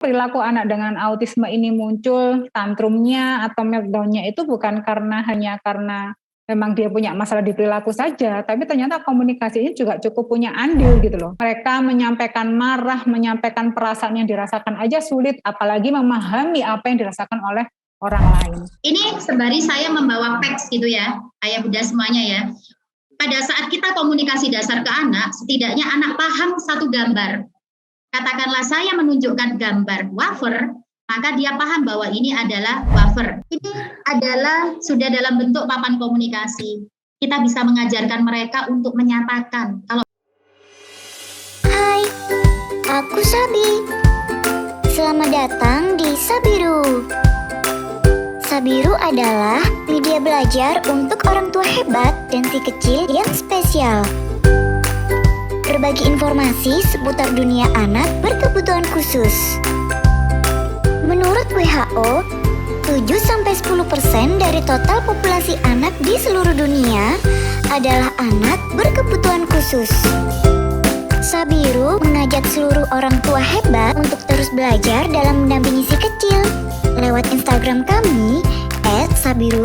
perilaku anak dengan autisme ini muncul, tantrumnya atau meltdown-nya itu bukan hanya karena memang dia punya masalah di perilaku saja, tapi ternyata komunikasi ini juga cukup punya andil gitu loh. Mereka menyampaikan marah, menyampaikan perasaan yang dirasakan aja sulit, apalagi memahami apa yang dirasakan oleh orang lain. Ini sembari saya membawa teks gitu ya, ayah bunda semuanya ya. Pada saat kita komunikasi dasar ke anak, setidaknya anak paham satu gambar. Katakanlah saya menunjukkan gambar wafer, maka dia paham bahwa ini adalah wafer. Ini adalah sudah dalam bentuk papan komunikasi. Kita bisa mengajarkan mereka untuk menyatakan. Hai, aku Sabi. Selamat datang di Sabiru. Sabiru adalah media belajar untuk orang tua hebat dan si kecil yang spesial. Berbagi informasi seputar dunia anak berkebutuhan khusus. Menurut WHO, 7-10% dari total populasi anak di seluruh dunia adalah anak berkebutuhan khusus. Sabiru mengajak seluruh orang tua hebat untuk terus belajar dalam mendampingi si kecil lewat Instagram kami @sabiru,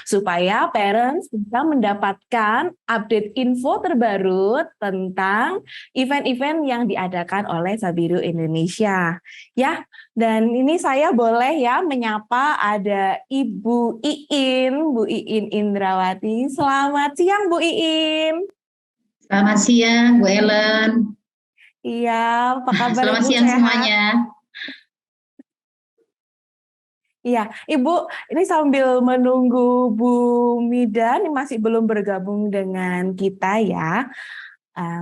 supaya parents bisa mendapatkan update info terbaru tentang event-event yang diadakan oleh Sabiru Indonesia. Ya, dan ini saya boleh ya menyapa ada Bu Iin Indrawati. Selamat siang Bu Iin. Selamat siang Bu Ellen. Iya, apa kabar? Selamat siang sehat? Semuanya. Iya, Ibu, ini sambil menunggu Bu Mida, ini masih belum bergabung dengan kita ya.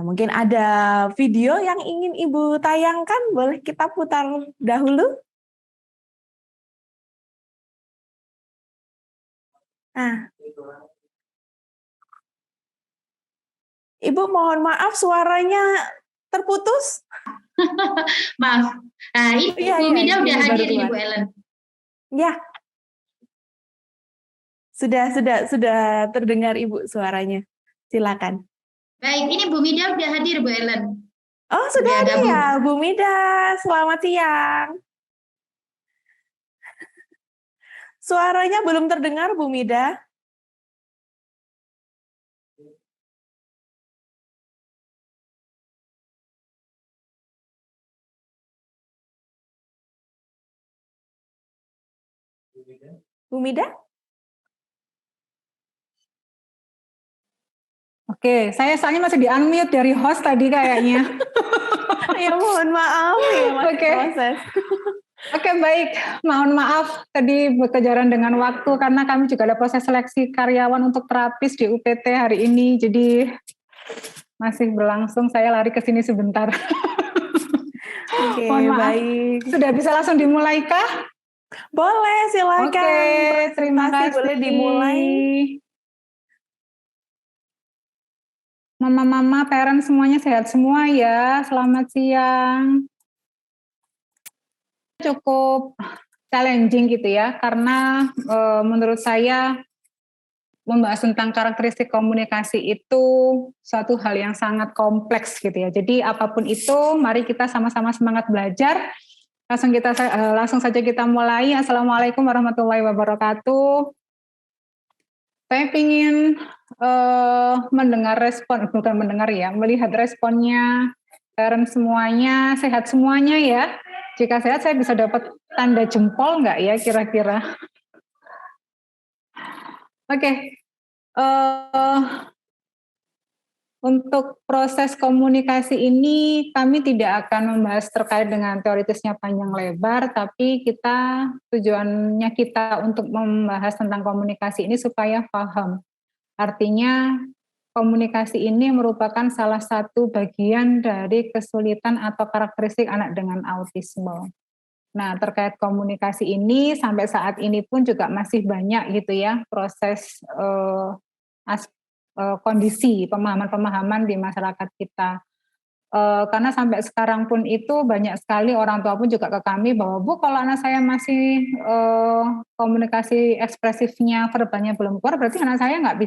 Mungkin ada video yang ingin Ibu tayangkan, boleh kita putar dahulu? Ibu mohon maaf suaranya terputus. Maaf. Ini Bu Mida udah hadir nih Bu Ellen. Ya, sudah terdengar Ibu suaranya. Silakan. Baik, ini Bu Mida udah hadir Bu Ellen. Oh, sudah ada ya, Bu Mida. Selamat siang. Suaranya belum terdengar, Bu Mida. Bu Mida? Oke, saya soalnya masih di-unmute dari host tadi kayaknya. Ya mohon maaf ya Mas proses. Oke, baik. Mohon maaf tadi berkejaran dengan waktu karena kami juga ada proses seleksi karyawan untuk terapis di UPT hari ini. Jadi masih berlangsung, saya lari ke sini sebentar. Oke, mohon maaf. Baik. Sudah bisa langsung dimulai kah? Boleh, silakan. Oke, terima kasih. Boleh dimulai. Mama-mama, parent semuanya sehat semua ya. Selamat siang. Cukup challenging gitu ya, karena menurut saya membahas tentang karakteristik komunikasi itu suatu hal yang sangat kompleks gitu ya. Jadi apapun itu, mari kita sama-sama semangat belajar. Langsung saja kita mulai. Assalamualaikum warahmatullahi wabarakatuh. Saya ingin mendengar respon, bukan mendengar ya, melihat responnya parent semuanya, sehat semuanya ya. Jika sehat saya bisa dapat tanda jempol nggak ya kira-kira? Oke. Untuk proses komunikasi ini kami tidak akan membahas terkait dengan teoritisnya panjang lebar, tapi tujuannya kita untuk membahas tentang komunikasi ini supaya paham. Artinya komunikasi ini merupakan salah satu bagian dari kesulitan atau karakteristik anak dengan autisme. Nah, terkait komunikasi ini sampai saat ini pun juga masih banyak gitu ya proses kondisi pemahaman-pemahaman di masyarakat kita. Karena sampai sekarang pun itu banyak sekali orang tua pun juga ke kami bahwa Bu, kalau anak saya masih komunikasi ekspresifnya verbalnya belum keluar, berarti anak saya nggak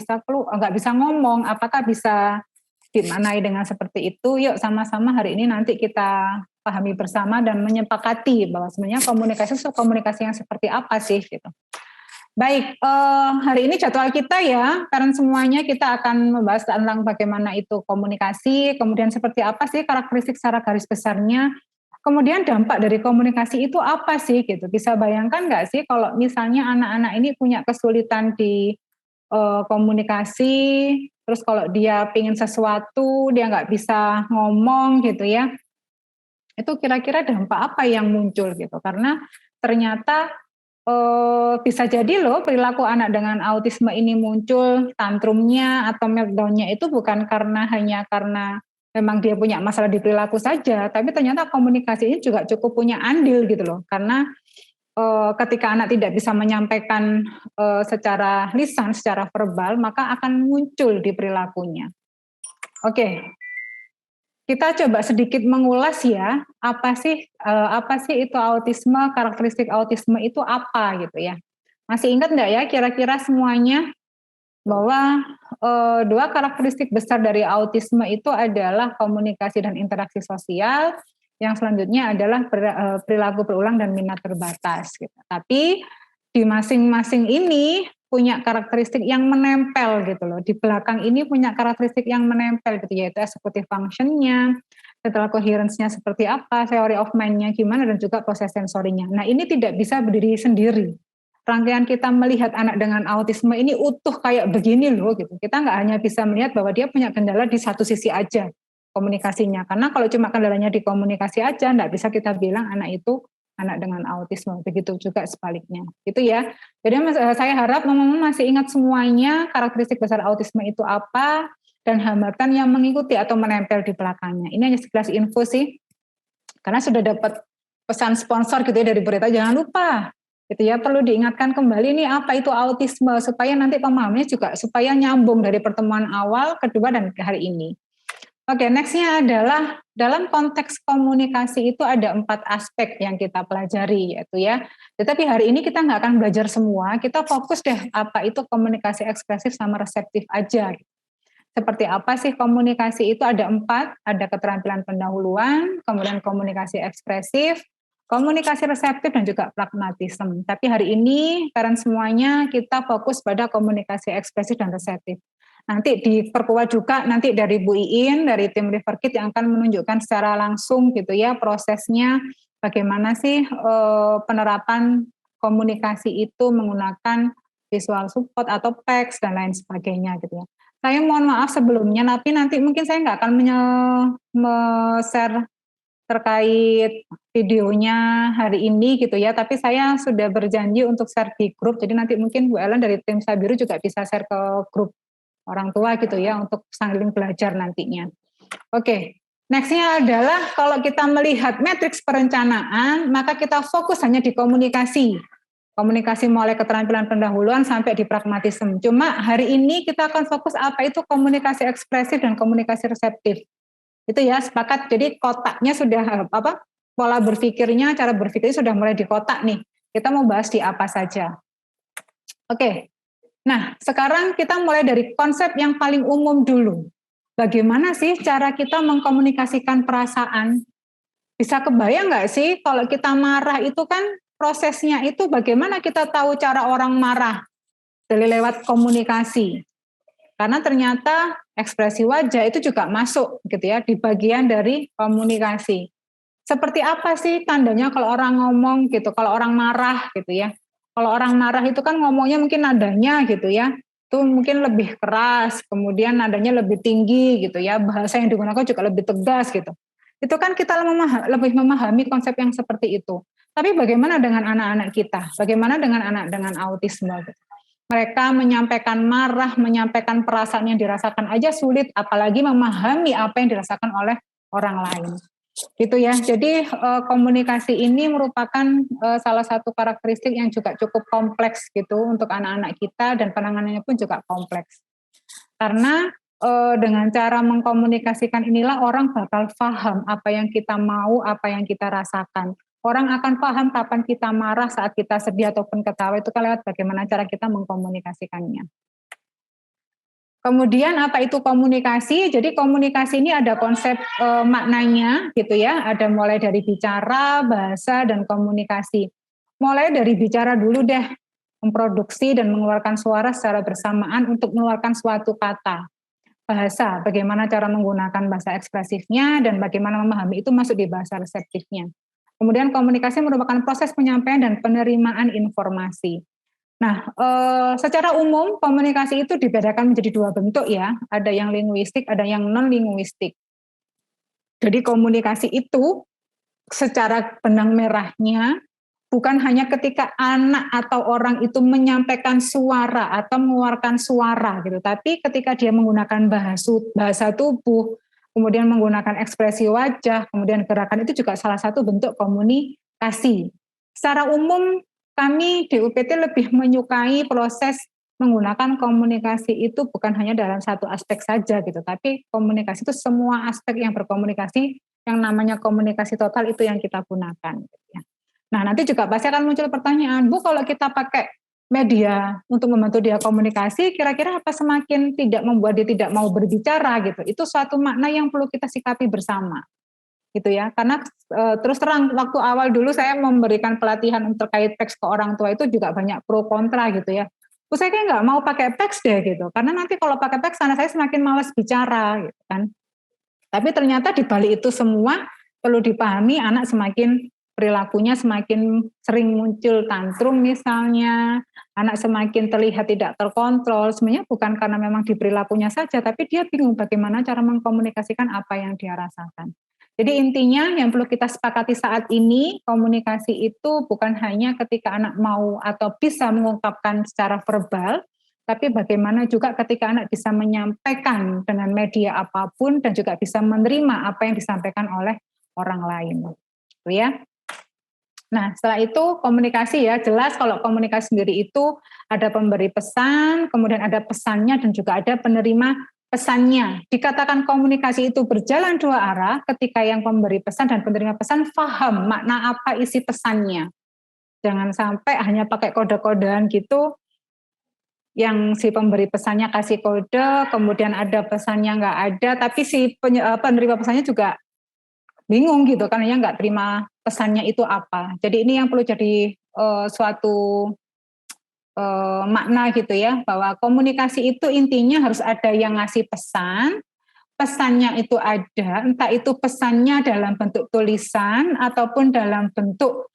bisa ngomong. Apakah bisa dimaknai dengan seperti itu? Yuk sama-sama hari ini nanti kita pahami bersama dan menyepakati bahwa sebenarnya komunikasi yang seperti apa sih gitu. Baik, hari ini jadwal kita ya, karena semuanya kita akan membahas tentang bagaimana itu komunikasi, kemudian seperti apa sih karakteristik secara garis besarnya, kemudian dampak dari komunikasi itu apa sih gitu. Bisa bayangkan nggak sih kalau misalnya anak-anak ini punya kesulitan di komunikasi, terus kalau dia pingin sesuatu, dia nggak bisa ngomong gitu ya, itu kira-kira dampak apa yang muncul gitu. Karena ternyata bisa jadi loh perilaku anak dengan autisme ini muncul tantrumnya atau meltdown-nya itu bukan hanya karena memang dia punya masalah di perilaku saja, tapi ternyata komunikasi ini juga cukup punya andil gitu loh. Karena ketika anak tidak bisa menyampaikan secara lisan, secara verbal, maka akan muncul di perilakunya. Oke. Kita coba sedikit mengulas ya, apa sih itu autisme, karakteristik autisme itu apa gitu ya. Masih ingat nggak ya kira-kira semuanya bahwa dua karakteristik besar dari autisme itu adalah komunikasi dan interaksi sosial, yang selanjutnya adalah perilaku berulang dan minat terbatas gitu. Tapi di masing-masing ini punya karakteristik yang menempel gitu loh. Di belakang ini punya karakteristik yang menempel gitu, yaitu executive function-nya, central coherence-nya seperti apa, theory of mind-nya gimana, dan juga proses sensorinya. Nah ini tidak bisa berdiri sendiri. Rangkaian kita melihat anak dengan autisme ini utuh kayak begini loh gitu. Kita nggak hanya bisa melihat bahwa dia punya kendala di satu sisi aja komunikasinya. Karena kalau cuma kendalanya di komunikasi aja, nggak bisa kita bilang anak itu anak dengan autisme, begitu juga sebaliknya. Itu ya. Jadi saya harap teman-teman masih ingat semuanya karakteristik besar autisme itu apa dan hambatan yang mengikuti atau menempel di belakangnya. Ini hanya sekelas info sih. Karena sudah dapat pesan sponsor gitu ya dari berita, jangan lupa gitu ya, perlu diingatkan kembali nih apa itu autisme supaya nanti pemahamannya juga supaya nyambung dari pertemuan awal, kedua dan hari ini. Oke, nextnya adalah dalam konteks komunikasi itu ada 4 aspek yang kita pelajari yaitu ya. Tetapi hari ini kita nggak akan belajar semua, kita fokus deh apa itu komunikasi ekspresif sama reseptif aja. Seperti apa sih komunikasi itu ada 4, ada keterampilan pendahuluan, kemudian komunikasi ekspresif, komunikasi reseptif dan juga pragmatisme. Tapi hari ini karena semuanya kita fokus pada komunikasi ekspresif dan reseptif. Nanti diperkuat juga nanti dari Bu Iin, dari tim Riverkid yang akan menunjukkan secara langsung gitu ya prosesnya bagaimana sih penerapan komunikasi itu menggunakan visual support atau PEX dan lain sebagainya gitu ya. Saya mohon maaf sebelumnya, tapi nanti mungkin saya nggak akan share terkait videonya hari ini gitu ya, tapi saya sudah berjanji untuk share di grup, jadi nanti mungkin Bu Ellen dari tim Sabiru juga bisa share ke grup orang tua gitu ya untuk saling belajar nantinya. Oke, nextnya adalah kalau kita melihat matriks perencanaan, maka kita fokus hanya di komunikasi. Komunikasi mulai keterampilan pendahuluan sampai di pragmatisme. Cuma hari ini kita akan fokus apa itu komunikasi ekspresif dan komunikasi reseptif. Itu ya, sepakat. Jadi kotaknya sudah pola berpikirnya, cara berpikirnya sudah mulai di kotak nih. Kita mau bahas di apa saja. Oke. Nah, sekarang kita mulai dari konsep yang paling umum dulu. Bagaimana sih cara kita mengkomunikasikan perasaan? Bisa kebayang nggak sih kalau kita marah itu kan prosesnya itu bagaimana kita tahu cara orang marah? Dari lewat komunikasi. Karena ternyata ekspresi wajah itu juga masuk gitu ya di bagian dari komunikasi. Seperti apa sih tandanya kalau orang ngomong gitu, kalau orang marah gitu ya? Kalau orang marah itu kan ngomongnya mungkin nadanya gitu ya, itu mungkin lebih keras, kemudian nadanya lebih tinggi gitu ya, bahasa yang digunakan juga lebih tegas gitu. Itu kan kita lebih memahami konsep yang seperti itu. Tapi bagaimana dengan anak-anak kita? Bagaimana dengan anak dengan autisme? Mereka menyampaikan marah, menyampaikan perasaan yang dirasakan aja sulit, apalagi memahami apa yang dirasakan oleh orang lain. Gitu ya. Jadi komunikasi ini merupakan salah satu karakteristik yang juga cukup kompleks gitu untuk anak-anak kita dan penanganannya pun juga kompleks. Karena dengan cara mengkomunikasikan inilah orang bakal paham apa yang kita mau, apa yang kita rasakan. Orang akan paham kapan kita marah, saat kita sedih ataupun ketawa, itu kan lewat bagaimana cara kita mengkomunikasikannya. Kemudian apa itu komunikasi? Jadi komunikasi ini ada konsep maknanya gitu ya, ada mulai dari bicara, bahasa, dan komunikasi. Mulai dari bicara dulu deh, memproduksi dan mengeluarkan suara secara bersamaan untuk mengeluarkan suatu kata. Bahasa, bagaimana cara menggunakan bahasa ekspresifnya dan bagaimana memahami itu masuk di bahasa reseptifnya. Kemudian komunikasi merupakan proses penyampaian dan penerimaan informasi. Nah, secara umum komunikasi itu dibedakan menjadi dua bentuk ya, ada yang linguistik, ada yang non-linguistik. Jadi komunikasi itu secara benang merahnya bukan hanya ketika anak atau orang itu menyampaikan suara atau mengeluarkan suara gitu, tapi ketika dia menggunakan bahasa tubuh, kemudian menggunakan ekspresi wajah, kemudian gerakan itu juga salah satu bentuk komunikasi. Secara umum kami di UPT lebih menyukai proses menggunakan komunikasi itu bukan hanya dalam satu aspek saja gitu, tapi komunikasi itu semua aspek yang berkomunikasi, yang namanya komunikasi total itu yang kita gunakan. Gitu ya. Nah nanti juga pasti akan muncul pertanyaan, Bu kalau kita pakai media untuk membantu dia komunikasi, kira-kira apa semakin tidak membuat dia tidak mau berbicara gitu? Itu suatu makna yang perlu kita sikapi bersama. Gitu ya, karena terus terang waktu awal dulu saya memberikan pelatihan terkait teks ke orang tua itu juga banyak pro kontra gitu ya. Saya kayak nggak mau pakai teks deh gitu, karena nanti kalau pakai teks anak saya semakin malas bicara gitu kan. Tapi ternyata di balik itu semua perlu dipahami anak semakin perilakunya semakin sering muncul tantrum misalnya, anak semakin terlihat tidak terkontrol, sebenarnya bukan karena memang di perilakunya saja, tapi dia bingung bagaimana cara mengkomunikasikan apa yang dia rasakan. Jadi intinya yang perlu kita sepakati saat ini, komunikasi itu bukan hanya ketika anak mau atau bisa mengungkapkan secara verbal, tapi bagaimana juga ketika anak bisa menyampaikan dengan media apapun dan juga bisa menerima apa yang disampaikan oleh orang lain. Gitu ya. Nah, setelah itu komunikasi ya, jelas kalau komunikasi sendiri itu ada pemberi pesan, kemudian ada pesannya dan juga ada penerima pesannya. Dikatakan komunikasi itu berjalan dua arah ketika yang pemberi pesan dan penerima pesan paham makna apa isi pesannya. Jangan sampai hanya pakai kode-kodean gitu, yang si pemberi pesannya kasih kode, kemudian ada pesannya nggak ada, tapi si penerima pesannya juga bingung gitu, karena dia nggak terima pesannya itu apa. Jadi ini yang perlu jadi suatu makna gitu ya, bahwa komunikasi itu intinya harus ada yang ngasih pesan, pesannya itu ada, entah itu pesannya dalam bentuk tulisan ataupun dalam bentuk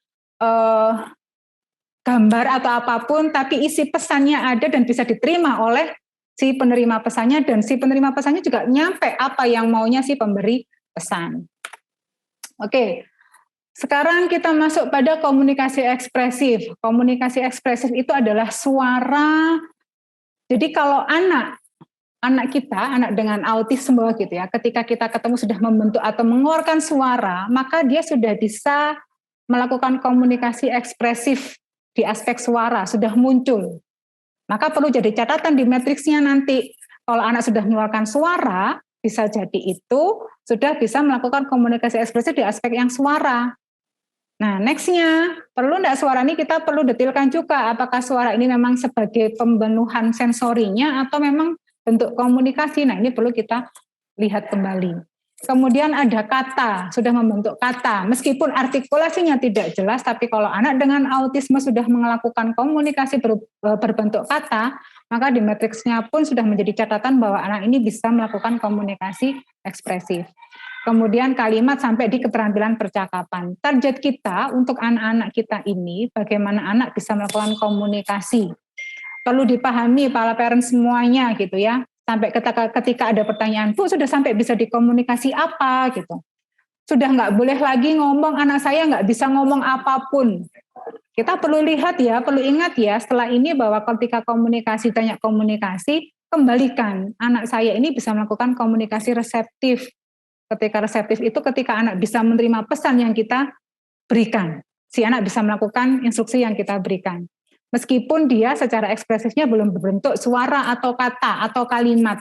gambar atau apapun, tapi isi pesannya ada dan bisa diterima oleh si penerima pesannya, dan si penerima pesannya juga nyampe apa yang maunya si pemberi pesan. Oke. Sekarang kita masuk pada komunikasi ekspresif. Komunikasi ekspresif itu adalah suara. Jadi kalau anak kita, anak dengan autisme gitu ya, ketika kita ketemu sudah membentuk atau mengeluarkan suara, maka dia sudah bisa melakukan komunikasi ekspresif di aspek suara, sudah muncul. Maka perlu jadi catatan di matriksnya nanti. Kalau anak sudah mengeluarkan suara, bisa jadi itu sudah bisa melakukan komunikasi ekspresif di aspek yang suara. Nah, nextnya, perlu enggak suara ini kita perlu detilkan juga, apakah suara ini memang sebagai pembenuhan sensorinya atau memang bentuk komunikasi. Nah, ini perlu kita lihat kembali. Kemudian ada kata, sudah membentuk kata, meskipun artikulasinya tidak jelas, tapi kalau anak dengan autisme sudah melakukan komunikasi berbentuk kata, maka di matriksnya pun sudah menjadi catatan bahwa anak ini bisa melakukan komunikasi ekspresif. Kemudian kalimat sampai di keterampilan percakapan. Target kita untuk anak-anak kita ini, bagaimana anak bisa melakukan komunikasi. Perlu dipahami para parents semuanya gitu ya. Sampai ketika ada pertanyaan, Bu sudah sampai bisa dikomunikasi apa gitu. Sudah nggak boleh lagi ngomong, anak saya nggak bisa ngomong apapun. Kita perlu lihat ya, perlu ingat ya setelah ini bahwa ketika komunikasi, banyak komunikasi, kembalikan anak saya ini bisa melakukan komunikasi reseptif. Ketika reseptif itu ketika anak bisa menerima pesan yang kita berikan. Si anak bisa melakukan instruksi yang kita berikan. Meskipun dia secara ekspresifnya belum berbentuk suara atau kata atau kalimat.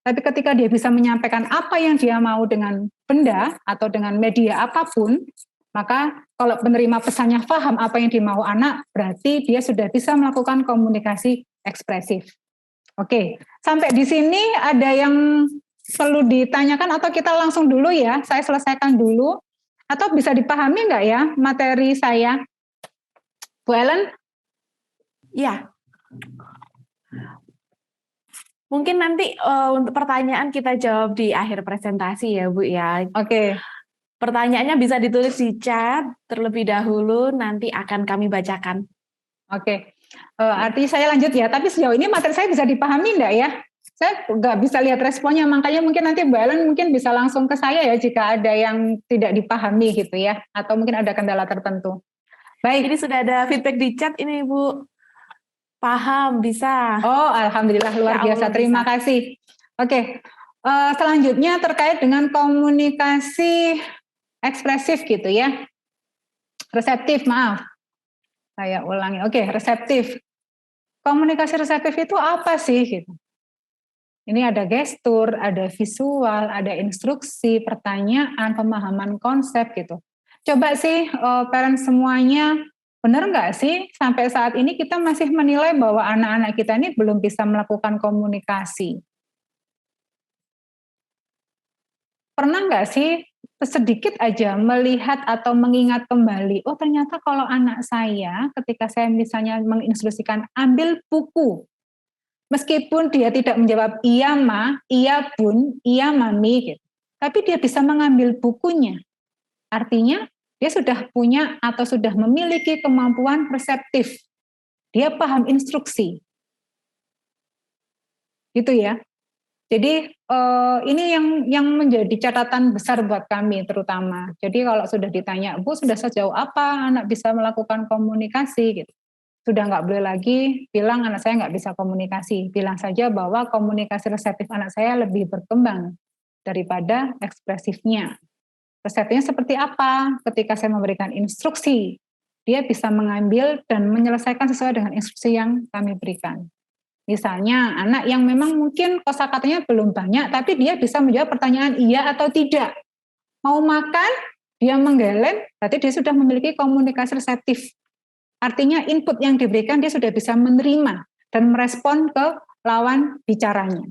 Tapi ketika dia bisa menyampaikan apa yang dia mau dengan benda atau dengan media apapun, maka kalau penerima pesannya paham apa yang dimau anak, berarti dia sudah bisa melakukan komunikasi ekspresif. Oke, sampai di sini ada yang perlu ditanyakan atau kita langsung dulu ya, saya selesaikan dulu, atau bisa dipahami nggak ya materi saya? Bu Ellen? Ya, mungkin nanti untuk pertanyaan kita jawab di akhir presentasi ya Bu ya. Oke. Pertanyaannya bisa ditulis di chat terlebih dahulu, nanti akan kami bacakan. Oke. Artinya saya lanjut ya, tapi sejauh ini materi saya bisa dipahami enggak ya? Saya nggak bisa lihat responnya, makanya mungkin nanti Mbak Ellen mungkin bisa langsung ke saya ya jika ada yang tidak dipahami gitu ya, atau mungkin ada kendala tertentu. Baik. Ini sudah ada feedback di chat ini Bu. Paham, bisa. Oh, alhamdulillah luar Ya biasa. Allah, Terima bisa. kasih. Oke. Selanjutnya terkait dengan komunikasi ekspresif gitu ya. Reseptif, maaf. Saya ulangi. Oke, reseptif. Komunikasi reseptif itu apa sih? Gitu. Ini ada gestur, ada visual, ada instruksi, pertanyaan, pemahaman konsep gitu. Coba sih parents semuanya, benar nggak sih sampai saat ini kita masih menilai bahwa anak-anak kita ini belum bisa melakukan komunikasi? Pernah nggak sih sedikit aja melihat atau mengingat kembali, oh ternyata kalau anak saya ketika saya misalnya menginstruksikan ambil buku, meskipun dia tidak menjawab iya ma, iya bun, iya mami, gitu. Tapi dia bisa mengambil bukunya. Artinya dia sudah punya atau sudah memiliki kemampuan perseptif. Dia paham instruksi. Gitu ya. Jadi ini yang menjadi catatan besar buat kami terutama. Jadi kalau sudah ditanya, Bu sudah sejauh apa anak bisa melakukan komunikasi gitu. Sudah nggak boleh lagi bilang anak saya nggak bisa komunikasi. Bilang saja bahwa komunikasi reseptif anak saya lebih berkembang daripada ekspresifnya. Reseptifnya seperti apa? Ketika saya memberikan instruksi, dia bisa mengambil dan menyelesaikan sesuai dengan instruksi yang kami berikan. Misalnya anak yang memang mungkin kosakatanya belum banyak, tapi dia bisa menjawab pertanyaan iya atau tidak. Mau makan, dia menggeleng, berarti dia sudah memiliki komunikasi reseptif. Artinya input yang diberikan dia sudah bisa menerima dan merespon ke lawan bicaranya.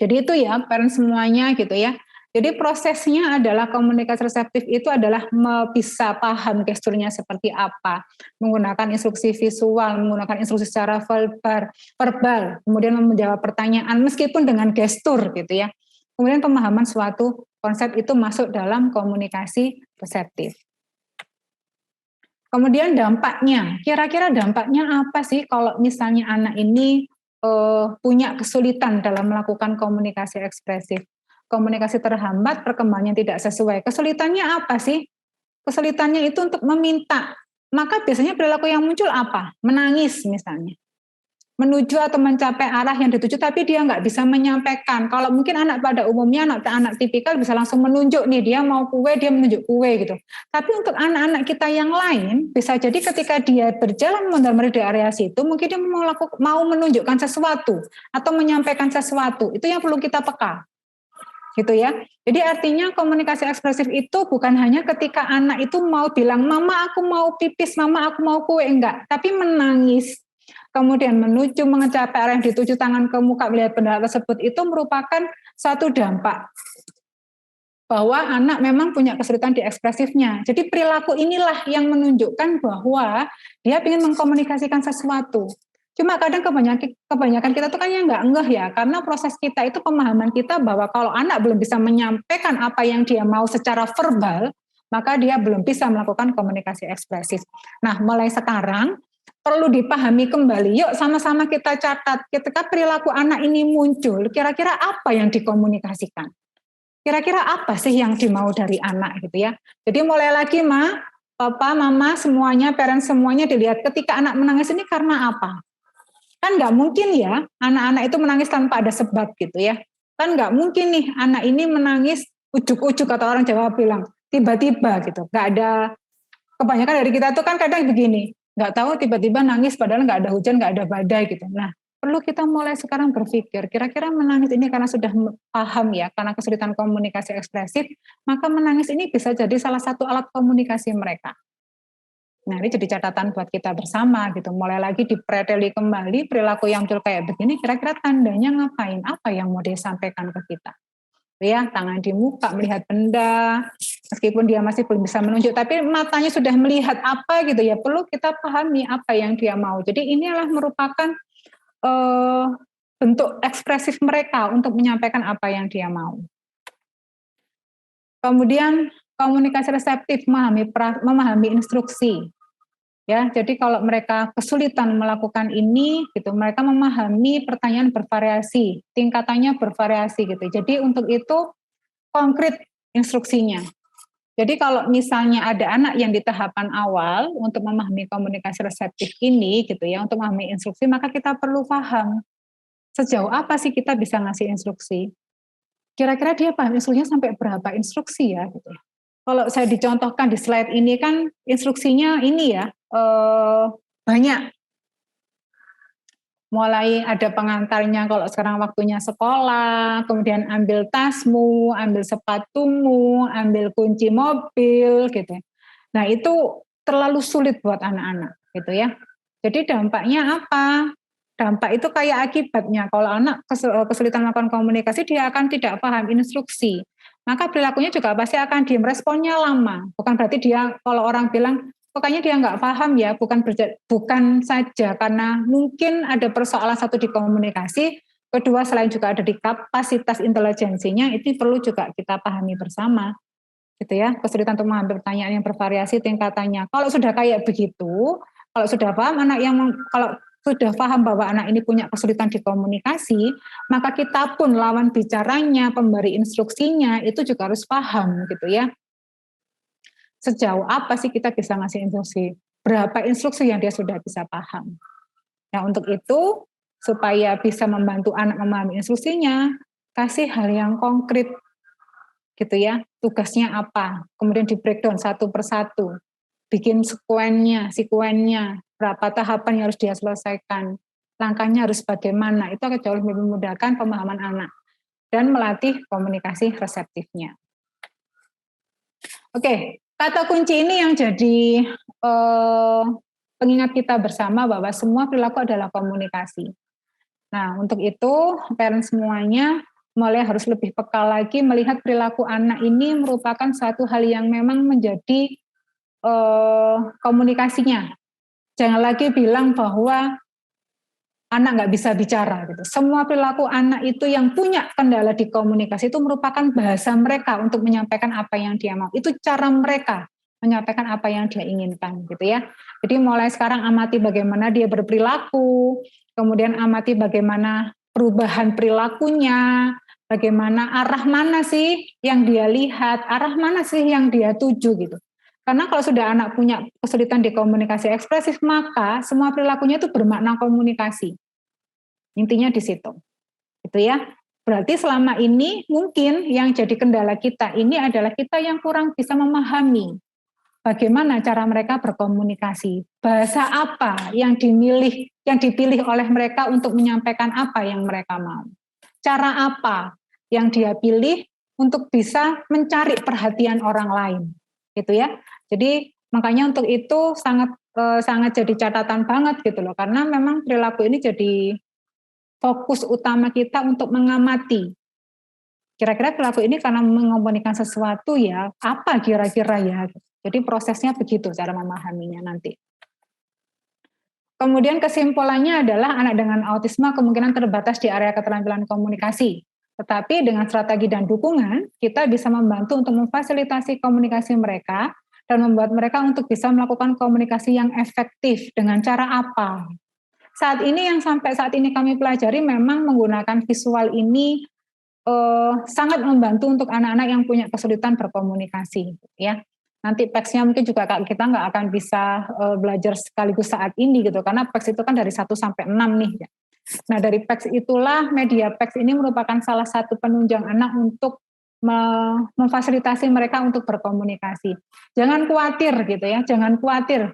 Jadi itu ya, parents semuanya gitu ya. Jadi prosesnya adalah komunikasi reseptif itu adalah bisa paham gesturnya seperti apa, menggunakan instruksi visual, menggunakan instruksi secara verbal, kemudian menjawab pertanyaan meskipun dengan gestur gitu ya. Kemudian pemahaman suatu konsep itu masuk dalam komunikasi reseptif. Kemudian dampaknya, kira-kira dampaknya apa sih kalau misalnya anak ini punya kesulitan dalam melakukan komunikasi ekspresif? Komunikasi terhambat, perkembangannya tidak sesuai. Kesulitannya apa sih? Kesulitannya itu untuk meminta. Maka biasanya perilaku yang muncul apa? Menangis misalnya. Menuju atau mencapai arah yang dituju, tapi dia nggak bisa menyampaikan. Kalau mungkin anak pada umumnya, anak tipikal bisa langsung menunjuk nih, dia mau kue, dia menunjuk kue gitu. Tapi untuk anak-anak kita yang lain, bisa jadi ketika dia berjalan mondar-mandir di area situ, mungkin dia mau menunjukkan sesuatu atau menyampaikan sesuatu. Itu yang perlu kita peka. Gitu ya. Jadi artinya komunikasi ekspresif itu bukan hanya ketika anak itu mau bilang, mama aku mau pipis, mama aku mau kue, enggak. Tapi menangis, kemudian menuju mencapai arah yang dituju, tangan ke muka melihat benda tersebut, itu merupakan suatu dampak bahwa anak memang punya kesulitan di ekspresifnya. Jadi perilaku inilah yang menunjukkan bahwa dia ingin mengkomunikasikan sesuatu. Cuma kadang kebanyakan kita tuh kan yang nggak ngeh ya, karena proses kita itu pemahaman kita bahwa kalau anak belum bisa menyampaikan apa yang dia mau secara verbal, maka dia belum bisa melakukan komunikasi ekspresif. Nah, mulai sekarang perlu dipahami kembali, yuk sama-sama kita catat, ketika perilaku anak ini muncul, kira-kira apa yang dikomunikasikan? Kira-kira apa sih yang dimau dari anak gitu ya? Jadi mulai lagi Papa, Mama, semuanya, parents semuanya dilihat ketika anak menangis ini karena apa? Kan nggak mungkin ya anak-anak itu menangis tanpa ada sebab gitu ya. Kan nggak mungkin nih anak ini menangis ujuk-ujuk, kata orang Jawa bilang, tiba-tiba gitu. Nggak ada, kebanyakan dari kita tuh kan kadang begini, nggak tahu tiba-tiba nangis padahal nggak ada hujan, nggak ada badai gitu. Nah, perlu kita mulai sekarang berpikir, kira-kira menangis ini karena sudah paham ya, karena kesulitan komunikasi ekspresif, maka menangis ini bisa jadi salah satu alat komunikasi mereka. Nah, ini jadi catatan buat kita bersama gitu. Mulai lagi dipreteli kembali perilaku yang muncul kayak begini, kira-kira tandanya ngapain? Apa yang mau disampaikan ke kita? Ya, tangan di muka, melihat benda, meskipun dia masih belum bisa menunjuk, tapi matanya sudah melihat apa gitu ya, perlu kita pahami apa yang dia mau. Jadi ini adalah merupakan bentuk ekspresif mereka untuk menyampaikan apa yang dia mau. Kemudian komunikasi reseptif, memahami instruksi. Ya, jadi kalau mereka kesulitan melakukan ini, gitu, mereka memahami pertanyaan bervariasi, tingkatannya bervariasi gitu. Jadi untuk itu konkret instruksinya. Jadi kalau misalnya ada anak yang di tahapan awal untuk memahami komunikasi reseptif ini, gitu ya, untuk memahami instruksi, maka kita perlu paham sejauh apa sih kita bisa ngasih instruksi. Kira-kira dia paham instruksinya sampai berapa instruksi ya, gitu. Kalau saya dicontohkan di slide ini kan instruksinya ini ya, banyak. Mulai ada pengantarnya kalau sekarang waktunya sekolah, kemudian ambil tasmu, ambil sepatumu, ambil kunci mobil gitu. Nah, itu terlalu sulit buat anak-anak gitu ya. Jadi dampaknya apa? Dampak itu kayak akibatnya. Kalau anak kesulitan melakukan komunikasi, dia akan tidak paham instruksi. Maka perilakunya juga pasti akan diem, responnya lama. Bukan berarti dia, kalau orang bilang, pokoknya dia nggak paham ya, bukan saja karena mungkin ada persoalan satu di komunikasi, kedua selain juga ada di kapasitas intelijensinya, itu perlu juga kita pahami bersama. Gitu ya, kesulitan untuk mengambil pertanyaan yang bervariasi tingkatannya. Kalau sudah kayak begitu, kalau sudah paham kalau sudah paham bahwa anak ini punya kesulitan di komunikasi, maka kita pun lawan bicaranya, pemberi instruksinya itu juga harus paham gitu ya. Sejauh apa sih kita bisa ngasih instruksi? Berapa instruksi yang dia sudah bisa paham? Nah, untuk itu supaya bisa membantu anak memahami instruksinya, kasih hal yang konkret gitu ya, tugasnya apa, kemudian di breakdown satu persatu, bikin sekuennya, berapa tahapan yang harus dia selesaikan, langkahnya harus bagaimana, itu akan jauh lebih memudahkan pemahaman anak dan melatih komunikasi reseptifnya. Oke, kata kunci ini yang jadi pengingat kita bersama bahwa semua perilaku adalah komunikasi. Nah, untuk itu parents semuanya mulai harus lebih peka lagi melihat perilaku anak ini merupakan suatu hal yang memang menjadi komunikasinya. Jangan lagi bilang bahwa anak nggak bisa bicara gitu. Semua perilaku anak itu yang punya kendala di komunikasi itu merupakan bahasa mereka untuk menyampaikan apa yang dia mau. Itu cara mereka menyampaikan apa yang dia inginkan gitu ya. Jadi mulai sekarang amati bagaimana dia berperilaku, kemudian amati bagaimana perubahan perilakunya, bagaimana arah mana sih yang dia lihat, arah mana sih yang dia tuju gitu. Karena kalau sudah anak punya kesulitan di komunikasi ekspresif, maka semua perilakunya itu bermakna komunikasi. Intinya di situ. Gitu ya. Berarti selama ini mungkin yang jadi kendala kita ini adalah kita yang kurang bisa memahami bagaimana cara mereka berkomunikasi. Bahasa apa yang dipilih oleh mereka untuk menyampaikan apa yang mereka mau. Cara apa yang dia pilih untuk bisa mencari perhatian orang lain. Gitu ya. Jadi makanya untuk itu sangat jadi catatan banget gitu loh, karena memang perilaku ini jadi fokus utama kita untuk mengamati. Kira-kira perilaku ini karena mengomunikasikan sesuatu ya, apa kira-kira ya? Jadi prosesnya begitu cara memahaminya nanti. Kemudian kesimpulannya adalah anak dengan autisme kemungkinan terbatas di area keterampilan komunikasi. Tetapi dengan strategi dan dukungan, kita bisa membantu untuk memfasilitasi komunikasi mereka dan membuat mereka untuk bisa melakukan komunikasi yang efektif dengan cara apa. Sampai saat ini kami pelajari memang menggunakan visual ini sangat membantu untuk anak-anak yang punya kesulitan berkomunikasi. Ya, nanti PEX-nya mungkin juga kita nggak akan bisa belajar sekaligus saat ini gitu, karena PEX itu kan dari 1 sampai 6 nih. Ya. Nah dari PEX itulah media PEX ini merupakan salah satu penunjang anak untuk memfasilitasi mereka untuk berkomunikasi. Jangan khawatir gitu ya, jangan khawatir.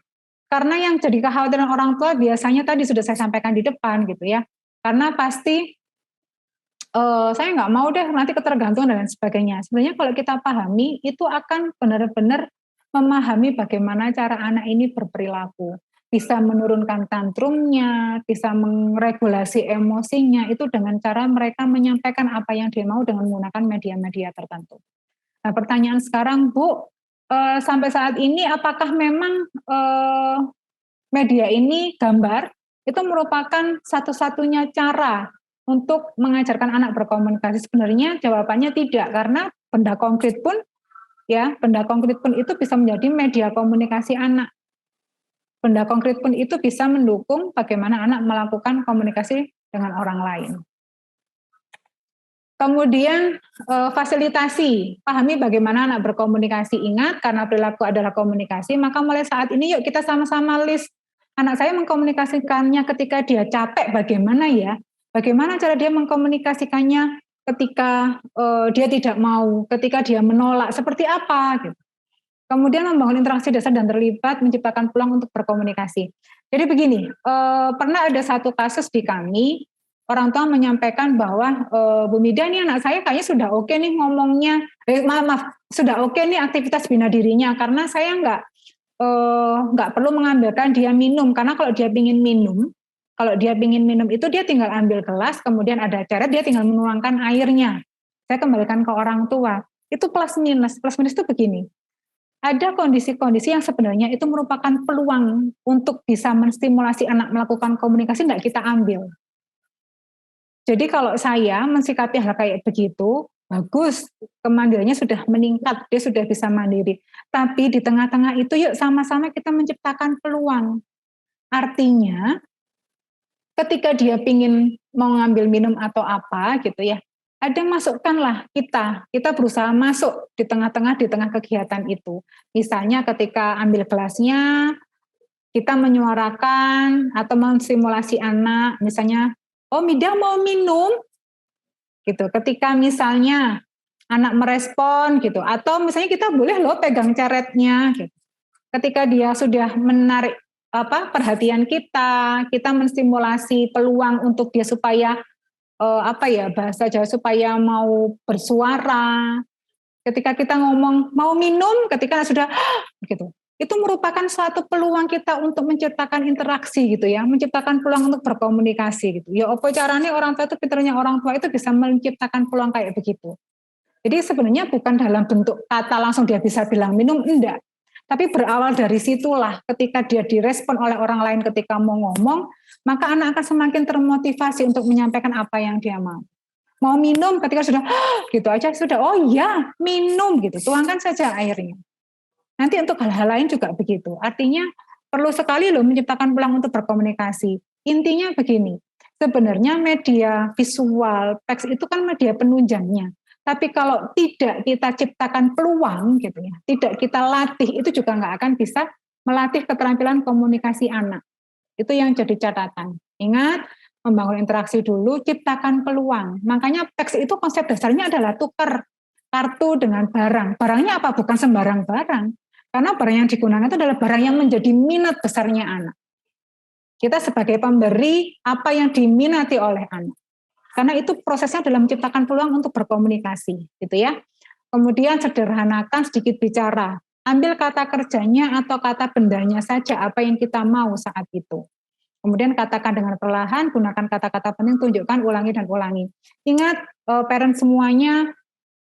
Karena yang jadi kekhawatiran orang tua biasanya tadi sudah saya sampaikan di depan gitu ya. Karena pasti saya nggak mau deh nanti ketergantungan dan lain sebagainya. Sebenarnya kalau kita pahami itu akan benar-benar memahami bagaimana cara anak ini berperilaku, bisa menurunkan tantrumnya, bisa meregulasi emosinya, itu dengan cara mereka menyampaikan apa yang dia mau dengan menggunakan media-media tertentu. Nah, pertanyaan sekarang, Bu, sampai saat ini apakah memang media ini, gambar, itu merupakan satu-satunya cara untuk mengajarkan anak berkomunikasi? Sebenarnya jawabannya tidak, karena benda konkret pun itu bisa menjadi media komunikasi anak. Benda konkret pun itu bisa mendukung bagaimana anak melakukan komunikasi dengan orang lain. Kemudian fasilitasi, pahami bagaimana anak berkomunikasi. Ingat, karena perilaku adalah komunikasi, maka mulai saat ini yuk kita sama-sama list. Anak saya mengkomunikasikannya ketika dia capek, bagaimana ya? Bagaimana cara dia mengkomunikasikannya ketika dia tidak mau, ketika dia menolak, seperti apa? Gitu. Kemudian membangun interaksi dasar dan terlibat, menciptakan peluang untuk berkomunikasi. Jadi begini, pernah ada satu kasus di kami, orang tua menyampaikan bahwa Bu Mida, nih anak saya kayaknya sudah oke nih ngomongnya, sudah oke nih aktivitas bina dirinya, karena saya nggak perlu mengambilkan dia minum, karena kalau dia ingin minum itu dia tinggal ambil gelas, kemudian ada ceret, dia tinggal menuangkan airnya. Saya kembalikan ke orang tua. Itu plus minus itu begini. Ada kondisi-kondisi yang sebenarnya itu merupakan peluang untuk bisa menstimulasi anak melakukan komunikasi, tidak kita ambil. Jadi kalau saya mensikapi hal kayak begitu, bagus, kemandiriannya sudah meningkat, dia sudah bisa mandiri. Tapi di tengah-tengah itu yuk sama-sama kita menciptakan peluang. Artinya, ketika dia pingin mau ngambil minum atau apa gitu ya, ada masukkanlah kita berusaha masuk di tengah kegiatan itu. Misalnya ketika ambil gelasnya, kita menyuarakan atau menstimulasi anak, misalnya, oh Mida mau minum, gitu. Ketika misalnya anak merespon gitu, atau misalnya kita boleh loh pegang ceretnya, gitu. Ketika dia sudah menarik perhatian kita menstimulasi peluang untuk dia supaya bahasa Jawa, supaya mau bersuara. Ketika kita ngomong mau minum, ketika sudah gitu, itu merupakan suatu peluang kita untuk menciptakan interaksi gitu ya, menciptakan peluang untuk berkomunikasi gitu. Ya apa caranya orang tua itu, pinternya orang tua itu bisa menciptakan peluang kayak begitu. Jadi sebenarnya bukan dalam bentuk kata langsung dia bisa bilang minum, enggak. Tapi berawal dari situlah, ketika dia direspon oleh orang lain ketika mau ngomong, maka anak akan semakin termotivasi untuk menyampaikan apa yang dia mau. Mau minum, ketika sudah gitu aja, sudah, oh iya, minum gitu, tuangkan saja airnya. Nanti untuk hal-hal lain juga begitu. Artinya perlu sekali loh menciptakan peluang untuk berkomunikasi. Intinya begini, sebenarnya media visual, teks itu kan media penunjangnya. Tapi kalau tidak kita ciptakan peluang gitu ya, tidak kita latih, itu juga nggak akan bisa melatih keterampilan komunikasi anak. Itu yang jadi catatan. Ingat, membangun interaksi dulu, ciptakan peluang. Makanya teks itu konsep dasarnya adalah tukar kartu dengan barang. Barangnya apa? Bukan sembarang barang. Karena barang yang digunakan itu adalah barang yang menjadi minat besarnya anak. Kita sebagai pemberi, apa yang diminati oleh anak. Karena itu prosesnya adalah menciptakan peluang untuk berkomunikasi, gitu ya. Kemudian sederhanakan sedikit bicara. Ambil kata kerjanya atau kata bendanya saja apa yang kita mau saat itu. Kemudian katakan dengan perlahan, gunakan kata-kata penting, tunjukkan, ulangi dan ulangi. Ingat, parent semuanya,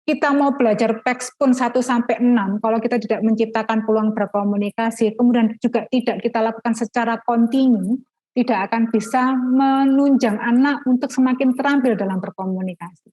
kita mau belajar teks pun 1-6, kalau kita tidak menciptakan peluang berkomunikasi, kemudian juga tidak kita lakukan secara kontinu, tidak akan bisa menunjang anak untuk semakin terampil dalam berkomunikasi.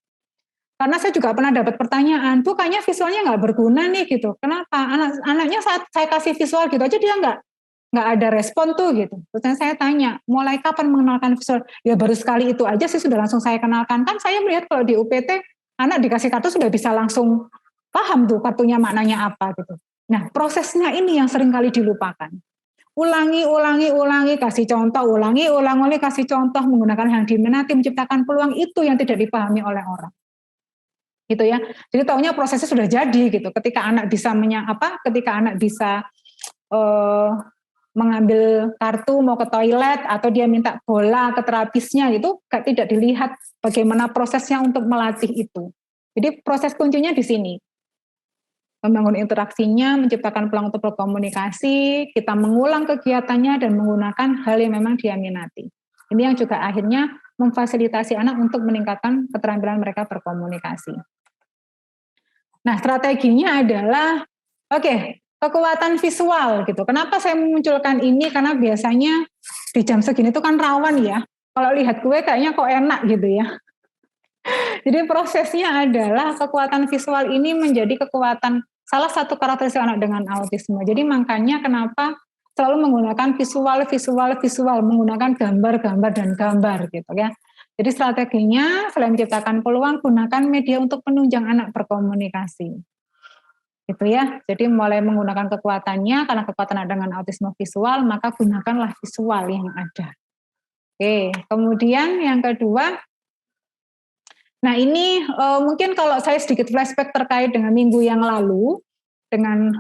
Karena saya juga pernah dapat pertanyaan, Bu, kayaknya visualnya nggak berguna nih gitu. Kenapa? Anaknya saat saya kasih visual gitu aja dia nggak ada respon tuh gitu. Terus saya tanya, mulai kapan mengenalkan visual? Ya baru sekali itu aja sih sudah langsung saya kenalkan. Kan saya melihat kalau di UPT anak dikasih kartu sudah bisa langsung paham tuh kartunya maknanya apa gitu. Nah prosesnya ini yang seringkali dilupakan. Ulangi, kasih contoh, ulangi, kasih contoh, menggunakan yang diminati, menciptakan peluang itu yang tidak dipahami oleh orang. Gitu ya. Jadi taunya prosesnya sudah jadi gitu. Ketika anak bisa mengambil kartu mau ke toilet atau dia minta bola ke terapisnya gitu, tidak dilihat bagaimana prosesnya untuk melatih itu. Jadi proses kuncinya di sini. membangun interaksinya, menciptakan peluang untuk berkomunikasi, kita mengulang kegiatannya dan menggunakan hal yang memang dia minati. Ini yang juga akhirnya memfasilitasi anak untuk meningkatkan keterampilan mereka berkomunikasi. Nah, strateginya adalah kekuatan visual gitu. Kenapa saya memunculkan ini? Karena biasanya di jam segini itu kan rawan ya. Kalau lihat gue kayaknya kok enak gitu ya. Jadi prosesnya adalah kekuatan visual ini menjadi kekuatan salah satu karakteristik anak dengan autisme. Jadi makanya kenapa selalu menggunakan visual, menggunakan gambar-gambar dan gambar gitu ya. Jadi strateginya selain menciptakan peluang, gunakan media untuk menunjang anak berkomunikasi. Gitu ya. Jadi mulai menggunakan kekuatannya, karena kekuatan anak dengan autisme visual, maka gunakanlah visual yang ada. Oke, kemudian yang kedua, nah ini mungkin kalau saya sedikit flashback terkait dengan minggu yang lalu, dengan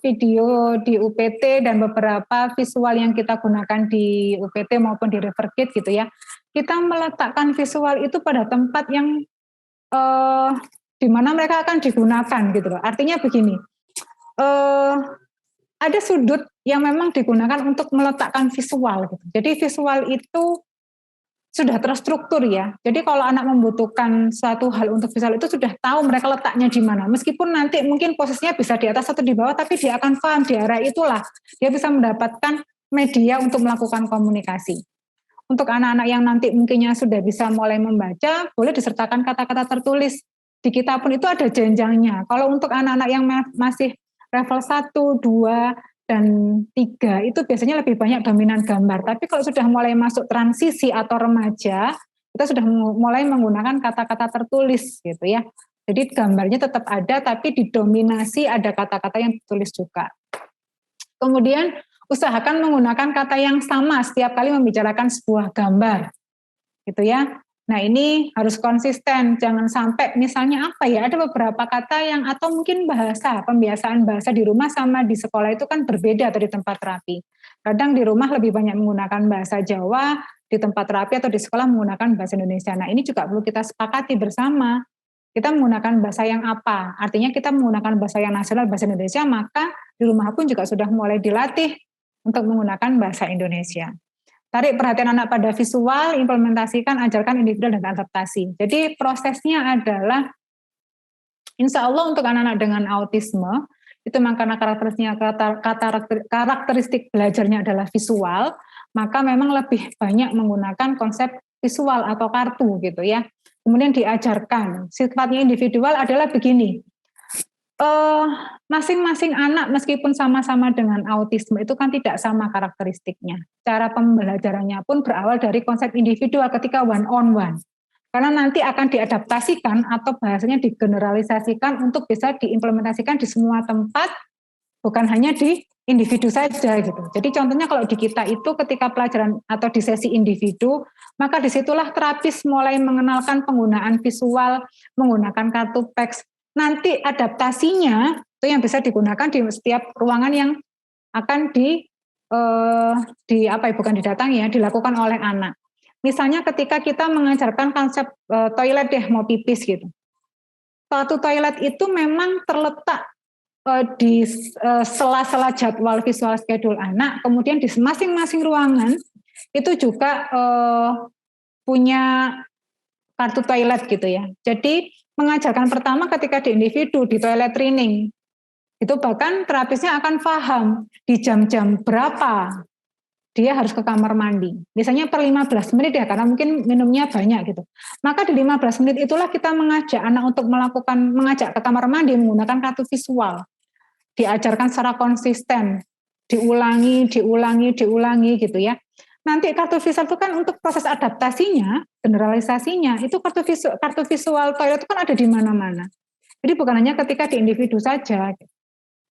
video di UPT dan beberapa visual yang kita gunakan di UPT maupun di Rivergate gitu ya, kita meletakkan visual itu pada tempat yang di mana mereka akan digunakan gitu loh. Artinya begini, ada sudut yang memang digunakan untuk meletakkan visual gitu. Jadi visual itu sudah terstruktur ya. Jadi kalau anak membutuhkan suatu hal untuk visual itu sudah tahu mereka letaknya di mana. Meskipun nanti mungkin posisinya bisa di atas atau di bawah, tapi dia akan paham di area itulah. Dia bisa mendapatkan media untuk melakukan komunikasi. Untuk anak-anak yang nanti mungkinnya sudah bisa mulai membaca, boleh disertakan kata-kata tertulis. Di kita pun itu ada jenjangnya. Kalau untuk anak-anak yang masih level 1, 2, dan 3 itu biasanya lebih banyak dominan gambar. Tapi kalau sudah mulai masuk transisi atau remaja, kita sudah mulai menggunakan kata-kata tertulis gitu ya. Jadi gambarnya tetap ada, tapi didominasi ada kata-kata yang ditulis juga. Kemudian usahakan menggunakan kata yang sama setiap kali membicarakan sebuah gambar, gitu ya. Nah ini harus konsisten, jangan sampai misalnya apa ya, ada beberapa kata yang atau mungkin pembiasaan bahasa di rumah sama di sekolah itu kan berbeda atau di tempat terapi. Kadang di rumah lebih banyak menggunakan bahasa Jawa, di tempat terapi atau di sekolah menggunakan bahasa Indonesia. Nah ini juga perlu kita sepakati bersama, kita menggunakan bahasa yang apa, artinya kita menggunakan bahasa yang nasional, bahasa Indonesia, maka di rumah pun juga sudah mulai dilatih untuk menggunakan bahasa Indonesia. Tarik perhatian anak pada visual, implementasikan, ajarkan individual dan adaptasi. Jadi prosesnya adalah, insya Allah untuk anak-anak dengan autisme, itu memang karena karakteristik belajarnya adalah visual, maka memang lebih banyak menggunakan konsep visual atau kartu gitu ya. Kemudian diajarkan, sifatnya individual adalah begini, masing-masing anak meskipun sama-sama dengan autisme itu kan tidak sama karakteristiknya. Cara pembelajarannya pun berawal dari konsep individual ketika one on one. Karena nanti akan diadaptasikan atau bahasanya digeneralisasikan untuk bisa diimplementasikan di semua tempat, bukan hanya di individu saja gitu. Jadi contohnya kalau di kita itu ketika pelajaran atau di sesi individu, maka disitulah terapis mulai mengenalkan penggunaan visual, menggunakan kartu PEX. Nanti adaptasinya itu yang bisa digunakan di setiap ruangan yang akan dilakukan oleh anak. Misalnya ketika kita mengajarkan konsep toilet mau pipis gitu. Suatu toilet itu memang terletak di sela-sela jadwal visual schedule anak, kemudian di masing-masing ruangan itu juga punya kartu toilet gitu ya. Jadi mengajarkan pertama ketika di individu, di toilet training, itu bahkan terapisnya akan paham di jam-jam berapa dia harus ke kamar mandi. Misalnya per 15 menit ya, karena mungkin minumnya banyak gitu. Maka di 15 menit itulah kita mengajak anak untuk mengajak ke kamar mandi menggunakan kartu visual. Diajarkan secara konsisten, diulangi gitu ya. Nanti kartu visual itu kan untuk proses adaptasinya, generalisasinya, itu kartu visual toilet itu kan ada di mana-mana. Jadi bukan hanya ketika di individu saja.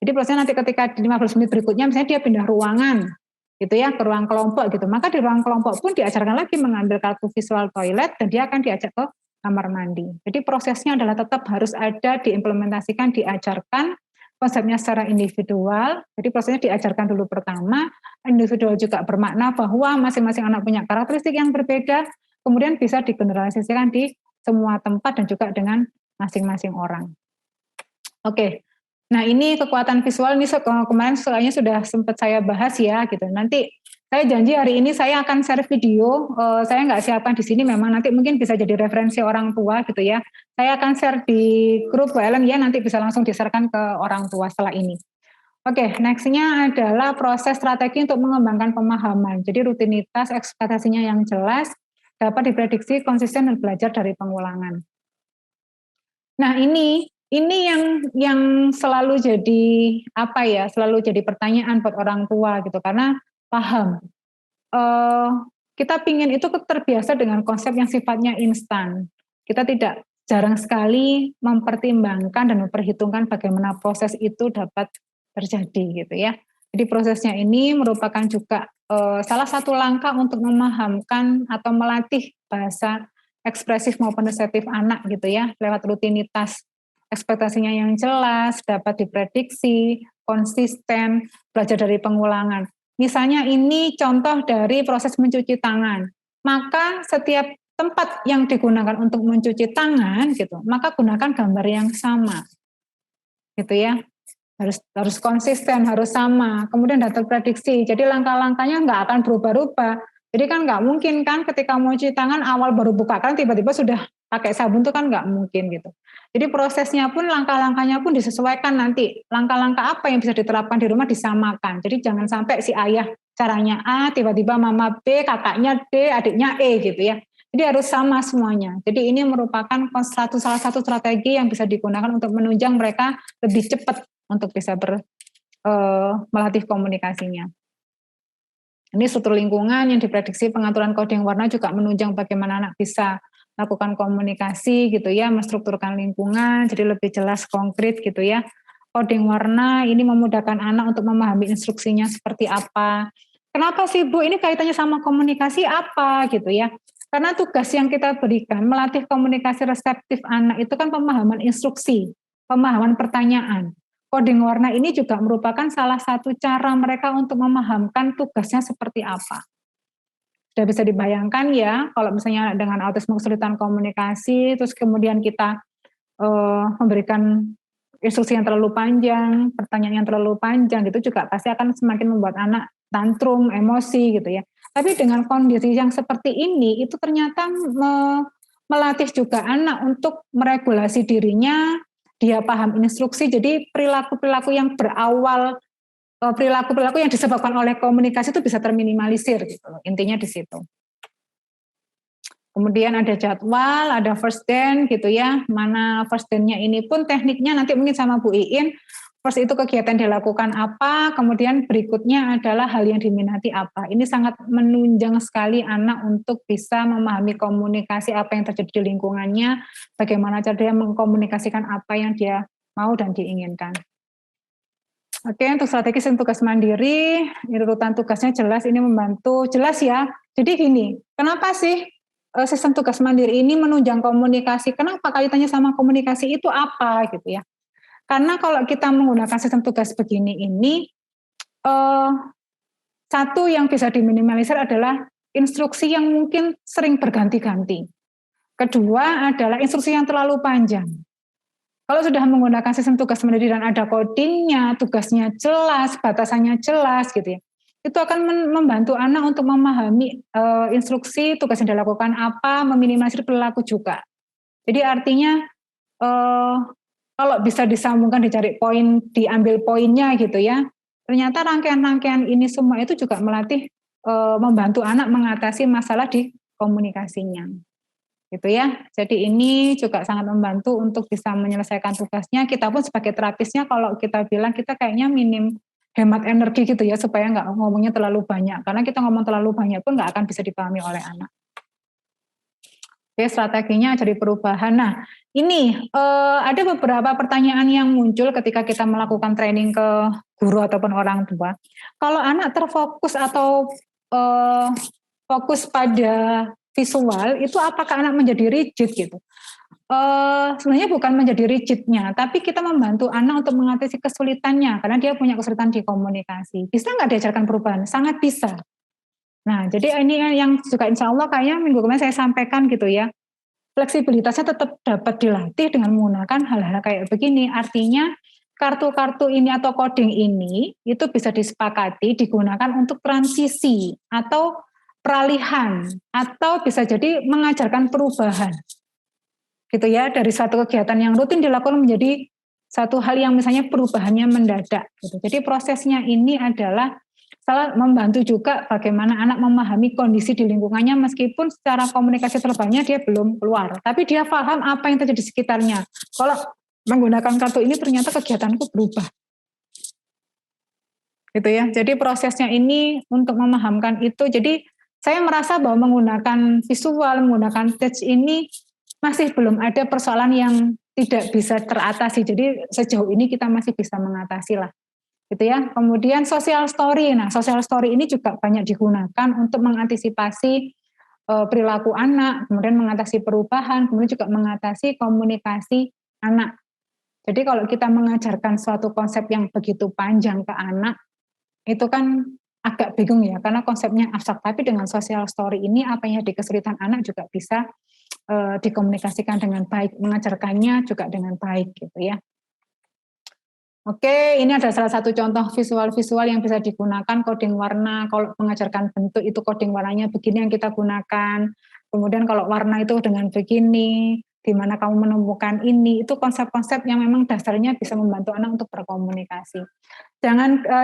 Jadi prosesnya nanti ketika di 15 menit berikutnya, misalnya dia pindah ruangan, gitu ya, ke ruang kelompok gitu. Maka di ruang kelompok pun diajarkan lagi mengambil kartu visual toilet dan dia akan diajak ke kamar mandi. Jadi prosesnya adalah tetap harus ada, diimplementasikan, diajarkan, konsepnya secara individual, jadi prosesnya diajarkan dulu pertama, individual juga bermakna bahwa masing-masing anak punya karakteristik yang berbeda, kemudian bisa digeneralisasikan di semua tempat dan juga dengan masing-masing orang. Oke, Nah ini kekuatan visual ini kemarin soalnya sudah sempat saya bahas ya gitu. Nanti saya janji hari ini saya akan share video. Saya nggak siapkan di sini, memang nanti mungkin bisa jadi referensi orang tua gitu ya. Saya akan share di grup WLN ya, nanti bisa langsung di-share-kan ke orang tua setelah ini. Oke, next-nya adalah proses strategi untuk mengembangkan pemahaman. Jadi rutinitas ekspektasinya yang jelas, dapat diprediksi, konsisten, dan belajar dari pengulangan. Nah ini yang selalu jadi selalu jadi pertanyaan buat orang tua gitu, karena paham. Kita pingin itu terbiasa dengan konsep yang sifatnya instan. Kita jarang sekali mempertimbangkan dan memperhitungkan bagaimana proses itu dapat terjadi gitu ya. Jadi prosesnya ini merupakan juga salah satu langkah untuk memahamkan atau melatih bahasa ekspresif maupun reseptif anak gitu ya, lewat rutinitas ekspektasinya yang jelas, dapat diprediksi, konsisten, belajar dari pengulangan. Misalnya ini contoh dari proses mencuci tangan. Maka setiap tempat yang digunakan untuk mencuci tangan gitu, maka gunakan gambar yang sama. Gitu ya. Harus konsisten, harus sama. Kemudian dapat prediksi. Jadi langkah-langkahnya nggak akan berubah-ubah. Jadi kan nggak mungkin kan ketika mau cuci tangan awal baru buka kan tiba-tiba sudah pakai sabun, itu kan nggak mungkin gitu. Jadi prosesnya pun, langkah-langkahnya pun disesuaikan nanti. Langkah-langkah apa yang bisa diterapkan di rumah disamakan. Jadi jangan sampai si ayah caranya A, tiba-tiba mama B, kakaknya D, adiknya E gitu ya. Jadi harus sama semuanya. Jadi ini merupakan salah satu strategi yang bisa digunakan untuk menunjang mereka lebih cepat untuk bisa melatih komunikasinya. Ini struktur lingkungan yang diprediksi, pengaturan coding warna juga menunjang bagaimana anak bisa lakukan komunikasi gitu ya, menstrukturkan lingkungan jadi lebih jelas, konkret gitu ya. Coding warna ini memudahkan anak untuk memahami instruksinya seperti apa. Kenapa sih Bu ini kaitannya sama komunikasi apa gitu ya? Karena tugas yang kita berikan melatih komunikasi reseptif anak itu kan pemahaman instruksi, pemahaman pertanyaan. Coding warna ini juga merupakan salah satu cara mereka untuk memahamkan tugasnya seperti apa. Sudah bisa dibayangkan ya, kalau misalnya dengan autisme kesulitan komunikasi, terus kemudian kita memberikan instruksi yang terlalu panjang, pertanyaan yang terlalu panjang, gitu juga pasti akan semakin membuat anak tantrum, emosi gitu ya. Tapi dengan kondisi yang seperti ini, itu ternyata melatih juga anak untuk meregulasi dirinya, dia paham instruksi, jadi perilaku-perilaku yang berawal, perilaku-perilaku yang disebabkan oleh komunikasi itu bisa terminimalisir gitu loh, intinya di situ. Kemudian ada jadwal, ada first dance gitu ya, mana first dance-nya ini pun tekniknya nanti mungkin sama Bu Iin, first itu kegiatan dilakukan apa, kemudian berikutnya adalah hal yang diminati apa. Ini sangat menunjang sekali anak untuk bisa memahami komunikasi apa yang terjadi di lingkungannya, bagaimana cara dia mengkomunikasikan apa yang dia mau dan diinginkan. Oke, untuk strategi sistem tugas mandiri, urutan tugasnya jelas, ini membantu, jelas ya. Jadi gini, kenapa sih sistem tugas mandiri ini menunjang komunikasi? Kenapa kaitannya sama komunikasi itu apa gitu ya? Karena kalau kita menggunakan sistem tugas begini ini, satu yang bisa diminimalisir adalah instruksi yang mungkin sering berganti-ganti. Kedua adalah instruksi yang terlalu panjang. Kalau sudah menggunakan sistem tugas mandiri dan ada codingnya, tugasnya jelas, batasannya jelas gitu ya, itu akan membantu anak untuk memahami instruksi, tugas yang dilakukan apa, meminimalisir perilaku juga. Jadi artinya kalau bisa disambungkan, dicari poin, diambil poinnya gitu ya, ternyata rangkaian-rangkaian ini semua itu juga melatih, membantu anak mengatasi masalah di komunikasinya. Gitu ya. Jadi ini juga sangat membantu untuk bisa menyelesaikan tugasnya. Kita pun sebagai terapisnya kalau kita bilang kita kayaknya minim hemat energi gitu ya, supaya nggak ngomongnya terlalu banyak. Karena kita ngomong terlalu banyak pun nggak akan bisa dipahami oleh anak. Oke, strateginya jadi perubahan. Nah, ini ada beberapa pertanyaan yang muncul ketika kita melakukan training ke guru ataupun orang tua. Kalau anak terfokus atau fokus pada visual, itu apakah anak menjadi rigid gitu? Sebenarnya bukan menjadi rigidnya, tapi kita membantu anak untuk mengatasi kesulitannya, karena dia punya kesulitan di komunikasi. Bisa nggak diajarkan perubahan? Sangat bisa. Nah, jadi ini yang juga insya Allah kayaknya minggu kemarin saya sampaikan gitu ya, fleksibilitasnya tetap dapat dilatih dengan menggunakan hal-hal kayak begini. Artinya kartu-kartu ini atau coding ini itu bisa disepakati digunakan untuk transisi atau peralihan atau bisa jadi mengajarkan perubahan. Gitu ya, dari satu kegiatan yang rutin dilakukan menjadi satu hal yang misalnya perubahannya mendadak gitu. Jadi prosesnya ini adalah salah membantu juga bagaimana anak memahami kondisi di lingkungannya meskipun secara komunikasi verbalnya dia belum keluar, tapi dia paham apa yang terjadi di sekitarnya. Kalau menggunakan kartu ini ternyata kegiatanku berubah. Gitu ya. Jadi prosesnya ini untuk memahamkan itu. Jadi saya merasa bahwa menggunakan visual, menggunakan touch ini masih belum ada persoalan yang tidak bisa teratasi. Jadi sejauh ini kita masih bisa mengatasi lah. Gitu ya. Kemudian social story. Nah, social story ini juga banyak digunakan untuk mengantisipasi perilaku anak, kemudian mengatasi perubahan, kemudian juga mengatasi komunikasi anak. Jadi kalau kita mengajarkan suatu konsep yang begitu panjang ke anak, itu kan agak bingung ya, karena konsepnya abstrak. Tapi dengan social story ini, apa yang jadi kesulitan anak juga bisa dikomunikasikan dengan baik, mengajarkannya juga dengan baik gitu ya. Oke, ini ada salah satu contoh visual-visual yang bisa digunakan, coding warna. Kalau mengajarkan bentuk itu coding warnanya begini yang kita gunakan. Kemudian kalau warna itu dengan begini, di mana kamu menemukan ini, itu konsep-konsep yang memang dasarnya bisa membantu anak untuk berkomunikasi.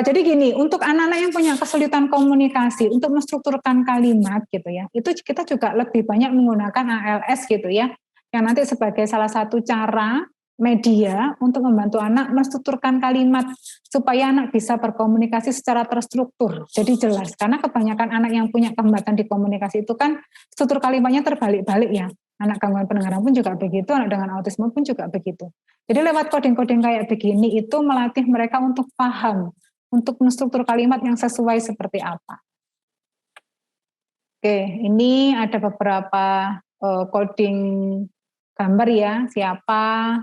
Jadi gini, untuk anak-anak yang punya kesulitan komunikasi, untuk menstrukturkan kalimat gitu ya, itu kita juga lebih banyak menggunakan ALS gitu ya, yang nanti sebagai salah satu cara media untuk membantu anak menstrukturkan kalimat supaya anak bisa berkomunikasi secara terstruktur, jadi jelas. Karena kebanyakan anak yang punya hambatan di komunikasi itu kan struktur kalimatnya terbalik-balik ya. Anak gangguan pendengaran pun juga begitu, anak dengan autisme pun juga begitu. Jadi lewat coding-coding kayak begini itu melatih mereka untuk paham, untuk menstruktur kalimat yang sesuai seperti apa. Oke, ini ada beberapa coding gambar ya, siapa,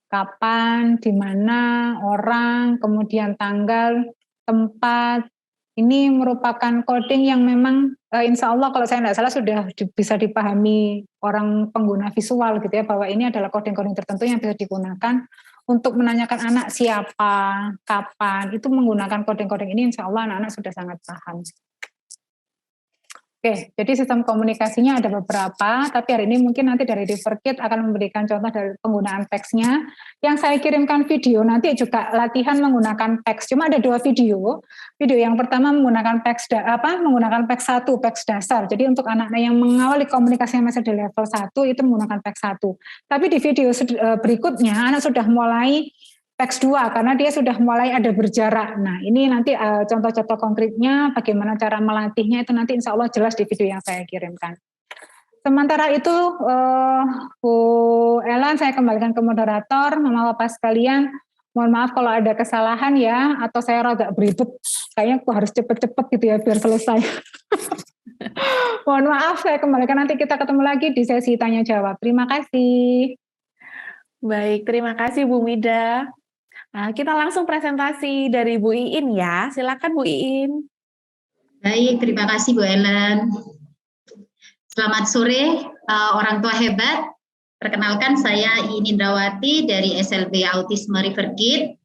kapan, di mana, orang, kemudian tanggal, tempat. Ini merupakan coding yang memang insya Allah kalau saya tidak salah sudah bisa dipahami orang pengguna visual gitu ya, bahwa ini adalah coding-coding tertentu yang bisa digunakan untuk menanyakan anak siapa, kapan, itu menggunakan coding-coding ini insya Allah anak-anak sudah sangat paham. Oke, jadi sistem komunikasinya ada beberapa, tapi hari ini mungkin nanti dari Riverkit akan memberikan contoh dari penggunaan teksnya. Yang saya kirimkan video nanti juga latihan menggunakan teks. Cuma ada 2 video. Video yang pertama menggunakan menggunakan teks 1, teks dasar. Jadi untuk anak-anak yang mengawali komunikasi yang masih di level 1 itu menggunakan teks 1. Tapi di video berikutnya anak sudah mulai teks 2 karena dia sudah mulai ada berjarak. Nah ini nanti contoh-contoh konkretnya bagaimana cara melatihnya itu nanti insya Allah jelas di video yang saya kirimkan. Sementara itu Bu Ellen saya kembalikan ke moderator. Mama Bapak sekalian, mohon maaf kalau ada kesalahan ya, atau saya rada beribet. Kayaknya aku harus cepet-cepet gitu ya biar selesai. Mohon maaf, saya kembalikan, nanti kita ketemu lagi di sesi tanya jawab. Terima kasih. Baik, terima kasih Bu Mida. Nah, kita langsung presentasi dari Bu Iin ya. Silakan Bu Iin. Baik, terima kasih Bu Ellen. Selamat sore orang tua hebat. Perkenalkan saya Iin Indrawati dari SLB Autisme Riverkit.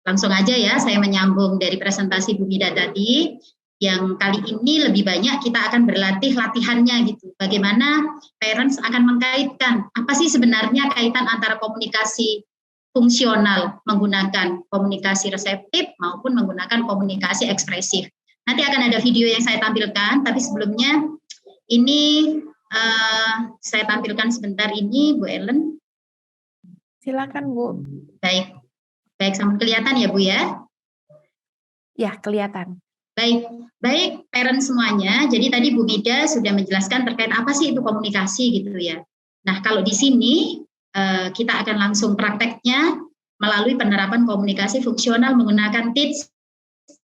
Langsung aja ya, saya menyambung dari presentasi Bu Mida tadi. Yang kali ini lebih banyak kita akan berlatih latihannya gitu. Bagaimana parents akan mengkaitkan apa sih sebenarnya kaitan antara komunikasi fungsional menggunakan komunikasi reseptif maupun menggunakan komunikasi ekspresif. Nanti akan ada video yang saya tampilkan, tapi sebelumnya ini saya tampilkan sebentar ini Bu Ellen. Silakan Bu. Baik, sama kelihatan ya Bu ya? Ya, kelihatan. Baik parents semuanya. Jadi tadi Bu Mida sudah menjelaskan terkait apa sih itu komunikasi gitu ya. Nah kalau di sini kita akan langsung prakteknya melalui penerapan komunikasi fungsional menggunakan TEACH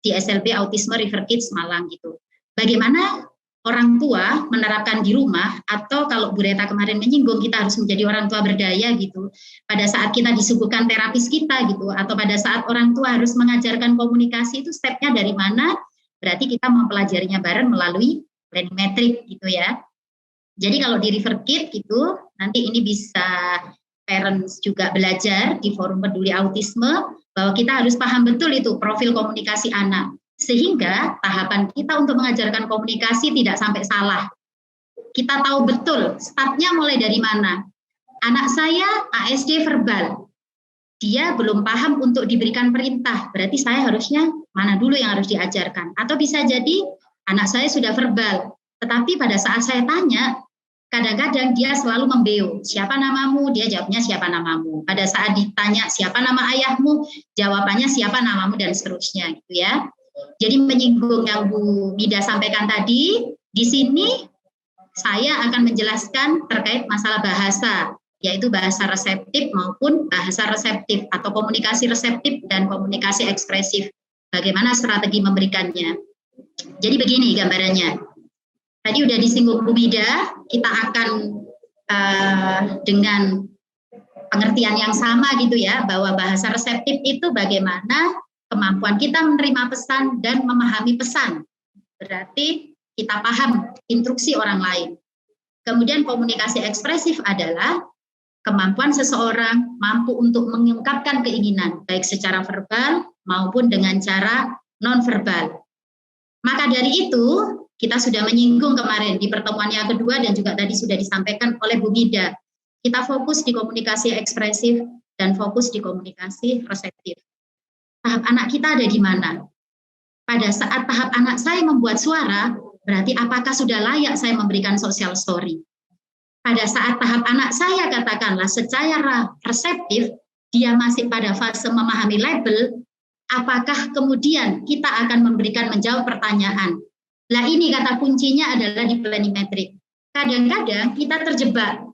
di SLB Autisme Riverkit Malang gitu. Bagaimana orang tua menerapkan di rumah, atau kalau Bu Reta kemarin menyinggung kita harus menjadi orang tua berdaya gitu. Pada saat kita disuguhkan terapis kita gitu, atau pada saat orang tua harus mengajarkan komunikasi itu stepnya dari mana? Berarti kita mempelajarinya bareng melalui planning metric gitu ya. Jadi kalau di Riverkit gitu, nanti ini bisa parents juga belajar di Forum Peduli Autisme bahwa kita harus paham betul itu profil komunikasi anak. Sehingga tahapan kita untuk mengajarkan komunikasi tidak sampai salah. Kita tahu betul startnya mulai dari mana. Anak saya ASD verbal. Dia belum paham untuk diberikan perintah. Berarti saya harusnya mana dulu yang harus diajarkan. Atau bisa jadi anak saya sudah verbal. Tetapi pada saat saya tanya, kadang-kadang dia selalu membeu. Siapa namamu? Dia jawabnya siapa namamu. Pada saat ditanya siapa nama ayahmu, jawabannya siapa namamu dan seterusnya gitu ya. Jadi menyinggung yang Bu Mida sampaikan tadi, di sini saya akan menjelaskan terkait masalah bahasa, yaitu bahasa reseptif maupun bahasa reseptif atau komunikasi reseptif dan komunikasi ekspresif. Bagaimana strategi memberikannya. Jadi begini gambarannya. Tadi udah disinggung Bu Mida, kita akan dengan pengertian yang sama gitu ya, bahwa bahasa reseptif itu bagaimana kemampuan kita menerima pesan dan memahami pesan. Berarti kita paham instruksi orang lain. Kemudian komunikasi ekspresif adalah kemampuan seseorang mampu untuk mengungkapkan keinginan, baik secara verbal maupun dengan cara non-verbal. Maka dari itu, kita sudah menyinggung kemarin di pertemuan yang kedua dan juga tadi sudah disampaikan oleh Bu Mida. Kita fokus di komunikasi ekspresif dan fokus di komunikasi reseptif. Tahap anak kita ada di mana? Pada saat tahap anak saya membuat suara, berarti apakah sudah layak saya memberikan social story? Pada saat tahap anak saya katakanlah secara reseptif, dia masih pada fase memahami label, apakah kemudian kita akan memberikan menjawab pertanyaan? Nah ini kata kuncinya adalah di planning metric. Kadang-kadang kita terjebak,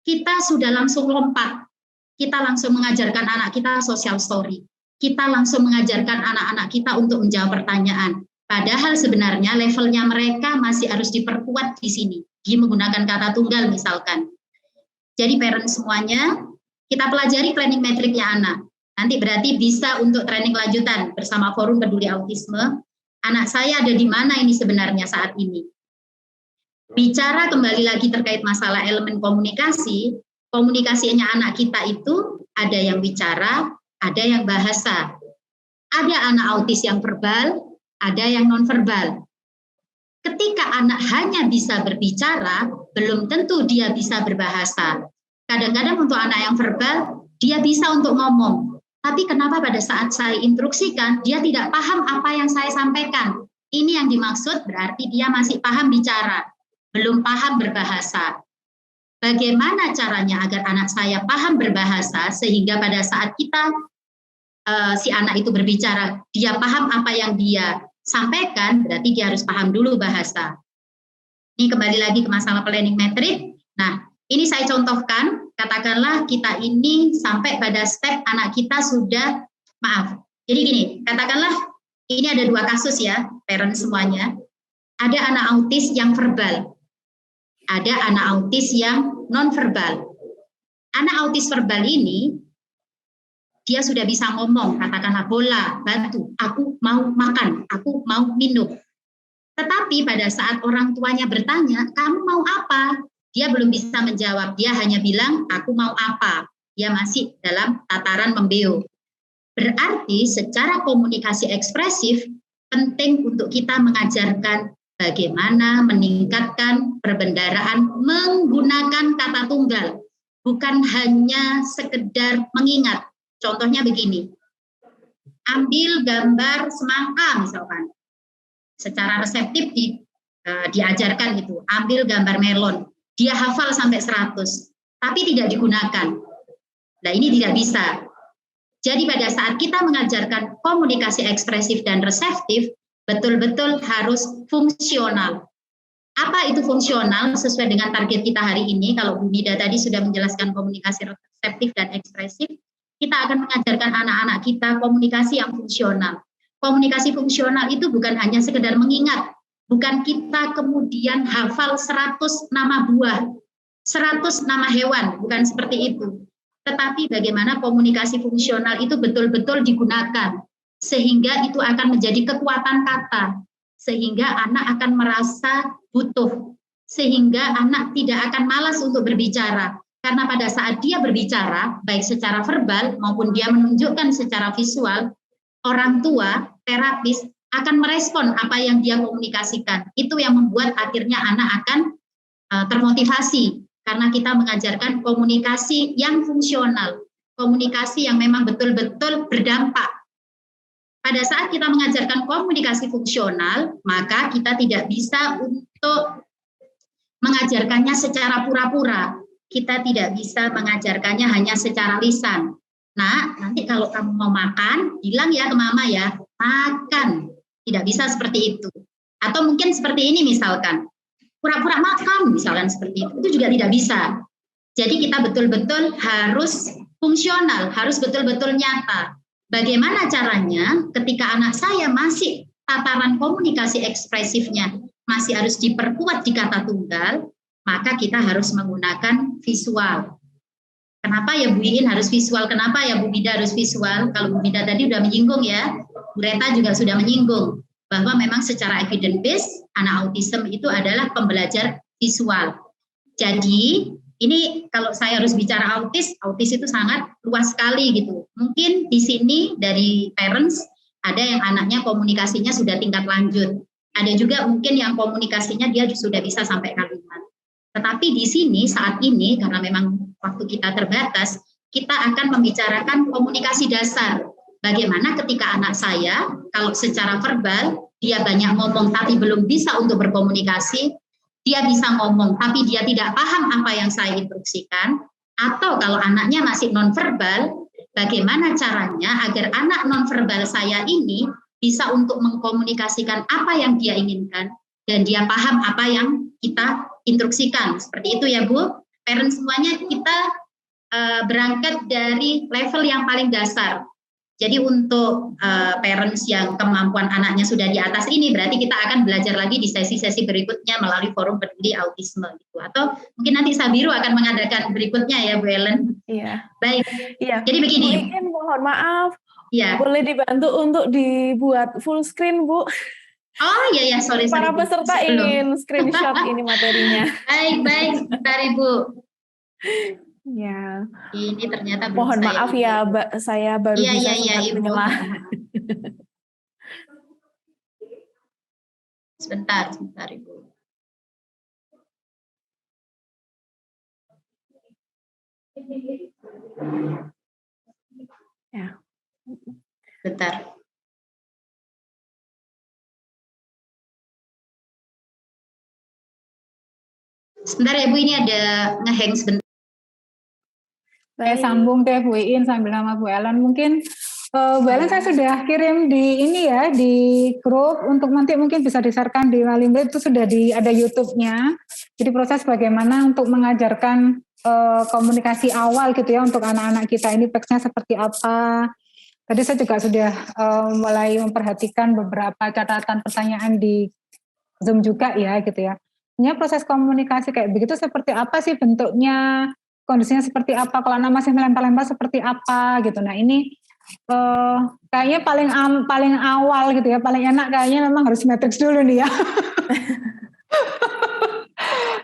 kita sudah langsung lompat, kita langsung mengajarkan anak kita social story. Kita langsung mengajarkan anak-anak kita untuk menjawab pertanyaan. Padahal sebenarnya levelnya mereka masih harus diperkuat di sini, di menggunakan kata tunggal misalkan. Jadi parent semuanya, kita pelajari planning metriknya anak. Nanti berarti bisa untuk training lanjutan bersama Forum Peduli Autisme. Anak saya ada di mana ini sebenarnya saat ini. Bicara kembali lagi terkait masalah elemen komunikasi, komunikasinya anak kita itu ada yang bicara, ada yang bahasa. Ada anak autis yang verbal, ada yang non-verbal. Ketika anak hanya bisa berbicara, belum tentu dia bisa berbahasa. Kadang-kadang untuk anak yang verbal, dia bisa untuk ngomong. Tapi kenapa pada saat saya instruksikan, dia tidak paham apa yang saya sampaikan. Ini yang dimaksud berarti dia masih paham bicara, belum paham berbahasa. Bagaimana caranya agar anak saya paham berbahasa, sehingga pada saat kita si anak itu berbicara, dia paham apa yang dia sampaikan, berarti dia harus paham dulu bahasa. Ini kembali lagi ke masalah planning metric. Nah, ini saya contohkan, katakanlah kita ini sampai pada step anak kita sudah, maaf, jadi gini, katakanlah ini ada 2 kasus ya, parent semuanya. Ada anak autis yang verbal, ada anak autis yang non-verbal. Anak autis verbal ini, dia sudah bisa ngomong, katakanlah bola, batu, aku mau makan, aku mau minum. Tetapi pada saat orang tuanya bertanya, kamu mau apa? Dia belum bisa menjawab, dia hanya bilang, aku mau apa? Dia masih dalam tataran membeo. Berarti secara komunikasi ekspresif, penting untuk kita mengajarkan bagaimana meningkatkan perbendaharaan menggunakan kata tunggal. Bukan hanya sekedar mengingat. Contohnya begini, ambil gambar semangka misalkan, secara reseptif diajarkan gitu, ambil gambar melon, dia hafal sampai 100, tapi tidak digunakan. Nah ini tidak bisa. Jadi pada saat kita mengajarkan komunikasi ekspresif dan reseptif, betul-betul harus fungsional. Apa itu fungsional sesuai dengan target kita hari ini? Kalau Bu Mida tadi sudah menjelaskan komunikasi reseptif dan ekspresif, kita akan mengajarkan anak-anak kita komunikasi yang fungsional. Komunikasi fungsional itu bukan hanya sekedar mengingat, bukan kita kemudian hafal 100 nama buah, 100 nama hewan, bukan seperti itu. Tetapi bagaimana komunikasi fungsional itu betul-betul digunakan, sehingga itu akan menjadi kekuatan kata, sehingga anak akan merasa butuh, sehingga anak tidak akan malas untuk berbicara. Karena pada saat dia berbicara, baik secara verbal maupun dia menunjukkan secara visual, orang tua, terapis akan merespon apa yang dia komunikasikan. Itu yang membuat akhirnya anak akan termotivasi, karena kita mengajarkan komunikasi yang fungsional, komunikasi yang memang betul-betul berdampak. Pada saat kita mengajarkan komunikasi fungsional, maka kita tidak bisa untuk mengajarkannya secara pura-pura. Kita tidak bisa mengajarkannya hanya secara lisan. Nah, nanti kalau kamu mau makan, bilang ya ke mama ya, makan. Tidak bisa seperti itu. Atau mungkin seperti ini misalkan, pura-pura makan misalkan seperti itu juga tidak bisa. Jadi kita betul-betul harus fungsional, harus betul-betul nyata. Bagaimana caranya ketika anak saya masih tataran komunikasi ekspresifnya masih harus diperkuat di kata tunggal, maka kita harus menggunakan visual. Kenapa ya Bu Iin harus visual? Kenapa ya Bu Bida harus visual? Kalau Bu Bida tadi sudah menyinggung ya, Bu Reta juga sudah menyinggung bahwa memang secara evidence based anak autism itu adalah pembelajar visual. Jadi ini kalau saya harus bicara autis itu sangat luas sekali gitu. Mungkin di sini dari parents ada yang anaknya komunikasinya sudah tingkat lanjut. Ada juga mungkin yang komunikasinya dia sudah bisa sampai kalimat. Tetapi di sini saat ini karena memang waktu kita terbatas, kita akan membicarakan komunikasi dasar. Bagaimana ketika anak saya kalau secara verbal dia banyak ngomong tapi belum bisa untuk berkomunikasi, dia bisa ngomong tapi dia tidak paham apa yang saya instruksikan, atau kalau anaknya masih nonverbal, bagaimana caranya agar anak nonverbal saya ini bisa untuk mengkomunikasikan apa yang dia inginkan dan dia paham apa yang kita instruksikan. Seperti itu ya Bu. Parents semuanya kita berangkat dari level yang paling dasar. Jadi untuk parents yang kemampuan anaknya sudah di atas ini, berarti kita akan belajar lagi di sesi-sesi berikutnya melalui forum peduli autisme gitu. Atau mungkin nanti Sabiru akan mengadakan berikutnya ya Bu Ellen. Iya. Baik. Iya. Jadi begini. Mungkin mohon maaf. Ya. Boleh dibantu untuk dibuat full screen Bu? Oh iya ya, sorry. Para peserta ingin screenshot ini materinya. Baik, sebentar Ibu. Ya. Ini ternyata mohon maaf ya, saya baru bisa Ibu. menyelah. Sebentar Ibu. Ya. Bentar. Sebentar ya Bu, ini ada ngehang sebentar. Saya sambung deh Bu Iin sambil sama Bu Ellen. Mungkin Bu Ellen saya sudah kirim di ini ya, di grup untuk nanti mungkin bisa di-share-kan di Walimber, itu sudah ada YouTube-nya. Jadi proses bagaimana untuk mengajarkan komunikasi awal gitu ya untuk anak-anak kita ini teksnya seperti apa. Tadi saya juga sudah mulai memperhatikan beberapa catatan pertanyaan di Zoom juga ya gitu ya. Sebenarnya proses komunikasi kayak begitu seperti apa sih bentuknya, kondisinya seperti apa, kalau anak masih melempar-lempar seperti apa gitu. Nah ini kayaknya paling awal gitu ya, paling enak kayaknya memang harus matriks dulu nih ya.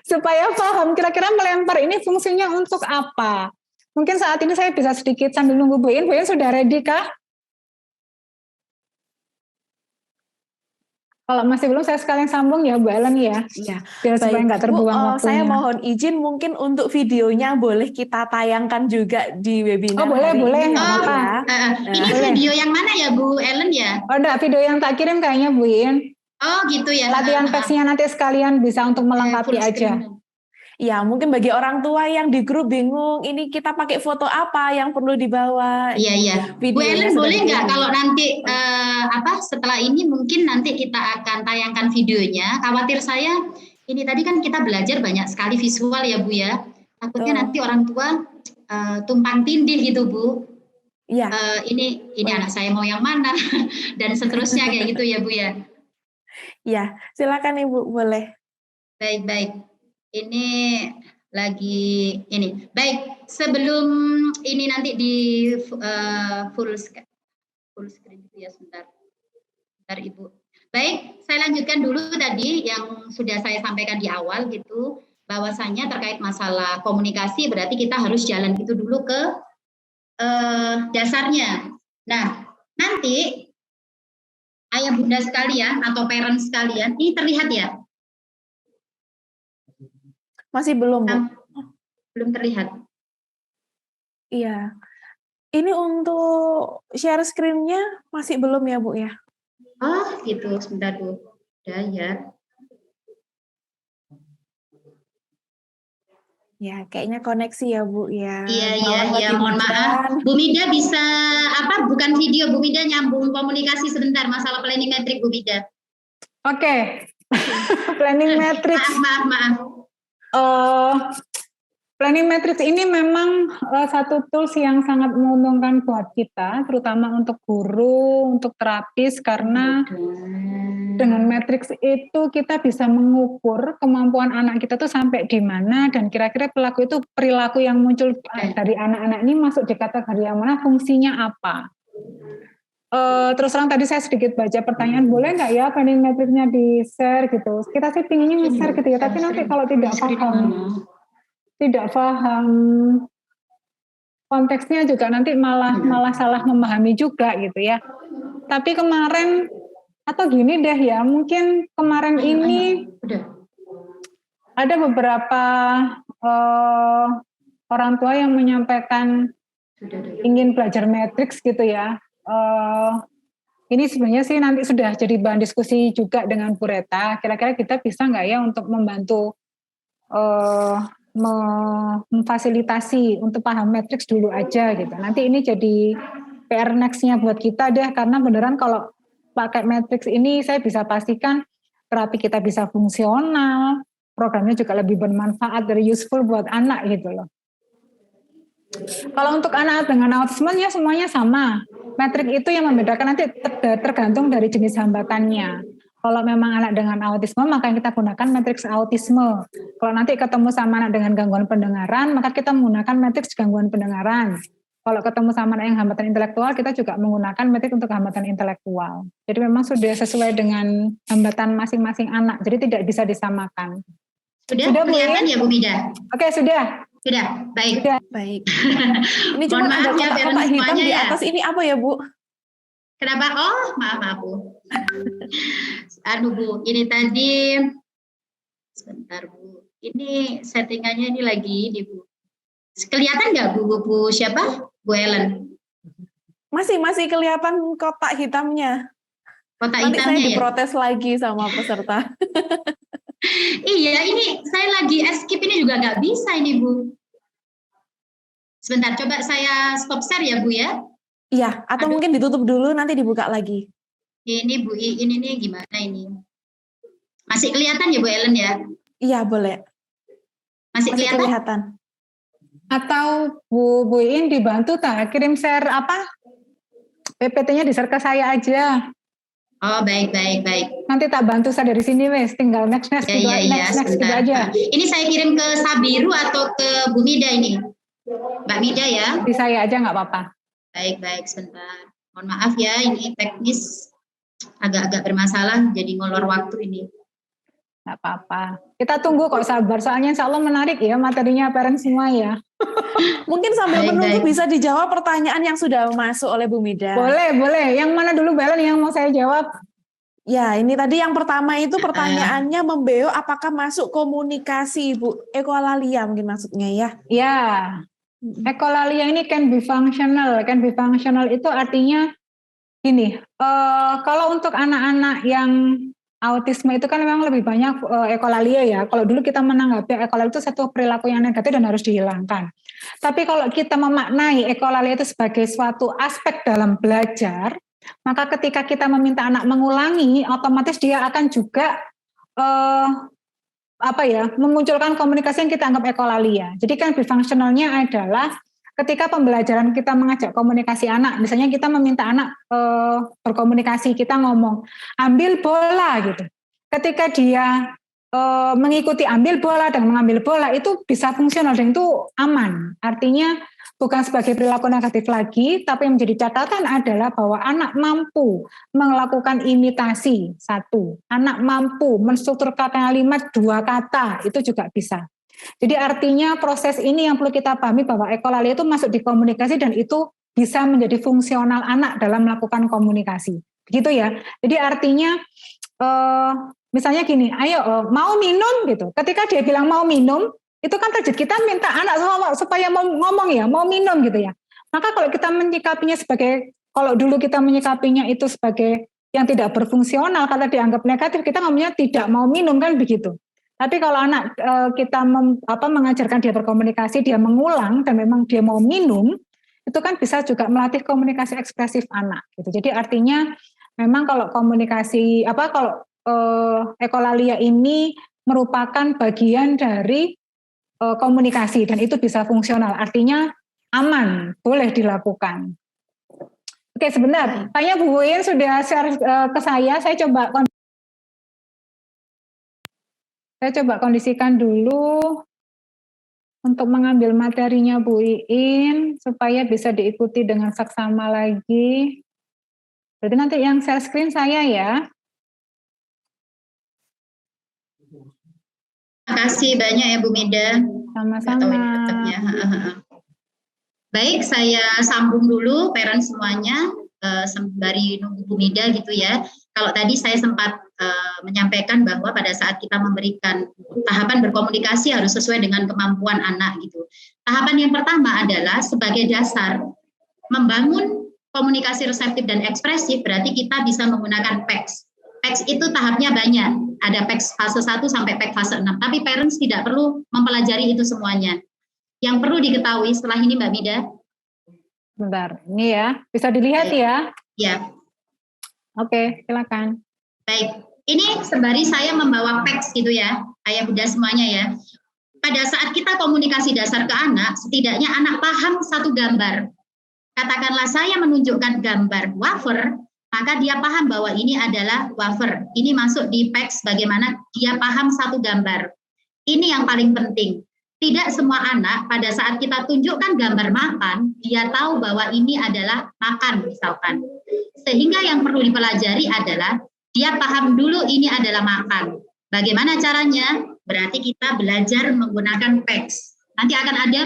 Supaya paham kira-kira melempar ini fungsinya untuk apa. Mungkin saat ini saya bisa sedikit sambil nunggu Bu Iin sudah ready kah? Kalau masih belum, saya sekalian sambung ya Bu Ellen ya. Iya. Biar supaya nggak terbuang waktunya. Saya mohon izin mungkin untuk videonya boleh kita tayangkan juga di webinar. Oh boleh, nggak apa-apa. Ini video yang mana ya Bu Ellen ya? Oh enggak, video yang tak kirim kayaknya Bu Iin. Oh gitu ya. Latihan teksnya nanti sekalian bisa untuk melengkapi aja. Ya, mungkin bagi orang tua yang di grup bingung, ini kita pakai foto apa yang perlu dibawa. Iya. Bu Ellen boleh nggak kalau nanti setelah ini mungkin nanti kita akan tayangkan videonya. Khawatir saya ini tadi kan kita belajar banyak sekali visual ya Bu ya. Takutnya nanti orang tua tumpang tindih gitu Bu. Iya. Ini anak saya mau yang mana dan seterusnya kayak gitu ya Bu ya. Iya, silakan Ibu boleh. Baik. Ini lagi ini. Baik, sebelum ini nanti di full screen itu ya sebentar Ibu. Baik, saya lanjutkan dulu tadi yang sudah saya sampaikan di awal gitu. bahwasannya terkait masalah komunikasi berarti kita harus jalan itu dulu ke dasarnya. Nah, nanti ayah bunda sekalian atau parents sekalian, ini terlihat ya? Masih belum, Bu. Belum terlihat. Iya. Ini untuk share screen-nya masih belum ya, Bu ya? Oh, gitu. Sebentar, Bu. Udah ya. Ya, kayaknya koneksi ya, Bu ya. Iya, mohon maaf. Bu Mida bisa bukan video, Bu Mida nyambung komunikasi sebentar masalah planning metric, Bu Mida. Oke. Planning matrix. Maaf. Planning matrix ini memang satu tools yang sangat menguntungkan buat kita, terutama untuk guru, untuk terapis, karena dengan matrix itu kita bisa mengukur kemampuan anak kita tuh sampai di mana, dan kira-kira perilaku yang muncul dari anak-anak ini masuk di kategori yang mana, fungsinya apa. Terus terang tadi saya sedikit baca pertanyaan, boleh nggak ya planning matrixnya di-share gitu. Kita sih pinginnya nge-share gitu ya, tapi nanti kalau tidak paham konteksnya juga nanti malah salah memahami juga gitu ya. Tapi kemarin atau gini deh ya, mungkin kemarin ini ada beberapa orang tua yang menyampaikan ingin belajar matriks gitu ya. Ini sebenarnya sih nanti sudah jadi bahan diskusi juga dengan Bu Reta. Kira-kira kita bisa nggak ya untuk membantu memfasilitasi untuk paham matriks dulu aja gitu. Nanti ini jadi PR next-nya buat kita deh, karena beneran kalau pakai matriks ini saya bisa pastikan terapi kita bisa fungsional, programnya juga lebih bermanfaat, dari useful buat anak gitu loh. Kalau untuk anak dengan autisme ya semuanya sama. Metrik itu yang membedakan nanti tergantung dari jenis hambatannya. Kalau memang anak dengan autisme maka kita gunakan matriks autisme. Kalau nanti ketemu sama anak dengan gangguan pendengaran maka kita menggunakan matriks gangguan pendengaran. Kalau ketemu sama anak yang hambatan intelektual kita juga menggunakan matriks untuk hambatan intelektual. Jadi memang sudah sesuai dengan hambatan masing-masing anak. Jadi tidak bisa disamakan. Sudah kelihatan ya Bu Mida? Oke, sudah. Sudah, baik. Sudah. Baik. Ini cuma ada kotak-kotak hitam di atas ini apa ya, Bu? Kenapa? Oh, maaf Bu. Aduh Bu, ini tadi sebentar Bu. Ini settingannya ini lagi di Bu. Kelihatan nggak Bu siapa? Bu Ellen. Masih kelihatan kotak hitamnya. Kotak Nanti hitamnya saya ya. diprotes lagi sama peserta. Iya, ini saya lagi escape ini juga nggak bisa ini Bu. Sebentar, coba saya stop share ya Bu ya. Iya, atau mungkin ditutup dulu nanti dibuka lagi. Ini Bu, ini nih gimana ini? Masih kelihatan ya Bu Ellen ya? Iya, boleh. Masih kelihatan? Atau Bu In dibantu tak kirim share PPT-nya di-share ke saya aja. Oh, baik. Nanti tak bantu saya dari sini wes, tinggal next next gitu aja. Ini saya kirim ke Sabiru atau ke Bu Mida ini? Mbak Mida ya? Di saya aja nggak apa-apa. Baik, sebentar. Mohon maaf ya, ini teknis agak-agak bermasalah, jadi ngolor waktu ini. Nggak apa-apa. Kita tunggu kok, sabar. Soalnya insya Allah menarik ya materinya parent semua ya. Mungkin sambil menunggu bisa dijawab pertanyaan yang sudah masuk oleh Bu Mida. Boleh. Yang mana dulu Belen yang mau saya jawab? Ya, ini tadi yang pertama itu pertanyaannya membeo apakah masuk komunikasi Ibu? Ekolalia mungkin maksudnya ya? Ya, ekolalia ini can be functional. Can be functional itu artinya gini, kalau untuk anak-anak yang autisme itu kan memang lebih banyak ekolalia ya. Kalau dulu kita menanggapi ekolalia itu satu perilaku yang negatif dan harus dihilangkan. Tapi kalau kita memaknai ekolalia itu sebagai suatu aspek dalam belajar, maka ketika kita meminta anak mengulangi, otomatis dia akan juga memunculkan komunikasi yang kita anggap ekolalia. Jadi kan bifunksionalnya adalah ketika pembelajaran kita mengajak komunikasi anak, misalnya kita meminta anak berkomunikasi, kita ngomong ambil bola gitu. Ketika dia mengikuti ambil bola dan mengambil bola itu bisa fungsional dan itu aman. Artinya bukan sebagai perilaku negatif lagi, tapi yang menjadi catatan adalah bahwa anak mampu melakukan imitasi, satu. Anak mampu menstrukturkan kalimat 2 kata, itu juga bisa. Jadi artinya proses ini yang perlu kita pahami bahwa ekolalia itu masuk di komunikasi dan itu bisa menjadi fungsional anak dalam melakukan komunikasi. Begitu ya. Jadi artinya misalnya gini, ayo mau minum gitu. Ketika dia bilang mau minum, itu kan target kita minta anak supaya mau ngomong ya, mau minum gitu ya. Maka kalau kita menyikapinya sebagai, kalau dulu kita menyikapinya itu sebagai yang tidak berfungsional, kata dianggap negatif, kita ngomongnya tidak mau minum kan begitu. Tapi kalau anak kita mengajarkan dia berkomunikasi, dia mengulang dan memang dia mau minum, itu kan bisa juga melatih komunikasi ekspresif anak. Gitu. Jadi artinya memang kalau komunikasi kalau ekolalia ini merupakan bagian dari komunikasi dan itu bisa fungsional. Artinya aman, boleh dilakukan. Oke, sebentar. Tanya Bu Huyen sudah share ke saya coba kondisikan dulu untuk mengambil materinya Bu Iin supaya bisa diikuti dengan saksama lagi. Berarti nanti yang share screen saya ya. Terima kasih banyak ya Bu Mida. Sama-sama. Baik, saya sambung dulu parents semuanya sembari nunggu Bu Mida gitu ya. Kalau tadi saya sempat menyampaikan bahwa pada saat kita memberikan tahapan berkomunikasi harus sesuai dengan kemampuan anak gitu. Tahapan yang pertama adalah sebagai dasar membangun komunikasi reseptif dan ekspresif, berarti kita bisa menggunakan PEX. PEX itu tahapnya banyak, ada PEX fase 1 sampai PEX fase 6, tapi parents tidak perlu mempelajari itu semuanya. Yang perlu diketahui setelah ini Mbak Mida. Bentar, ini ya, bisa dilihat ya? Ya. Oke, silakan. Baik, ini sembari saya membawa PEX gitu ya, ayah bunda semuanya ya. Pada saat kita komunikasi dasar ke anak, setidaknya anak paham satu gambar. Katakanlah saya menunjukkan gambar wafer, maka dia paham bahwa ini adalah wafer. Ini masuk di PEX bagaimana dia paham satu gambar. Ini yang paling penting. Tidak semua anak pada saat kita tunjukkan gambar makan, dia tahu bahwa ini adalah makan misalkan. Sehingga yang perlu dipelajari adalah dia paham dulu ini adalah makan. Bagaimana caranya? Berarti kita belajar menggunakan PEX. Nanti akan ada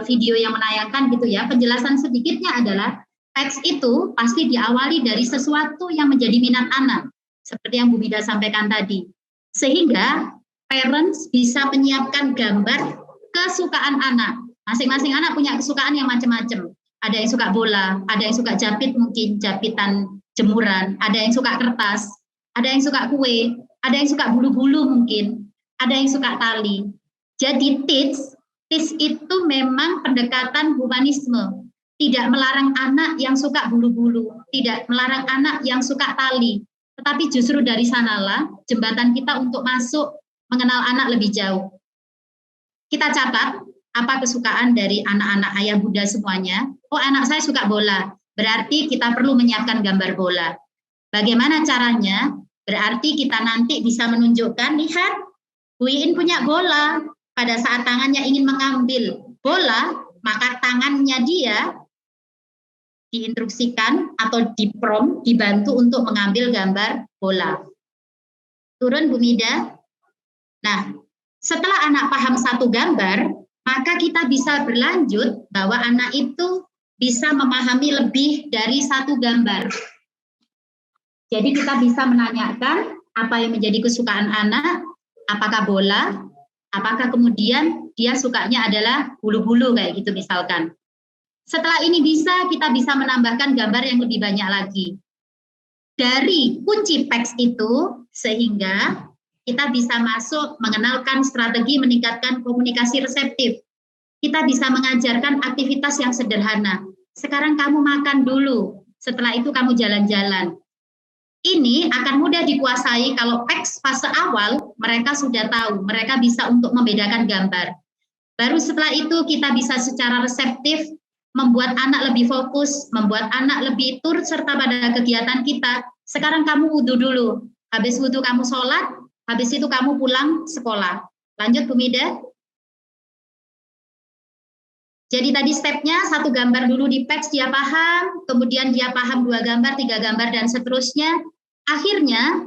video yang menayangkan gitu ya. Penjelasan sedikitnya adalah PEX itu pasti diawali dari sesuatu yang menjadi minat anak. Seperti yang Bu Mida sampaikan tadi. Sehingga parents bisa menyiapkan gambar kesukaan anak. Masing-masing anak punya kesukaan yang macam-macam. Ada yang suka bola, ada yang suka jepit mungkin japitan jemuran, ada yang suka kertas, ada yang suka kue, ada yang suka bulu-bulu mungkin, ada yang suka tali. Jadi TITS itu memang pendekatan humanisme. Tidak melarang anak yang suka bulu-bulu, tidak melarang anak yang suka tali. Tetapi justru dari sanalah jembatan kita untuk masuk mengenal anak lebih jauh. Kita catat apa kesukaan dari anak-anak ayah bunda semuanya. Oh, anak saya suka bola, berarti kita perlu menyiapkan gambar bola. Bagaimana caranya? Berarti kita nanti bisa menunjukkan, lihat, Bu Iin punya bola. Pada saat tangannya ingin mengambil bola, maka tangannya dia diinstruksikan atau dibantu untuk mengambil gambar bola. Turun Bu Mida. Nah, setelah anak paham satu gambar, maka kita bisa berlanjut bahwa anak itu bisa memahami lebih dari satu gambar. Jadi kita bisa menanyakan apa yang menjadi kesukaan anak, apakah bola, apakah kemudian dia sukanya adalah bulu-bulu kayak gitu misalkan. Setelah ini kita bisa menambahkan gambar yang lebih banyak lagi. Dari kunci PEX itu sehingga kita bisa masuk mengenalkan strategi meningkatkan komunikasi reseptif. Kita bisa mengajarkan aktivitas yang sederhana. Sekarang kamu makan dulu, setelah itu kamu jalan-jalan. Ini akan mudah dikuasai kalau PEX fase awal mereka sudah tahu, mereka bisa untuk membedakan gambar. Baru setelah itu kita bisa secara reseptif membuat anak lebih fokus, membuat anak lebih turut serta pada kegiatan kita. Sekarang kamu wudhu dulu, habis wudhu kamu sholat, habis itu kamu pulang sekolah. Lanjut Bu Mida. Jadi tadi stepnya satu gambar dulu di PEX dia paham, kemudian dia paham 2 gambar, 3 gambar, dan seterusnya. Akhirnya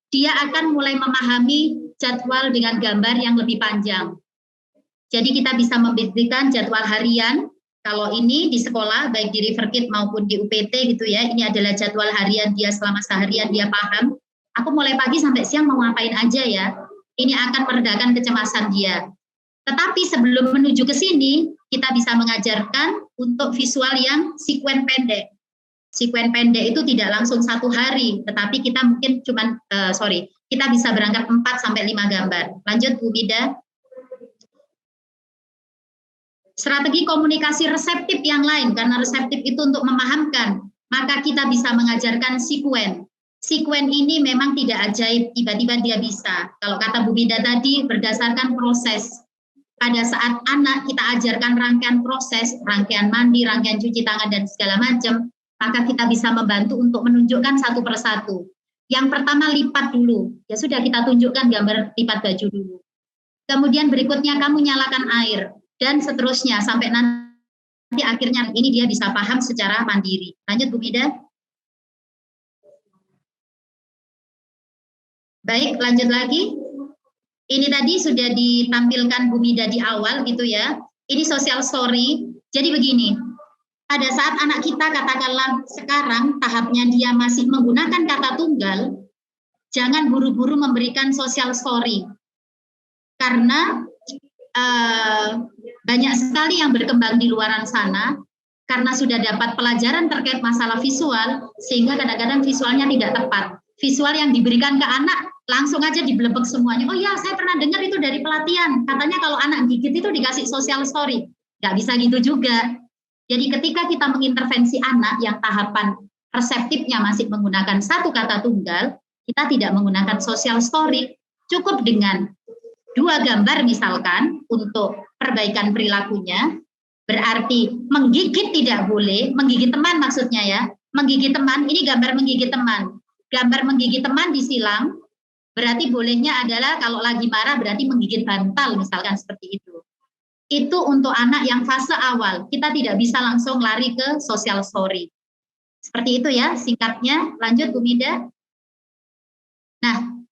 dia akan mulai memahami jadwal dengan gambar yang lebih panjang. Jadi kita bisa memberikan jadwal harian. Kalau ini di sekolah, baik di Riverkid maupun di UPT gitu ya, ini adalah jadwal harian dia selama seharian, dia paham. Aku mulai pagi sampai siang mau ngapain aja ya. Ini akan meredakan kecemasan dia. Tetapi sebelum menuju ke sini, kita bisa mengajarkan untuk visual yang sekuen pendek. Sekuen pendek itu tidak langsung 1 hari, tetapi kita mungkin kita bisa berangkat 4-5 gambar. Lanjut Bu Mida. Strategi komunikasi reseptif yang lain, karena reseptif itu untuk memahamkan, maka kita bisa mengajarkan sekuen. Sekuen ini memang tidak ajaib, tiba-tiba dia bisa. Kalau kata Bu Mida tadi, berdasarkan proses. Pada saat anak kita ajarkan rangkaian proses, rangkaian mandi, rangkaian cuci tangan, dan segala macam, maka kita bisa membantu untuk menunjukkan satu persatu. Yang pertama lipat dulu, ya sudah kita tunjukkan gambar lipat baju dulu. Kemudian berikutnya kamu nyalakan air, dan seterusnya sampai nanti akhirnya ini dia bisa paham secara mandiri. Lanjut Bu Mida. Baik, lanjut lagi. Ini tadi sudah ditampilkan Bu Mida di awal gitu ya. Ini social story. Jadi begini, pada saat anak kita katakanlah sekarang tahapnya dia masih menggunakan kata tunggal, jangan buru-buru memberikan social story. Karena banyak sekali yang berkembang di luaran sana, karena sudah dapat pelajaran terkait masalah visual, sehingga kadang-kadang visualnya tidak tepat. Visual yang diberikan ke anak, langsung aja diblebek semuanya. Oh ya, saya pernah dengar itu dari pelatihan. Katanya kalau anak gigit itu dikasih social story. Nggak bisa gitu juga. Jadi ketika kita mengintervensi anak yang tahapan reseptifnya masih menggunakan satu kata tunggal, kita tidak menggunakan social story. Cukup dengan 2 gambar misalkan untuk perbaikan perilakunya. Berarti menggigit tidak boleh, menggigit teman maksudnya ya. Menggigit teman, ini gambar menggigit teman. Gambar menggigit teman disilang, berarti bolehnya adalah kalau lagi marah berarti menggigit bantal misalkan seperti itu. Itu untuk anak yang fase awal, kita tidak bisa langsung lari ke social story. Seperti itu ya singkatnya. Lanjut Bu Mida. Nah,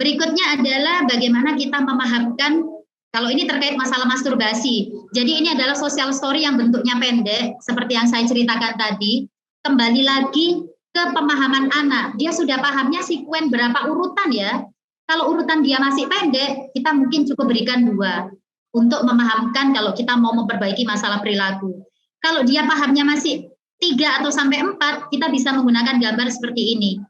berikutnya adalah bagaimana kita memahamkan, kalau ini terkait masalah masturbasi. Jadi ini adalah social story yang bentuknya pendek, seperti yang saya ceritakan tadi. Kembali lagi ke pemahaman anak, dia sudah pahamnya sekuen berapa urutan ya. Kalau urutan dia masih pendek, kita mungkin cukup berikan 2 untuk memahamkan kalau kita mau memperbaiki masalah perilaku. Kalau dia pahamnya masih 3 atau sampai 4, kita bisa menggunakan gambar seperti ini.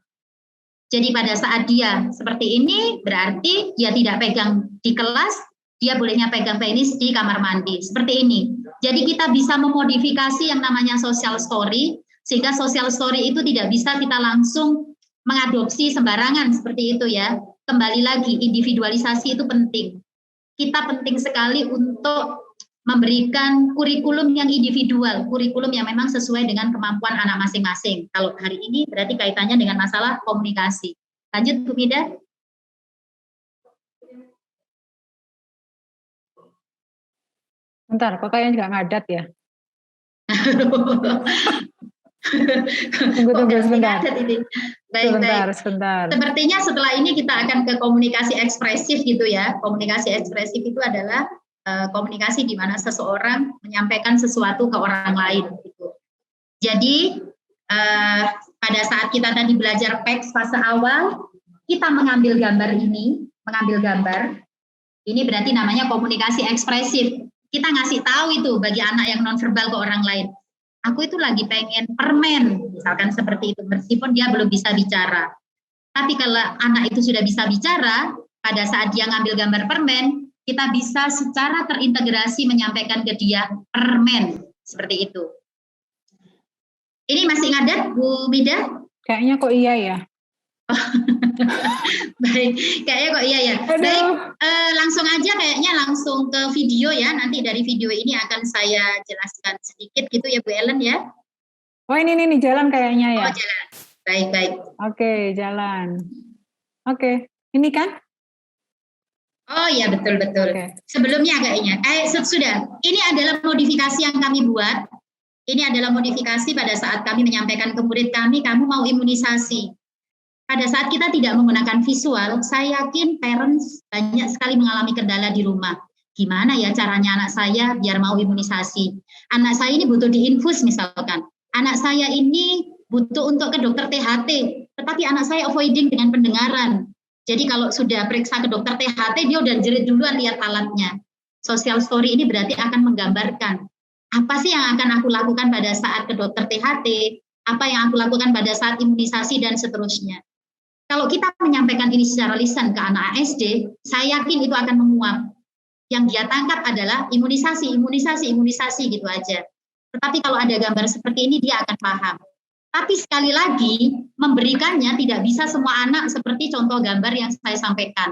Jadi pada saat dia seperti ini, berarti dia tidak pegang di kelas, dia bolehnya pegang penis di kamar mandi. Seperti ini. Jadi kita bisa memodifikasi yang namanya social story, sehingga social story itu tidak bisa kita langsung mengadopsi sembarangan seperti itu ya. Kembali lagi, individualisasi itu penting. Kita penting sekali untuk memberikan kurikulum yang individual, kurikulum yang memang sesuai dengan kemampuan anak masing-masing. Kalau hari ini berarti kaitannya dengan masalah komunikasi. Lanjut Bu Mida. Bentar, kok kayaknya nggak ngadat ya? Tunggu sebentar. Baik. Sebentar. Sepertinya setelah ini kita akan ke komunikasi ekspresif gitu ya. Komunikasi ekspresif itu adalah komunikasi di mana seseorang menyampaikan sesuatu ke orang lain. Gitu. Jadi pada saat kita tadi belajar PEX fase awal, kita mengambil gambar ini, ini berarti namanya komunikasi ekspresif. Kita ngasih tahu itu bagi anak yang nonverbal ke orang lain. Aku itu lagi pengen permen, misalkan seperti itu, meskipun dia belum bisa bicara. Tapi kalau anak itu sudah bisa bicara, pada saat dia ngambil gambar permen, kita bisa secara terintegrasi menyampaikan ke dia permen, seperti itu. Ini masih ngadat, Bu Mida? Kayaknya kok iya ya. Baik, kayaknya kok iya ya. Aduh. Baik, langsung aja kayaknya langsung ke video ya. Nanti dari video ini akan saya jelaskan sedikit gitu ya Bu Ellen ya. Oh ini jalan kayaknya ya. Oh jalan. Baik. Oke, jalan. Oke, ini kan? Oh iya betul. Oke. Sebelumnya kayaknya. Sudah. Ini adalah modifikasi yang kami buat. Ini adalah modifikasi pada saat kami menyampaikan ke murid kami, kamu mau imunisasi. Pada saat kita tidak menggunakan visual, saya yakin parents banyak sekali mengalami kendala di rumah. gimana ya caranya anak saya biar mau imunisasi. Anak saya ini butuh diinfus misalkan. Anak saya ini butuh untuk ke dokter THT, tetapi anak saya avoiding dengan pendengaran. Jadi kalau sudah periksa ke dokter THT, dia udah jerit duluan lihat alatnya. Social story ini berarti akan menggambarkan apa sih yang akan aku lakukan pada saat ke dokter THT, apa yang aku lakukan pada saat imunisasi, dan seterusnya. Kalau kita menyampaikan ini secara lisan ke anak SD, saya yakin itu akan menguap. Yang dia tangkap adalah imunisasi, imunisasi, imunisasi gitu aja. Tetapi kalau ada gambar seperti ini, dia akan paham. Tapi sekali lagi, memberikannya tidak bisa semua anak seperti contoh gambar yang saya sampaikan.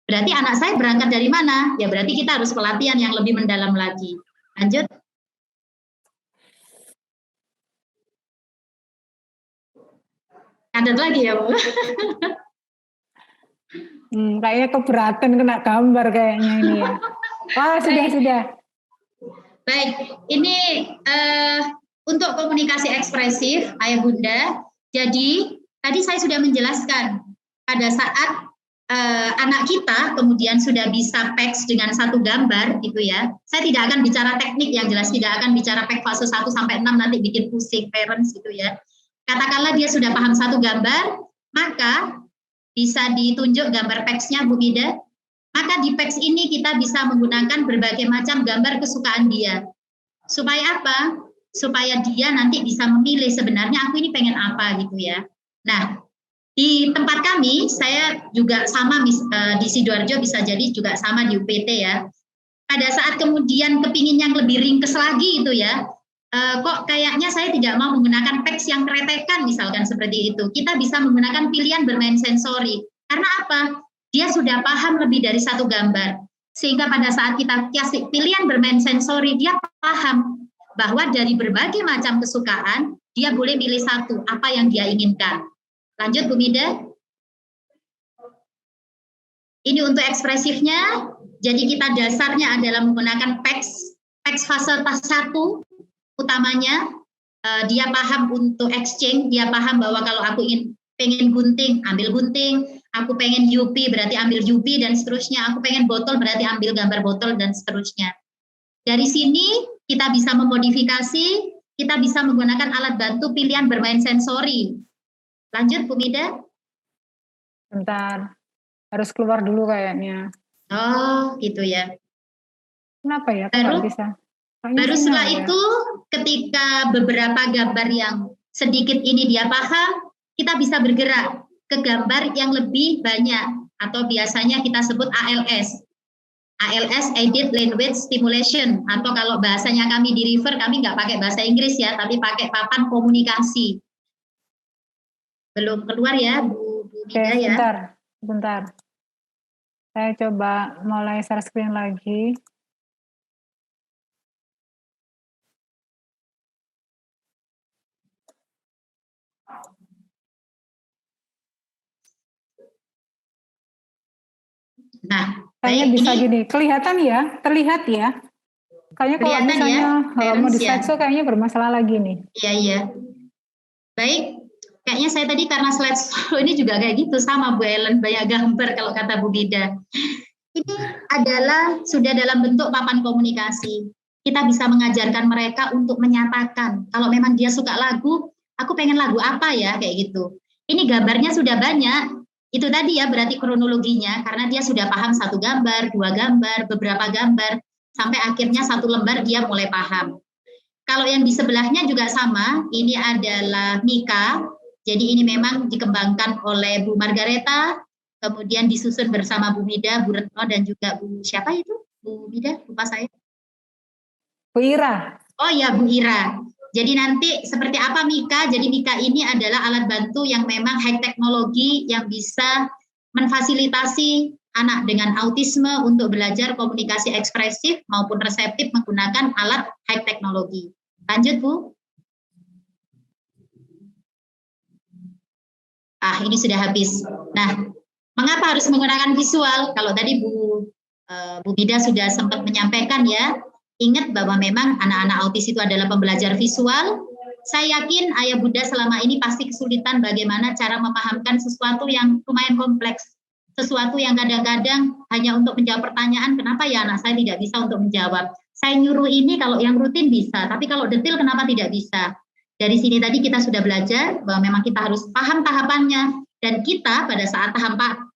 Berarti anak saya berangkat dari mana? Ya berarti kita harus pelatihan yang lebih mendalam lagi. Lanjut. Kadet lagi ya, Bu. Kayaknya keberatan kena gambar kayaknya ini ya. Wah, sudah. Baik, ini untuk komunikasi ekspresif, Ayah Bunda. Jadi, tadi saya sudah menjelaskan pada saat anak kita kemudian sudah bisa PEX dengan satu gambar gitu ya. Saya tidak akan bicara teknik yang jelas, tidak akan bicara PEX fase 1 sampai 6 nanti bikin pusing parents gitu ya. Katakanlah dia sudah paham satu gambar, maka bisa ditunjuk gambar PEX-nya, Bu Mida. Maka di PEX ini kita bisa menggunakan berbagai macam gambar kesukaan dia. Supaya apa? Supaya dia nanti bisa memilih sebenarnya aku ini pengen apa gitu ya. Nah, di tempat kami, saya juga sama di Sidoarjo, bisa jadi juga sama di UPT ya. Pada saat kemudian kepingin yang lebih ringkes lagi itu ya, kok kayaknya saya tidak mau menggunakan PEX yang keretekan misalkan seperti itu. Kita bisa menggunakan pilihan bermain sensori. Karena apa? Dia sudah paham lebih dari satu gambar. Sehingga pada saat kita kasih pilihan bermain sensori, dia paham bahwa dari berbagai macam kesukaan, dia boleh pilih satu, apa yang dia inginkan. Lanjut, Bu Mida. Ini untuk ekspresifnya, jadi kita dasarnya adalah menggunakan PEX fase 1, utamanya dia paham untuk exchange, dia paham bahwa kalau aku pengen gunting, ambil gunting, aku pengen UP berarti ambil UP dan seterusnya, aku pengen botol berarti ambil gambar botol dan seterusnya. Dari sini kita bisa memodifikasi, kita bisa menggunakan alat bantu pilihan bermain sensori. Lanjut, Bu Mida. Bentar, harus keluar dulu kayaknya. Oh, gitu ya. Kenapa ya? Baru bisa? Baru setelah itu, ketika beberapa gambar yang sedikit ini dia paham, kita bisa bergerak ke gambar yang lebih banyak, atau biasanya kita sebut ALS. ALS, Aided Language Stimulation, atau kalau bahasanya kami di River, kami nggak pakai bahasa Inggris ya, tapi pakai papan komunikasi. Belum keluar ya, Bu Mida ya? Bentar. Saya coba mulai share screen lagi. Nah, kayaknya bisa ini, gini, kelihatan ya, terlihat ya. Kayaknya kalau misalnya ya, mau di slideshow kayaknya bermasalah lagi nih. Iya. Baik, kayaknya saya tadi karena slideshow ini juga kayak gitu, sama Bu Ellen, banyak gambar kalau kata Bu Bida. Ini adalah sudah dalam bentuk papan komunikasi. Kita bisa mengajarkan mereka untuk menyatakan, kalau memang dia suka lagu, aku pengen lagu apa ya, kayak gitu. Ini gambarnya sudah banyak. Itu tadi ya berarti kronologinya, karena dia sudah paham satu gambar, dua gambar, beberapa gambar, sampai akhirnya satu lembar dia mulai paham. Kalau yang di sebelahnya juga sama, ini adalah Mika, jadi ini memang dikembangkan oleh Bu Margareta, kemudian disusun bersama Bu Mida, Bu Retno, dan juga Bu siapa itu? Bu Mida, lupa saya. Bu Ira. Oh ya, Bu Ira. Jadi nanti seperti apa Mika? Jadi Mika ini adalah alat bantu yang memang high teknologi yang bisa memfasilitasi anak dengan autisme untuk belajar komunikasi ekspresif maupun reseptif menggunakan alat high teknologi. Lanjut, Bu. Ini sudah habis. Nah, mengapa harus menggunakan visual? Kalau tadi Bu Bida sudah sempat menyampaikan ya, ingat bahwa memang anak-anak autis itu adalah pembelajar visual. Saya yakin Ayah Bunda selama ini pasti kesulitan bagaimana cara memahamkan sesuatu yang lumayan kompleks. sesuatu yang kadang-kadang hanya untuk menjawab pertanyaan, kenapa ya anak saya tidak bisa untuk menjawab. Saya nyuruh ini kalau yang rutin bisa, tapi kalau detail kenapa tidak bisa. Dari sini tadi kita sudah belajar bahwa memang kita harus paham tahapannya, dan kita pada saat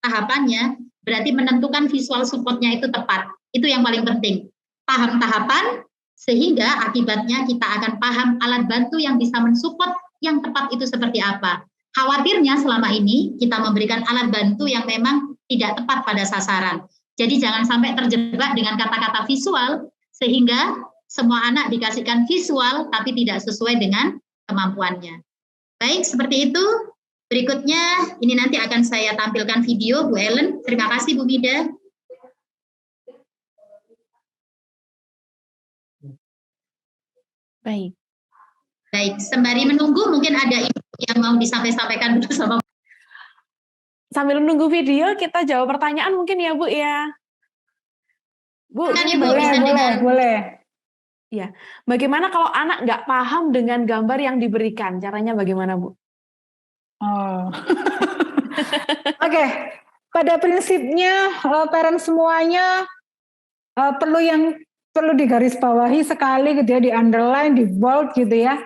tahapannya berarti menentukan visual supportnya itu tepat. Itu yang paling penting. Paham tahapan, sehingga akibatnya kita akan paham alat bantu yang bisa mensupport yang tepat itu seperti apa. Khawatirnya selama ini kita memberikan alat bantu yang memang tidak tepat pada sasaran. Jadi jangan sampai terjebak dengan kata-kata visual, sehingga semua anak dikasihkan visual tapi tidak sesuai dengan kemampuannya. Baik, seperti itu. Berikutnya, ini nanti akan saya tampilkan video, Bu Ellen. Terima kasih, Bu Mida. Baik. Baik, sembari menunggu mungkin ada info yang mau disampaikan dulu sama. Sambil menunggu video, kita jawab pertanyaan mungkin ya Bu ya. Bu, Kan, ini Ibu, bisa dengar. boleh. Ya, bagaimana kalau anak nggak paham dengan gambar yang diberikan? Caranya bagaimana, Bu? Oh. Oke, pada prinsipnya parent semuanya perlu digarisbawahi sekali gitu ya, di underline, di bold gitu ya.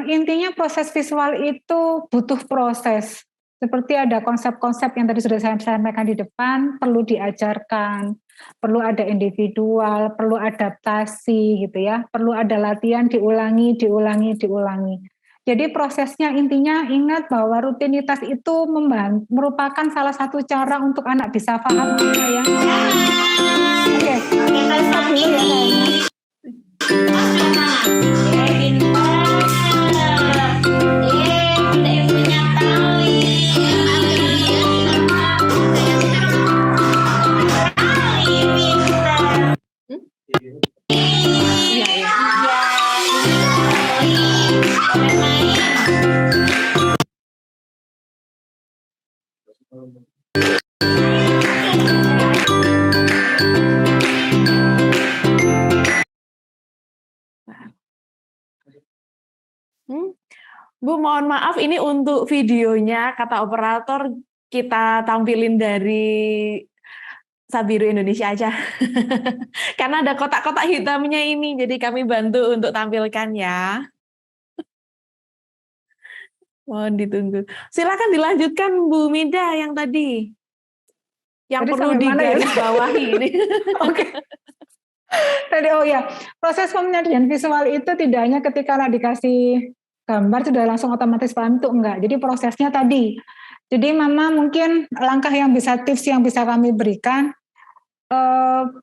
Intinya proses visual itu butuh proses. Seperti ada konsep-konsep yang tadi sudah saya sampaikan di depan, perlu diajarkan, perlu ada individual, perlu adaptasi gitu ya, perlu ada latihan, diulangi. Jadi prosesnya intinya ingat bahwa rutinitas itu merupakan salah satu cara untuk anak bisa paham ya. Oke, saya stop dulu ya kayaknya. Bu, mohon maaf ini untuk videonya kata operator kita tampilin dari Sabiru Indonesia aja. Karena ada kotak-kotak hitamnya ini, jadi kami bantu untuk tampilkan ya. Mohon ditunggu. Silakan dilanjutkan Bu Mida yang tadi. Yang Tadi perlu sampai mana ya? digarisbawahi ini. Oke. Tadi proses penyajian visual itu tidak hanya ketika dikasih gambar sudah langsung otomatis paham, itu enggak. Jadi prosesnya tadi. Jadi Mama mungkin langkah yang bisa, tips yang bisa kami berikan,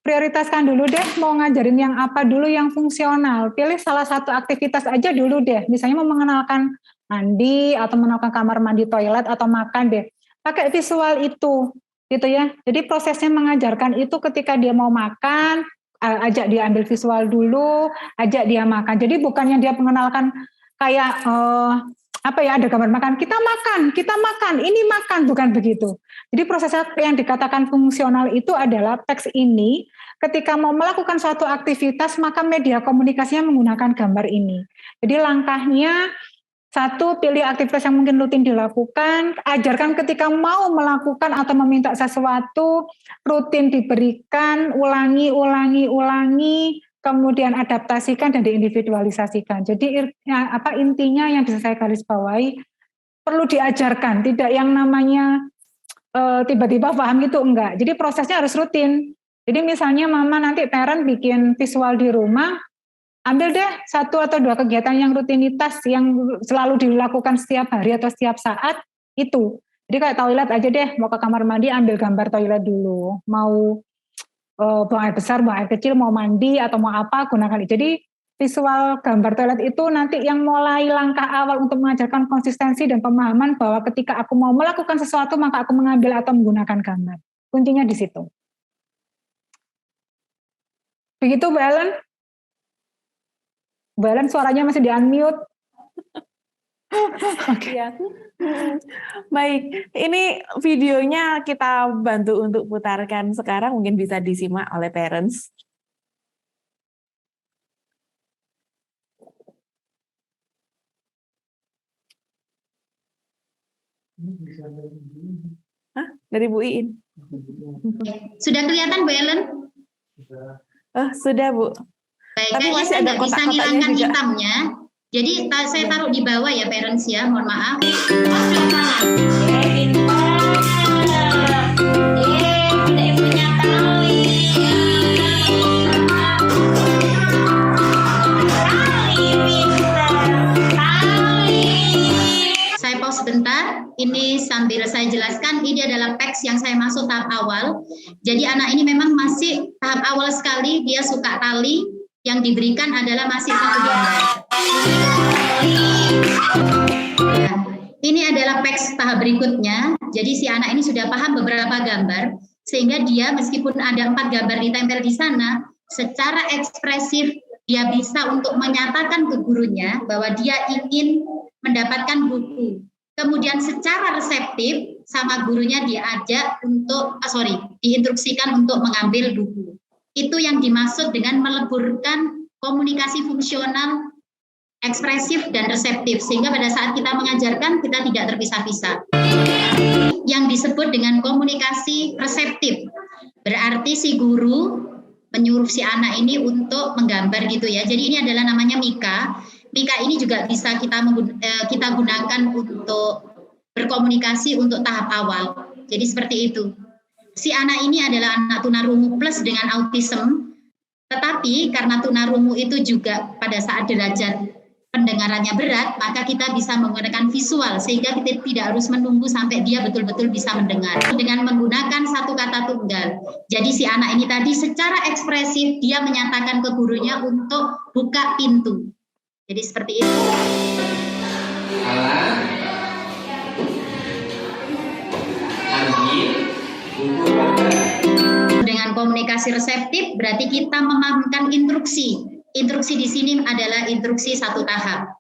prioritaskan dulu deh mau ngajarin yang apa dulu yang fungsional. Pilih salah satu aktivitas aja dulu deh. Misalnya mau mengenalkan mandi atau mengenalkan kamar mandi, toilet atau makan deh. Pakai visual itu gitu ya. Jadi prosesnya mengajarkan itu ketika dia mau makan, ajak dia ambil visual dulu, ajak dia makan. Jadi bukannya dia mengenalkan kayak ada gambar makan, kita makan, ini makan, bukan begitu. Jadi proses yang dikatakan fungsional itu adalah teks ini ketika mau melakukan suatu aktivitas maka media komunikasinya menggunakan gambar ini. Jadi langkahnya satu, pilih aktivitas yang mungkin rutin dilakukan, ajarkan ketika mau melakukan atau meminta sesuatu, rutin diberikan, ulangi, kemudian adaptasikan dan diindividualisasikan. Jadi intinya yang bisa saya garis bawahi, perlu diajarkan, tidak yang namanya tiba-tiba paham gitu, enggak. Jadi prosesnya harus rutin. Jadi misalnya Mama nanti parent bikin visual di rumah, ambil deh 1 atau 2 kegiatan yang rutinitas yang selalu dilakukan setiap hari atau setiap saat itu. Jadi kayak toilet aja deh, mau ke kamar mandi ambil gambar toilet dulu. Mau buang air besar, buang air kecil, mau mandi atau mau apa gunakan. Jadi visual gambar toilet itu nanti yang mulai langkah awal untuk mengajarkan konsistensi dan pemahaman bahwa ketika aku mau melakukan sesuatu maka aku mengambil atau menggunakan gambar. Kuncinya di situ. Begitu Bu Ellen? Bu Ellen suaranya masih di-unmute. Okay. Ya. Baik, ini videonya kita bantu untuk putarkan sekarang, mungkin bisa disimak oleh parents. Hah? dari Bu Iin. Sudah kelihatan Bu Ellen? Oh, sudah Bu. Baik, Tapi kayaknya masih saya ada nggak bisa kotak-kotaknya ngilangkan juga. hitamnya. Jadi saya taruh di bawah ya parents ya, mohon maaf. Saya pause sebentar, ini sambil saya jelaskan, ini adalah teks yang saya masuk tahap awal. Jadi anak ini memang masih tahap awal sekali, dia suka tali, yang diberikan adalah masih satu gambar. Nah, ini adalah teks tahap berikutnya, jadi si anak ini sudah paham beberapa gambar, sehingga dia meskipun ada 4 gambar ditempel di sana, secara ekspresif dia bisa untuk menyatakan ke gurunya bahwa dia ingin mendapatkan buku. Kemudian secara reseptif sama gurunya diajak untuk, diinstruksikan untuk mengambil buku. Itu yang dimaksud dengan meleburkan komunikasi fungsional, ekspresif dan reseptif, sehingga pada saat kita mengajarkan kita tidak terpisah-pisah. Yang disebut dengan komunikasi reseptif, berarti si guru menyuruh si anak ini untuk menggambar gitu ya. Jadi ini adalah namanya Mika. Mika ini juga bisa kita gunakan untuk berkomunikasi untuk tahap awal. Jadi seperti itu. Si anak ini adalah anak tunarungu plus dengan autism, tetapi karena tunarungu itu juga pada saat derajat pendengarannya berat, maka kita bisa menggunakan visual, sehingga kita tidak harus menunggu sampai dia betul-betul bisa mendengar. Dengan menggunakan satu kata tunggal. Jadi si anak ini tadi secara ekspresif, dia menyatakan ke gurunya untuk buka pintu. Jadi seperti itu. Dengan komunikasi reseptif, berarti kita memahamkan instruksi. Instruksi di sini adalah instruksi satu tahap.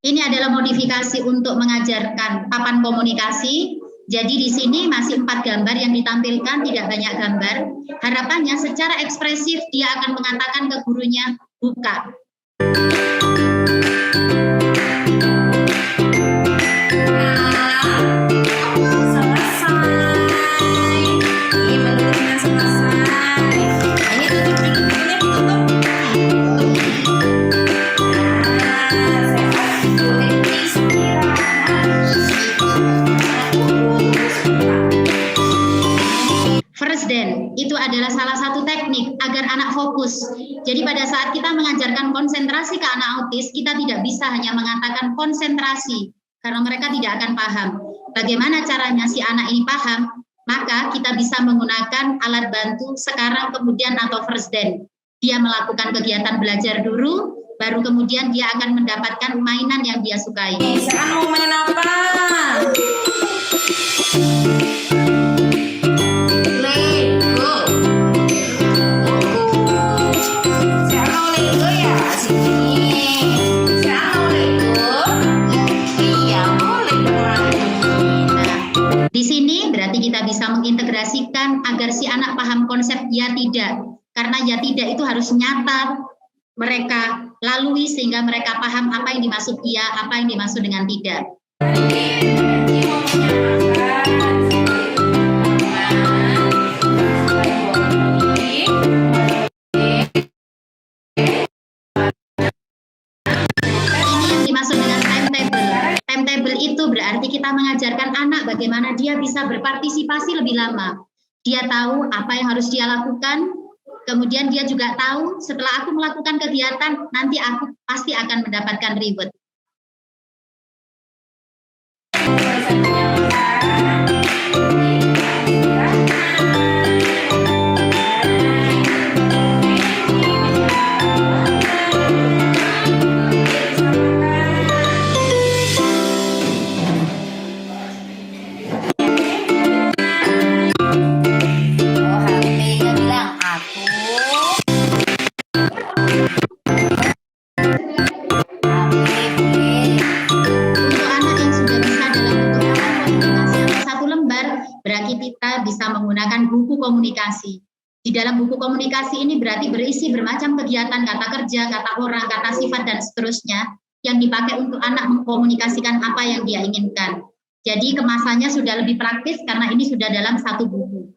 Ini adalah modifikasi untuk mengajarkan papan komunikasi. Jadi di sini masih 4 gambar yang ditampilkan, tidak banyak gambar. Harapannya secara ekspresif dia akan mengatakan ke gurunya, buka. Itu adalah salah satu teknik agar anak fokus. Jadi pada saat kita mengajarkan konsentrasi ke anak autis, kita tidak bisa hanya mengatakan konsentrasi, karena mereka tidak akan paham. Bagaimana caranya si anak ini paham? Maka kita bisa menggunakan alat bantu sekarang kemudian atau first dance. Dia melakukan kegiatan belajar dulu, baru kemudian dia akan mendapatkan mainan yang dia sukai. Sekarang mau main apa? Di sini berarti kita bisa mengintegrasikan agar si anak paham konsep ya tidak. Karena ya tidak itu harus nyata mereka lalui sehingga mereka paham apa yang dimaksud iya, apa yang dimaksud dengan tidak. Itu berarti kita mengajarkan anak bagaimana dia bisa berpartisipasi lebih lama. Dia tahu apa yang harus dia lakukan, kemudian dia juga tahu setelah aku melakukan kegiatan, nanti aku pasti akan mendapatkan reward. Komunikasi. Di dalam buku komunikasi ini berarti berisi bermacam kegiatan, kata kerja, kata orang, kata sifat, dan seterusnya yang dipakai untuk anak mengkomunikasikan apa yang dia inginkan. Jadi kemasannya sudah lebih praktis karena ini sudah dalam satu buku.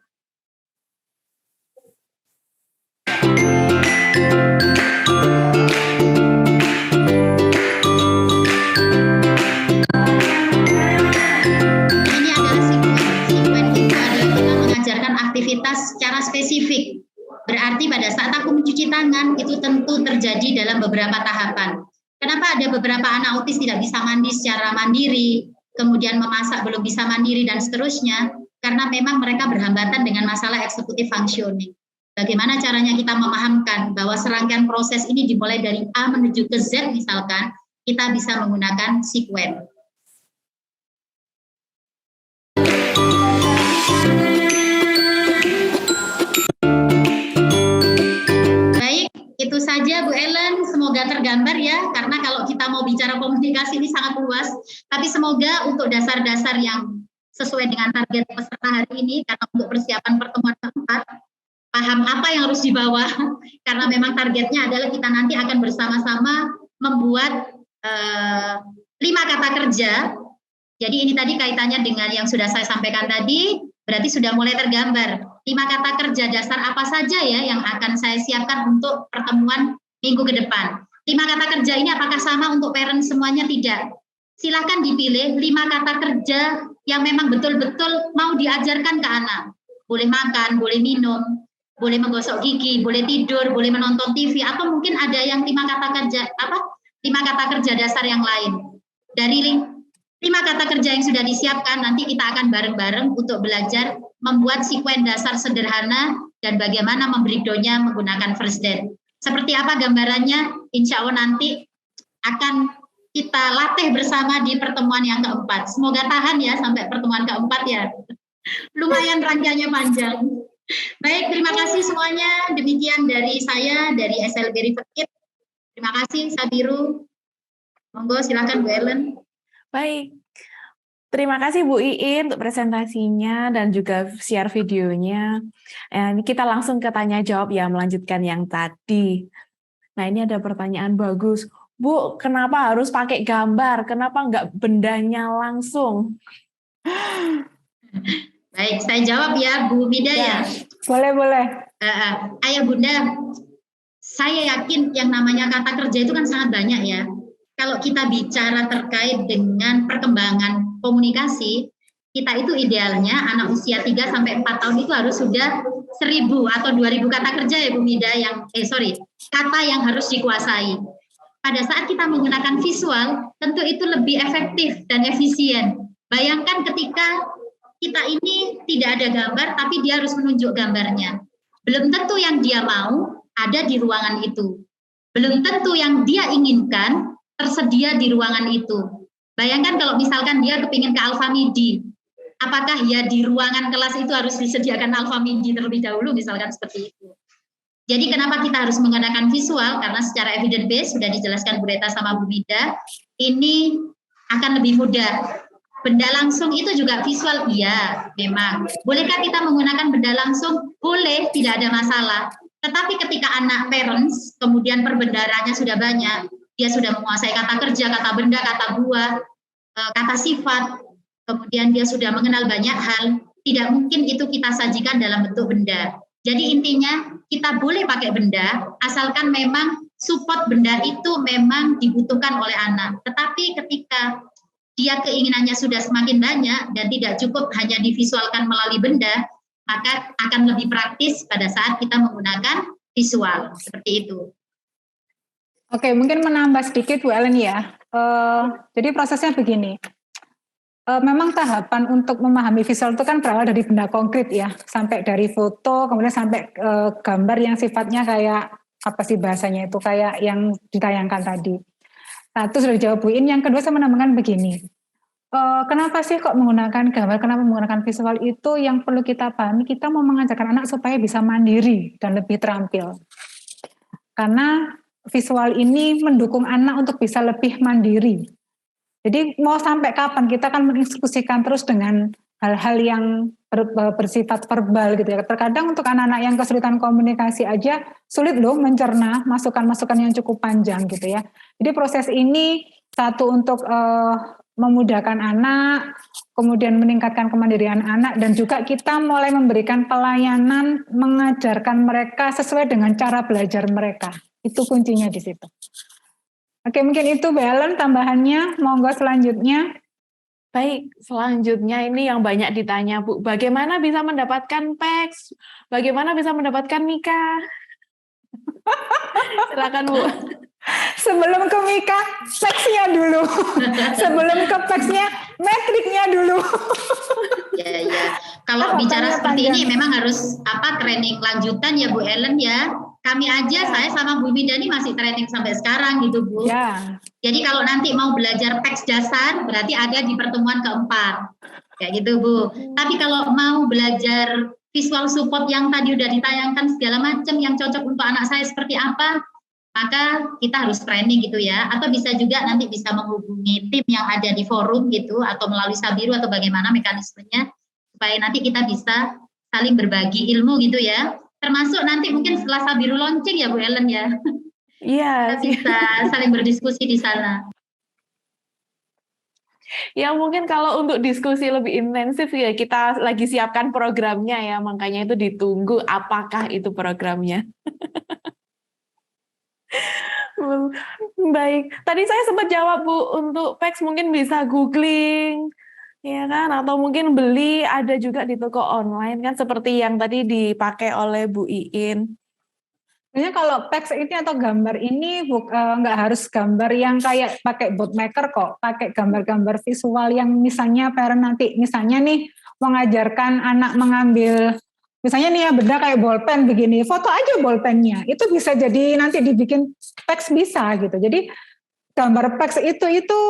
Ini adalah sekuen itu adalah kita mengajarkan aktivitas secara spesifik. Berarti pada saat aku mencuci tangan itu tentu terjadi dalam beberapa tahapan. Kenapa ada beberapa anak autis tidak bisa mandi secara mandiri, kemudian memasak belum bisa mandiri dan seterusnya, karena memang mereka berhambatan dengan masalah executive functioning. Bagaimana caranya kita memahamkan bahwa serangkaian proses ini dimulai dari A menuju ke Z misalkan, kita bisa menggunakan sekuen. Itu saja Bu Ellen, semoga tergambar ya, karena kalau kita mau bicara komunikasi ini sangat luas, tapi semoga untuk dasar-dasar yang sesuai dengan target peserta hari ini, karena untuk persiapan pertemuan keempat, paham apa yang harus dibawa, karena memang targetnya adalah kita nanti akan bersama-sama membuat 5 kata kerja. Jadi ini tadi kaitannya dengan yang sudah saya sampaikan tadi, berarti sudah mulai tergambar. 5 kata kerja dasar apa saja ya yang akan saya siapkan untuk pertemuan minggu ke depan. 5 kata kerja ini apakah sama untuk parent semuanya? Tidak. Silakan dipilih 5 kata kerja yang memang betul-betul mau diajarkan ke anak. Boleh makan, boleh minum, boleh menggosok gigi, boleh tidur, boleh menonton TV, atau mungkin ada yang 5 kata kerja 5 kata kerja dasar yang lain. Dari 5 kata kerja yang sudah disiapkan, nanti kita akan bareng-bareng untuk belajar membuat sekuen dasar sederhana dan bagaimana membreakdown-nya menggunakan first date. Seperti apa gambarannya? Insya Allah nanti akan kita latih bersama di pertemuan yang keempat. Semoga tahan ya sampai pertemuan keempat ya. Lumayan rangkaiannya panjang. Baik, terima kasih semuanya. Demikian dari saya, dari SLB Riverkit. Terima kasih Sabiru. Monggo silakan Bu Ellen. Baik, terima kasih Bu Iin untuk presentasinya dan juga share videonya. Kita langsung ke tanya jawab ya, melanjutkan yang tadi. Nah ini ada pertanyaan bagus. Bu, kenapa harus pakai gambar? Kenapa nggak bendanya langsung? Baik, saya jawab ya Bu Mida ya. Boleh. Ayah Bunda, saya yakin yang namanya kata kerja itu kan sangat banyak ya. Kalau kita bicara terkait dengan perkembangan komunikasi, kita itu idealnya anak usia 3-4 tahun itu harus sudah 1.000 atau 2.000 kata kerja ya Bu Mida kata yang harus dikuasai. Pada saat kita menggunakan visual, tentu itu lebih efektif dan efisien. Bayangkan ketika kita ini tidak ada gambar, tapi dia harus menunjuk gambarnya. Belum tentu yang dia mau ada di ruangan itu. Belum tentu yang dia inginkan tersedia di ruangan itu. Bayangkan kalau misalkan dia kepingin ke Alfamidi, apakah ya di ruangan kelas itu harus disediakan Alfamidi terlebih dahulu, misalkan seperti itu. Jadi kenapa kita harus menggunakan visual? Karena secara evidence base sudah dijelaskan Bu Reta sama Bu Mida, ini akan lebih mudah. Benda langsung itu juga visual, iya memang. Bolehkah kita menggunakan benda langsung? Boleh, tidak ada masalah. Tetapi ketika anak parents, kemudian perbendaharanya sudah banyak, dia sudah menguasai kata kerja, kata benda, kata buah, kata sifat, kemudian dia sudah mengenal banyak hal, tidak mungkin itu kita sajikan dalam bentuk benda. Jadi intinya kita boleh pakai benda, asalkan memang support benda itu memang dibutuhkan oleh anak. Tetapi ketika dia keinginannya sudah semakin banyak dan tidak cukup hanya divisualkan melalui benda, maka akan lebih praktis pada saat kita menggunakan visual, seperti itu. Oke, mungkin menambah sedikit Bu Ellen ya. Jadi prosesnya begini. Memang tahapan untuk memahami visual itu kan berawal dari benda konkret ya, sampai dari foto, kemudian sampai gambar yang sifatnya kayak apa sih bahasanya itu, kayak yang ditayangkan tadi. Nah, itu sudah dijawab Bu In. Yang kedua saya menambahkan begini. Kenapa sih kok menggunakan gambar, kenapa menggunakan visual itu yang perlu kita pahami, kita mau mengajarkan anak supaya bisa mandiri dan lebih terampil. Karena visual ini mendukung anak untuk bisa lebih mandiri. Jadi mau sampai kapan kita akan menginstruksikan terus dengan hal-hal yang bersifat verbal gitu ya. Terkadang untuk anak-anak yang kesulitan komunikasi aja sulit loh mencerna masukan-masukan yang cukup panjang gitu ya. Jadi proses ini satu untuk memudahkan anak, kemudian meningkatkan kemandirian anak, dan juga kita mulai memberikan pelayanan mengajarkan mereka sesuai dengan cara belajar mereka. Itu kuncinya di situ. Oke, mungkin itu Bu Ellen tambahannya. Monggo selanjutnya. Baik, selanjutnya ini yang banyak ditanya, Bu. Bagaimana bisa mendapatkan PEX? Bagaimana bisa mendapatkan Mika? Silakan, Bu. Sebelum ke Mika, PEX-nya dulu. Sebelum ke PEX-nya, metriknya dulu. Ya. Kalau bicara seperti ini memang harus training lanjutan ya Bu Ellen ya. Kami aja, saya sama Bu Midani masih training sampai sekarang gitu Bu. Ya. Jadi kalau nanti mau belajar PEX dasar, berarti ada di pertemuan keempat. Kayak gitu Bu. Tapi kalau mau belajar visual support yang tadi udah ditayangkan segala macam yang cocok untuk anak saya seperti apa, maka kita harus training gitu ya. Atau bisa juga nanti bisa menghubungi tim yang ada di forum gitu, atau melalui Sabiru atau bagaimana mekanismenya, supaya nanti kita bisa saling berbagi ilmu gitu ya. Termasuk nanti mungkin setelah Sabiru launching ya Bu Ellen ya. Iya. Kita bisa saling berdiskusi di sana. Ya mungkin kalau untuk diskusi lebih intensif ya kita lagi siapkan programnya ya, makanya itu ditunggu apakah itu programnya. Baik, tadi saya sempat jawab Bu, untuk PEX mungkin bisa googling, ya kan, atau mungkin beli, ada juga di toko online kan, seperti yang tadi dipakai oleh Bu Iin. Sebenarnya kalau PEX ini atau gambar ini nggak harus gambar yang kayak pakai bootmaker kok, pakai gambar-gambar visual yang misalnya parent nanti, misalnya nih mengajarkan anak mengambil, misalnya nih ya benda kayak bolpen begini, foto aja bolpennya, itu bisa jadi nanti dibikin PEX bisa gitu. Jadi gambar PEX itu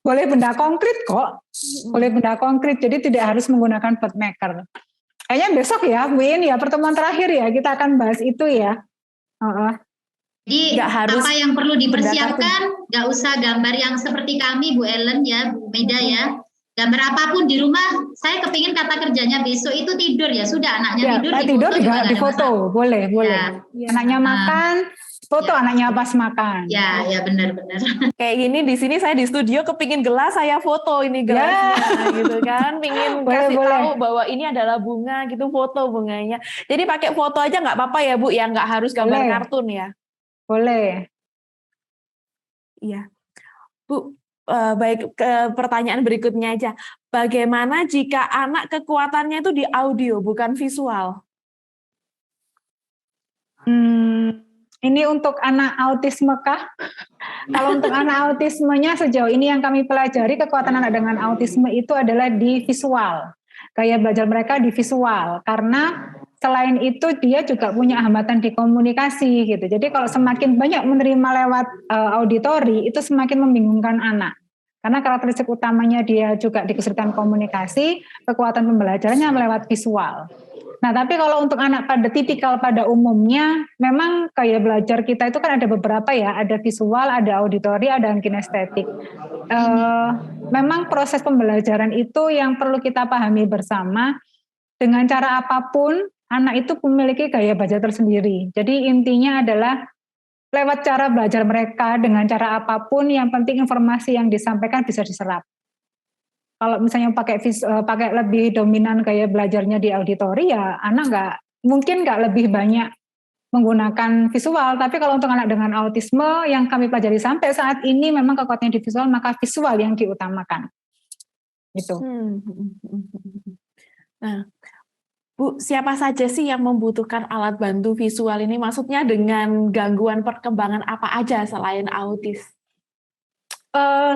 boleh benda konkret kok, boleh benda konkret, jadi tidak harus menggunakan bootmaker. Kayaknya besok ya, Win, ya pertemuan terakhir ya, kita akan bahas itu ya. Jadi harus apa yang perlu dipersiapkan, nggak usah gambar yang seperti kami, Bu Ellen ya, Bu Meda ya. Gambar apapun di rumah, saya kepingin kata kerjanya besok itu tidur ya, sudah anaknya ya, tidur juga di foto, boleh. Ya. Anaknya makan, foto anaknya pas makan. Ya benar-benar. Kayak gini di sini saya di studio kepingin gelas, saya foto ini gelasnya gitu kan, pingin kasih tahu bahwa ini adalah bunga gitu, foto bunganya. Jadi pakai foto aja nggak apa-apa ya Bu, ya nggak harus gambar kartun ya. Boleh. Iya, Bu. Baik, ke pertanyaan berikutnya aja. Bagaimana jika anak kekuatannya itu di audio bukan visual? Ini untuk anak autisme kah? Kalau untuk anak autismenya sejauh ini yang kami pelajari, kekuatan anak dengan autisme itu adalah di visual. Gaya belajar mereka di visual, karena selain itu dia juga punya hambatan di komunikasi gitu. Jadi kalau semakin banyak menerima lewat auditori, itu semakin membingungkan anak. Karena karakteristik utamanya dia juga di kesulitan komunikasi, kekuatan pembelajarannya lewat visual. Nah, tapi kalau untuk anak pada tipikal pada umumnya, memang kayak belajar kita itu kan ada beberapa ya, ada visual, ada auditori, ada kinestetik. Memang proses pembelajaran itu yang perlu kita pahami bersama, dengan cara apapun, anak itu memiliki gaya belajar tersendiri. Jadi intinya adalah lewat cara belajar mereka, dengan cara apapun, yang penting informasi yang disampaikan bisa diserap. Kalau misalnya pakai lebih dominan gaya belajarnya di auditori, ya anak mungkin nggak lebih banyak menggunakan visual. Tapi kalau untuk anak dengan autisme yang kami pelajari sampai saat ini memang kekuatannya di visual, maka visual yang diutamakan. Gitu. Nah, Bu, siapa saja sih yang membutuhkan alat bantu visual ini? Maksudnya dengan gangguan perkembangan apa aja selain autis?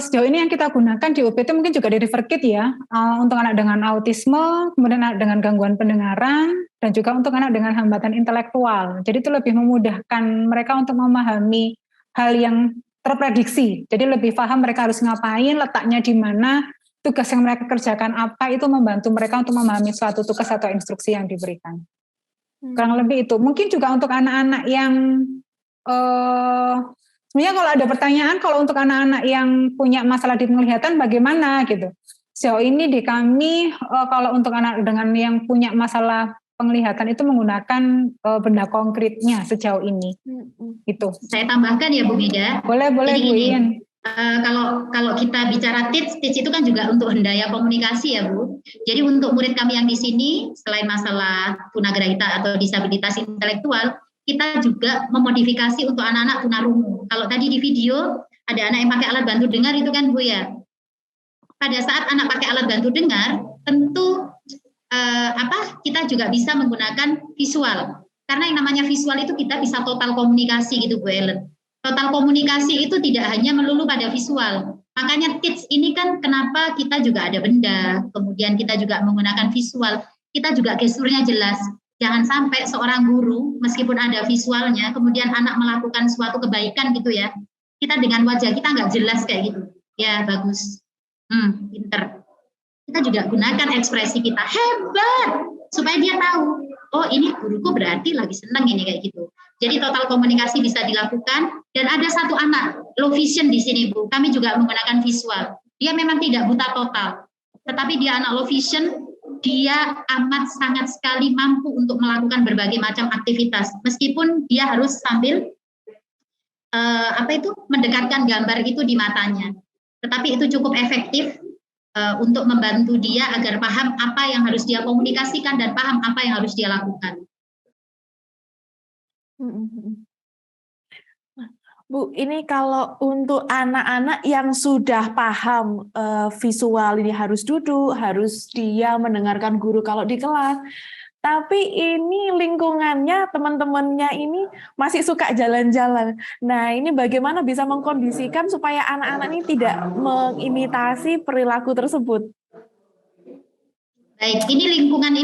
Sejauh ini yang kita gunakan di UPT mungkin juga di Riverkid ya, untuk anak dengan autisme, kemudian anak dengan gangguan pendengaran, dan juga untuk anak dengan hambatan intelektual. Jadi itu lebih memudahkan mereka untuk memahami hal yang terprediksi. Jadi lebih paham mereka harus ngapain, letaknya di mana, tugas yang mereka kerjakan apa, itu membantu mereka untuk memahami suatu tugas atau instruksi yang diberikan. Kurang lebih itu. Mungkin juga untuk anak-anak yang sebenarnya kalau ada pertanyaan, kalau untuk anak-anak yang punya masalah di penglihatan bagaimana gitu. Sejauh ini di kami, kalau untuk anak dengan yang punya masalah penglihatan itu menggunakan benda konkretnya sejauh ini. Itu. Saya tambahkan ya Bu Mida. Boleh Bu Iin. Kalau kita bicara tips itu kan juga untuk hendaya komunikasi ya Bu. Jadi untuk murid kami yang di sini, selain masalah tunagrahita atau disabilitas intelektual, kita juga memodifikasi untuk anak-anak tunarungu. Kalau tadi di video ada anak yang pakai alat bantu dengar itu kan Bu ya. Pada saat anak pakai alat bantu dengar, tentu kita juga bisa menggunakan visual. Karena yang namanya visual itu kita bisa total komunikasi gitu Bu Ellen. Total komunikasi itu tidak hanya melulu pada visual. Makanya tips ini kan kenapa kita juga ada benda, kemudian kita juga menggunakan visual, kita juga gesturnya jelas. Jangan sampai seorang guru, meskipun ada visualnya, kemudian anak melakukan suatu kebaikan gitu ya, kita dengan wajah kita nggak jelas kayak gitu. Ya, bagus. Pinter. Kita juga gunakan ekspresi kita, hebat, supaya dia tahu, oh ini guruku berarti lagi seneng ini kayak gitu. Jadi total komunikasi bisa dilakukan, dan ada satu anak low vision di sini Bu, kami juga menggunakan visual. Dia memang tidak buta total, tetapi dia anak low vision, dia amat sangat sekali mampu untuk melakukan berbagai macam aktivitas, meskipun dia harus sambil mendekatkan gambar itu di matanya. Tetapi itu cukup efektif untuk membantu dia agar paham apa yang harus dia komunikasikan dan paham apa yang harus dia lakukan. Bu, ini kalau untuk anak-anak yang sudah paham visual ini harus duduk, harus dia mendengarkan guru kalau di kelas, tapi ini lingkungannya, teman-temannya ini masih suka jalan-jalan. Nah, ini bagaimana bisa mengkondisikan supaya anak-anak ini tidak mengimitasi perilaku tersebut? Baik, ini lingkungan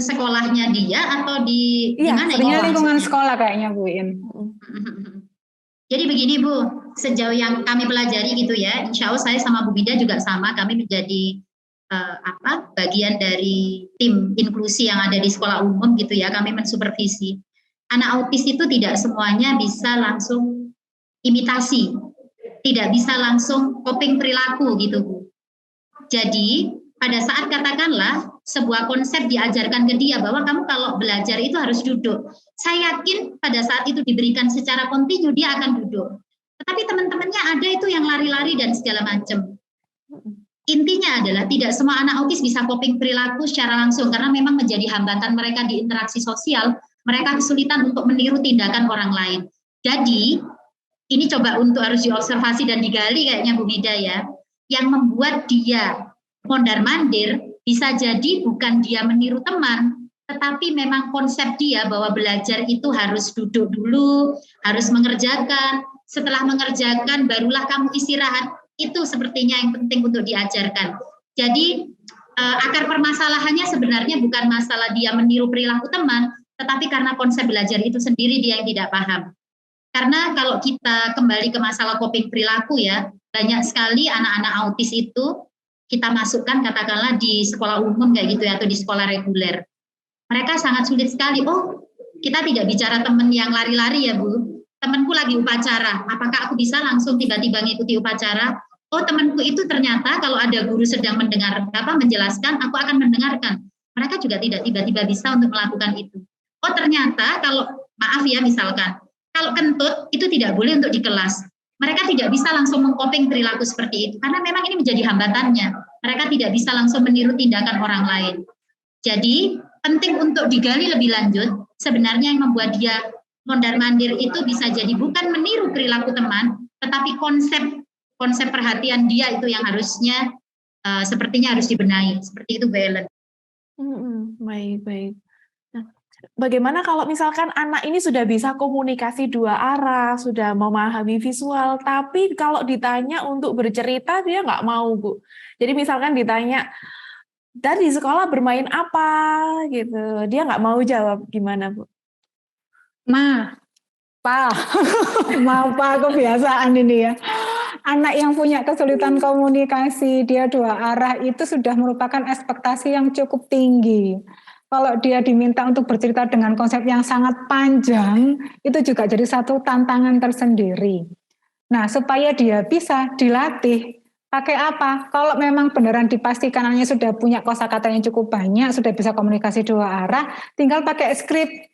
sekolahnya dia atau di mana? Iya, lingkungan sekolah kayaknya Bu In. Jadi begini Bu, sejauh yang kami pelajari gitu ya, insya Allah saya sama Bu Bida juga sama, kami menjadi bagian dari tim inklusi yang ada di sekolah umum gitu ya, kami mensupervisi. Anak autis itu tidak semuanya bisa langsung imitasi, tidak bisa langsung coping perilaku gitu Bu. Jadi pada saat katakanlah sebuah konsep diajarkan ke dia bahwa kamu kalau belajar itu harus duduk. Saya yakin pada saat itu diberikan secara kontinu dia akan duduk. Tetapi teman-temannya ada itu yang lari-lari dan segala macam. Intinya adalah tidak semua anak autis bisa coping perilaku secara langsung karena memang menjadi hambatan mereka di interaksi sosial, mereka kesulitan untuk meniru tindakan orang lain. Jadi ini coba untuk harus diobservasi dan digali kayaknya Bu Mida ya. Yang membuat dia mondar-mandir bisa jadi bukan dia meniru teman, tetapi memang konsep dia bahwa belajar itu harus duduk dulu, harus mengerjakan, setelah mengerjakan barulah kamu istirahat. Itu sepertinya yang penting untuk diajarkan. Jadi akar permasalahannya sebenarnya bukan masalah dia meniru perilaku teman, tetapi karena konsep belajar itu sendiri dia yang tidak paham. Karena kalau kita kembali ke masalah coping perilaku ya, banyak sekali anak-anak autis itu kita masukkan katakanlah di sekolah umum kayak gitu ya, atau di sekolah reguler. Mereka sangat sulit sekali. Oh, kita tidak bicara teman yang lari-lari ya Bu. Temanku lagi upacara. Apakah aku bisa langsung tiba-tiba mengikuti upacara? Oh, temanku itu ternyata kalau ada guru sedang menjelaskan, aku akan mendengarkan. Mereka juga tidak tiba-tiba bisa untuk melakukan itu. Oh, ternyata kalau maaf ya misalkan, kalau kentut itu tidak boleh untuk di kelas. Mereka tidak bisa langsung mengcoping perilaku seperti itu karena memang ini menjadi hambatannya. Mereka tidak bisa langsung meniru tindakan orang lain. Jadi penting untuk digali lebih lanjut. Sebenarnya yang membuat dia mondar-mandir itu bisa jadi bukan meniru perilaku teman, tetapi konsep perhatian dia itu yang harusnya sepertinya harus dibenahi. Seperti itu Bu Ellen. Baik. Bagaimana kalau misalkan anak ini sudah bisa komunikasi dua arah, sudah memahami visual, tapi kalau ditanya untuk bercerita dia nggak mau Bu. Jadi misalkan ditanya, dari sekolah bermain apa gitu, dia nggak mau jawab, gimana Bu? Pak, kebiasaan ini ya. Anak yang punya kesulitan komunikasi dia dua arah itu sudah merupakan ekspektasi yang cukup tinggi. Kalau dia diminta untuk bercerita dengan konsep yang sangat panjang, itu juga jadi satu tantangan tersendiri. Nah, supaya dia bisa dilatih, pakai apa? Kalau memang beneran dipastikan anaknya sudah punya kosakata yang cukup banyak, sudah bisa komunikasi dua arah, tinggal pakai skrip.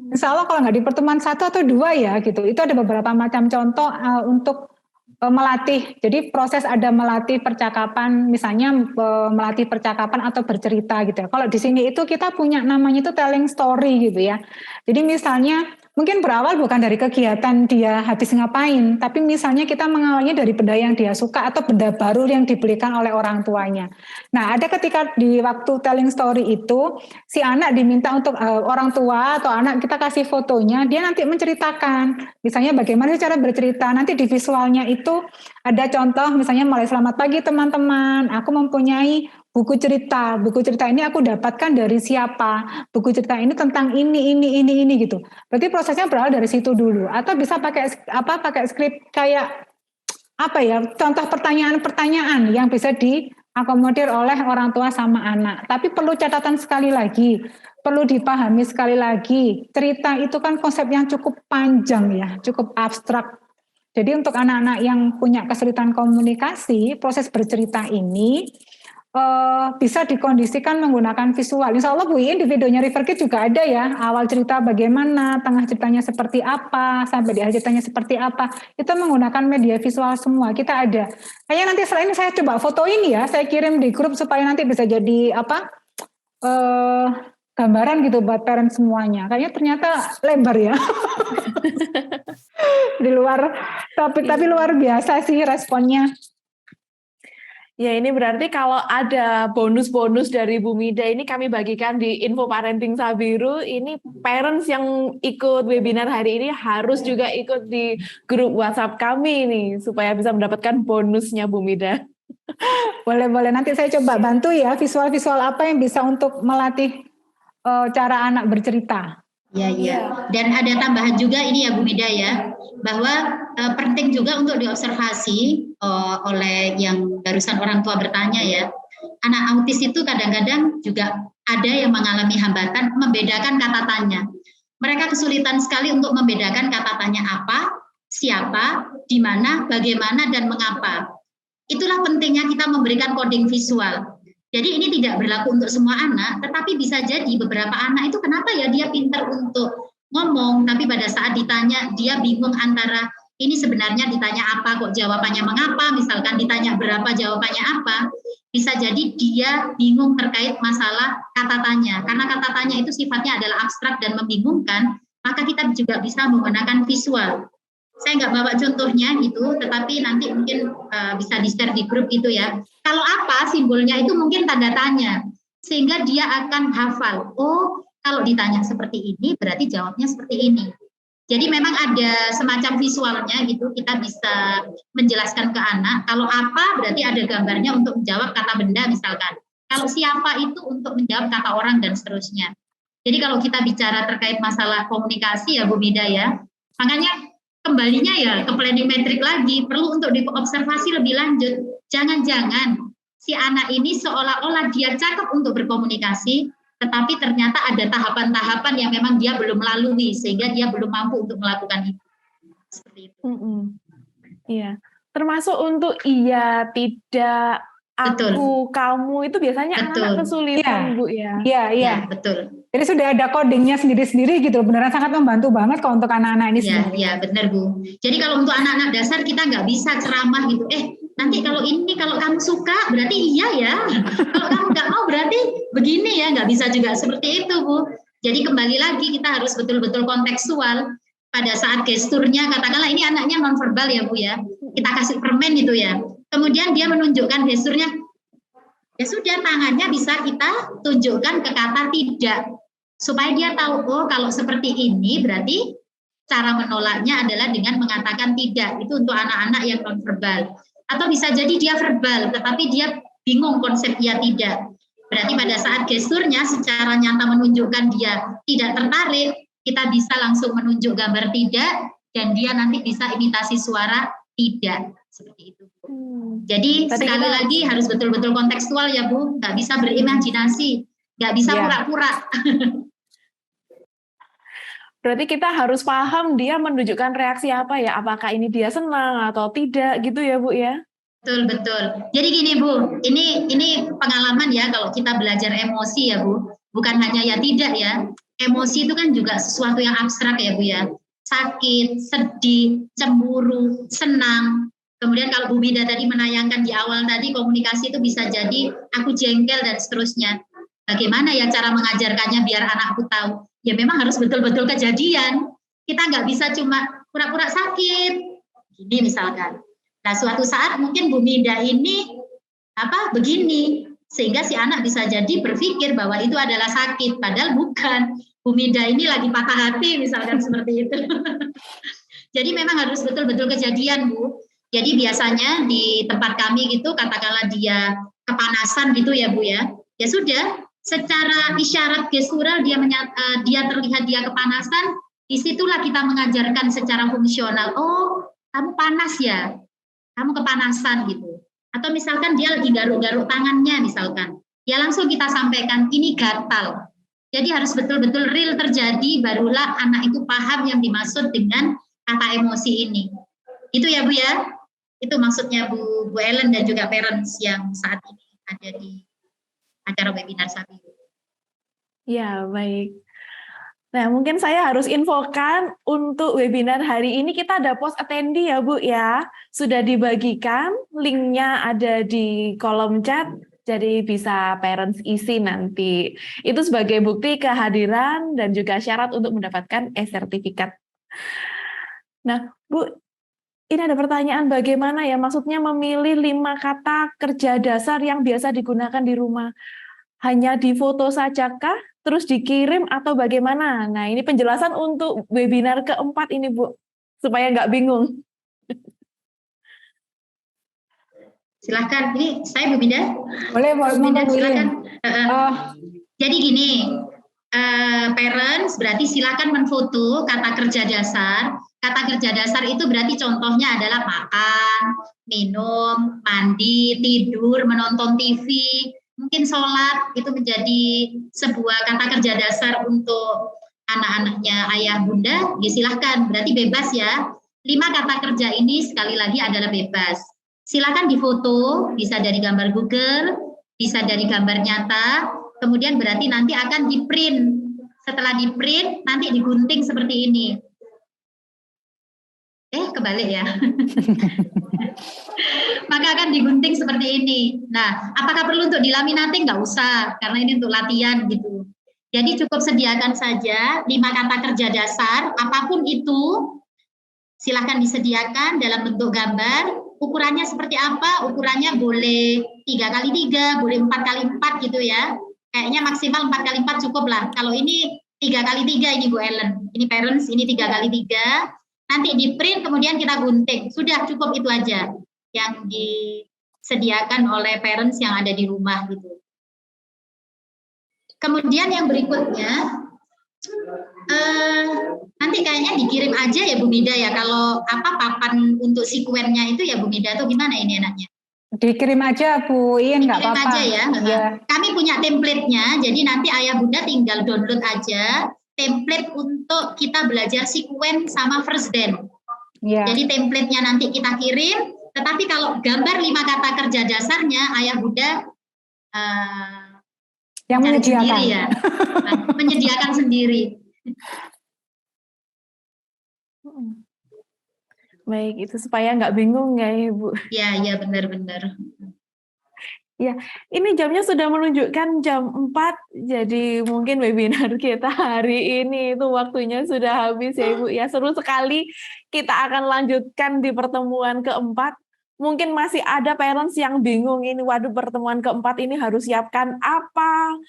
Insya Allah kalau nggak di pertemuan 1 atau 2 ya gitu. Itu ada beberapa macam contoh untuk melatih. Jadi proses ada melatih percakapan, misalnya melatih percakapan atau bercerita gitu ya. Kalau di sini itu kita punya namanya itu telling story gitu ya. Jadi misalnya mungkin berawal bukan dari kegiatan dia habis ngapain, tapi misalnya kita mengawalnya dari benda yang dia suka atau benda baru yang dibelikan oleh orang tuanya. Nah, ada ketika di waktu telling story itu si anak diminta untuk orang tua atau anak kita kasih fotonya, dia nanti menceritakan misalnya bagaimana cara bercerita. Nanti di visualnya itu ada contoh misalnya mulai selamat pagi teman-teman, aku mempunyai buku cerita ini aku dapatkan dari siapa, buku cerita ini tentang ini gitu. Berarti prosesnya berawal dari situ dulu. Atau bisa pakai skrip kayak apa ya, contoh pertanyaan-pertanyaan yang bisa diakomodir oleh orang tua sama anak. Tapi perlu catatan sekali lagi, perlu dipahami sekali lagi, cerita itu kan konsep yang cukup panjang ya, cukup abstrak. Jadi untuk anak-anak yang punya kesulitan komunikasi, proses bercerita ini bisa dikondisikan menggunakan visual. Insya Allah Bu Iin di videonya Riverkid juga ada ya, awal cerita bagaimana, tengah ceritanya seperti apa, sampai di akhir ceritanya seperti apa. Itu menggunakan media visual semua, kita ada. Kayaknya nanti setelah ini saya coba foto ini ya, saya kirim di grup supaya nanti bisa jadi gambaran gitu buat parent semuanya. Kayaknya ternyata lebar ya. Di luar, tapi luar biasa sih responnya. Ya, ini berarti kalau ada bonus-bonus dari Bu Mida ini kami bagikan di Info Parenting Sabiru. Ini parents yang ikut webinar hari ini harus juga ikut di grup WhatsApp kami nih supaya bisa mendapatkan bonusnya Bu Mida. Boleh, nanti saya coba bantu ya visual-visual apa yang bisa untuk melatih cara anak bercerita. Ya. Dan ada tambahan juga ini ya Bu Mida ya, bahwa penting juga untuk diobservasi oleh yang barusan orang tua bertanya ya. Anak autis itu kadang-kadang juga ada yang mengalami hambatan membedakan kata tanya. Mereka kesulitan sekali untuk membedakan kata tanya apa, siapa, di mana, bagaimana, dan mengapa. Itulah pentingnya kita memberikan coding visual. Jadi ini tidak berlaku untuk semua anak, tetapi bisa jadi beberapa anak itu kenapa ya dia pintar untuk ngomong, tapi pada saat ditanya dia bingung antara ini sebenarnya ditanya apa kok jawabannya mengapa, misalkan ditanya berapa jawabannya apa, bisa jadi dia bingung terkait masalah kata tanya. Karena kata tanya itu sifatnya adalah abstrak dan membingungkan, maka kita juga bisa menggunakan visual. Saya nggak bawa contohnya gitu, tetapi nanti mungkin bisa di-share di grup itu ya. Kalau apa simbolnya itu mungkin tanda tanya, sehingga dia akan hafal. Oh, kalau ditanya seperti ini, berarti jawabnya seperti ini. Jadi memang ada semacam visualnya gitu, kita bisa menjelaskan ke anak. Kalau apa berarti ada gambarnya untuk menjawab kata benda misalkan. Kalau siapa itu untuk menjawab kata orang dan seterusnya. Jadi kalau kita bicara terkait masalah komunikasi ya Bu Mida ya, makanya kembalinya ya ke planning metric lagi, perlu untuk diobservasi lebih lanjut. Jangan-jangan si anak ini seolah-olah dia cakep untuk berkomunikasi, tetapi ternyata ada tahapan-tahapan yang memang dia belum lalui, sehingga dia belum mampu untuk melakukan itu. Seperti itu. Iya, termasuk untuk iya, tidak, aku, kamu, itu biasanya anak kesulitan Bu ya. Iya, betul. Jadi sudah ada codingnya sendiri-sendiri gitu, beneran sangat membantu banget kalau untuk anak-anak ini sendiri. Iya, benar Bu. Jadi kalau untuk anak-anak dasar kita nggak bisa ceramah gitu, nanti kalau ini, kalau kamu suka berarti iya ya, kalau kamu nggak mau berarti begini ya, nggak bisa juga seperti itu Bu. Jadi kembali lagi kita harus betul-betul kontekstual. Pada saat gesturnya, katakanlah ini anaknya nonverbal ya Bu ya, kita kasih permen gitu ya, kemudian dia menunjukkan gesturnya, ya sudah tangannya bisa kita tunjukkan ke kata tidak, supaya dia tahu, oh kalau seperti ini berarti cara menolaknya adalah dengan mengatakan tidak. Itu untuk anak-anak yang nonverbal. Atau bisa jadi dia verbal, tetapi dia bingung konsep ya tidak. Berarti pada saat gesturnya secara nyata menunjukkan dia tidak tertarik, kita bisa langsung menunjuk gambar tidak, dan dia nanti bisa imitasi suara tidak. Seperti itu. Jadi sekali lagi harus betul-betul kontekstual ya Bu, nggak bisa berimajinasi, nggak bisa pura-pura. Berarti kita harus paham dia menunjukkan reaksi apa ya, apakah ini dia senang atau tidak gitu ya Bu ya? Betul. Jadi gini Bu, ini pengalaman ya kalau kita belajar emosi ya Bu, bukan hanya ya tidak ya. Emosi itu kan juga sesuatu yang abstrak ya Bu ya. Sakit, sedih, cemburu, senang, Kemudian kalau Bu Mida tadi menayangkan di awal tadi, komunikasi itu bisa jadi aku jengkel dan seterusnya. Bagaimana ya cara mengajarkannya biar anakku tahu? Ya memang harus betul-betul kejadian. Kita nggak bisa cuma pura-pura sakit. Gini misalkan. Nah suatu saat mungkin Bu Mida ini begini, sehingga si anak bisa jadi berpikir bahwa itu adalah sakit, padahal bukan. Bu Mida ini lagi patah hati misalkan seperti itu. Jadi memang harus betul-betul kejadian, Bu. Jadi biasanya di tempat kami gitu, katakanlah dia kepanasan gitu ya Bu ya. Ya sudah, secara isyarat gestural dia terlihat dia kepanasan, disitulah kita mengajarkan secara fungsional. Oh, kamu panas ya, kamu kepanasan gitu. Atau misalkan dia lagi garuk-garuk tangannya misalkan. Ya langsung kita sampaikan, ini gatal. Jadi harus betul-betul real terjadi, barulah anak itu paham yang dimaksud dengan kata emosi ini. Itu ya Bu ya. Itu maksudnya Bu Ellen dan juga parents yang saat ini ada di acara webinar Sabiru. Ya, baik. Nah, mungkin saya harus infokan untuk webinar hari ini kita ada post attendee ya Bu ya. Sudah dibagikan, linknya ada di kolom chat, jadi bisa parents isi nanti. Itu sebagai bukti kehadiran dan juga syarat untuk mendapatkan e-sertifikat. Nah, Bu, ini ada pertanyaan bagaimana ya, maksudnya memilih 5 kata kerja dasar yang biasa digunakan di rumah. Hanya difoto sajakah, terus dikirim atau bagaimana? Nah, ini penjelasan untuk webinar keempat ini, Bu, supaya nggak bingung. Silahkan, ini saya Bu Mida. Boleh, Bu Mida, silakan. Jadi gini, parents berarti silakan menfoto kata kerja dasar. Kata kerja dasar itu berarti contohnya adalah makan, minum, mandi, tidur, menonton TV, mungkin sholat, itu menjadi sebuah kata kerja dasar untuk anak-anaknya ayah bunda. Ya silahkan, berarti bebas ya. 5 kata kerja ini sekali lagi adalah bebas. Silakan difoto, bisa dari gambar Google, bisa dari gambar nyata, kemudian berarti nanti akan di-print. Setelah di-print, nanti digunting seperti ini. Kebalik ya. Maka akan digunting seperti ini. Nah, apakah perlu untuk dilaminating? Nggak usah, karena ini untuk latihan gitu. Jadi cukup sediakan saja 5 kata kerja dasar, apapun itu, silahkan disediakan dalam bentuk gambar. Ukurannya seperti apa? Ukurannya boleh 3x3, boleh 4x4 gitu ya. Kayaknya maksimal 4x4 cukup lah. Kalau ini 3x3 ini Bu Ellen. Ini parents, ini 3x3. Nanti di print kemudian kita gunting. Sudah cukup itu aja yang disediakan oleh parents yang ada di rumah gitu. Kemudian yang berikutnya nanti kayaknya dikirim aja ya Bu Mida ya, kalau papan untuk sekuennya itu ya Bu Mida, atau gimana ini enaknya? Dikirim aja Bu Iin, nggak apa-apa. Dikirim aja ya. Kami punya template-nya, jadi nanti ayah bunda tinggal download aja template untuk kita belajar sekuen sama first dance. Jadi template-nya nanti kita kirim, tetapi kalau gambar 5 kata kerja dasarnya ayah bunda yang menyediakan sendiri ya. Menyediakan sendiri. Baik, itu supaya nggak bingung ya Ibu. Ya benar-benar. Ya, ini jamnya sudah menunjukkan jam 4, jadi mungkin webinar kita hari ini itu waktunya sudah habis ya Ibu. Ya, seru sekali, kita akan lanjutkan di pertemuan keempat. Mungkin masih ada parents yang bingung ini, waduh pertemuan keempat ini harus siapkan apa,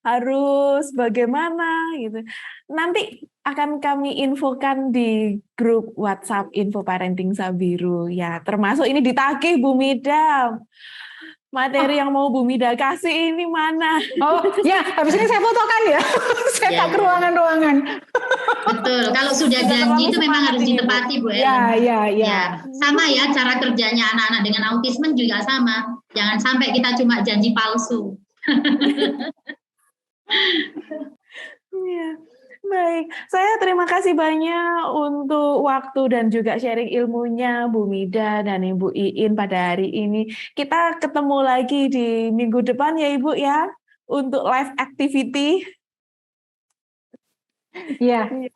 harus bagaimana gitu. Nanti akan kami infokan di grup WhatsApp Info Parenting Sabiru. Ya, termasuk ini ditagih Bu Mida. Materi yang mau Bu Mida kasih ini mana? Oh ya, habis ini saya fotokan ya. Saya tak ke ruangan-ruangan. Betul, kalau sudah janji itu memang harus ditepati Bu Ellen. Ya. Sama ya, cara kerjanya anak-anak dengan autisme juga sama. Jangan sampai kita cuma janji palsu. Ya. Baik, saya terima kasih banyak untuk waktu dan juga sharing ilmunya Bu Mida dan Ibu Iin pada hari ini. Kita ketemu lagi di minggu depan ya Ibu ya, untuk live activity. Iya.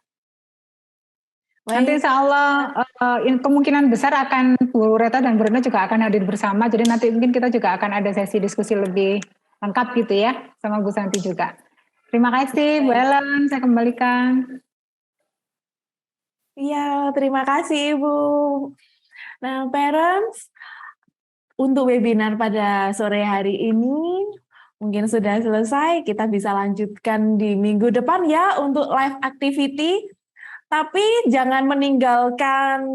Nanti insya Allah kemungkinan besar akan Bu Reta dan Bu Rena juga akan hadir bersama. Jadi nanti mungkin kita juga akan ada sesi diskusi lebih lengkap gitu ya, sama Bu Santi juga. Terima kasih Bu Ellen, saya kembalikan. Iya, terima kasih Ibu. Nah, parents, untuk webinar pada sore hari ini mungkin sudah selesai. Kita bisa lanjutkan di minggu depan ya untuk live activity. Tapi jangan meninggalkan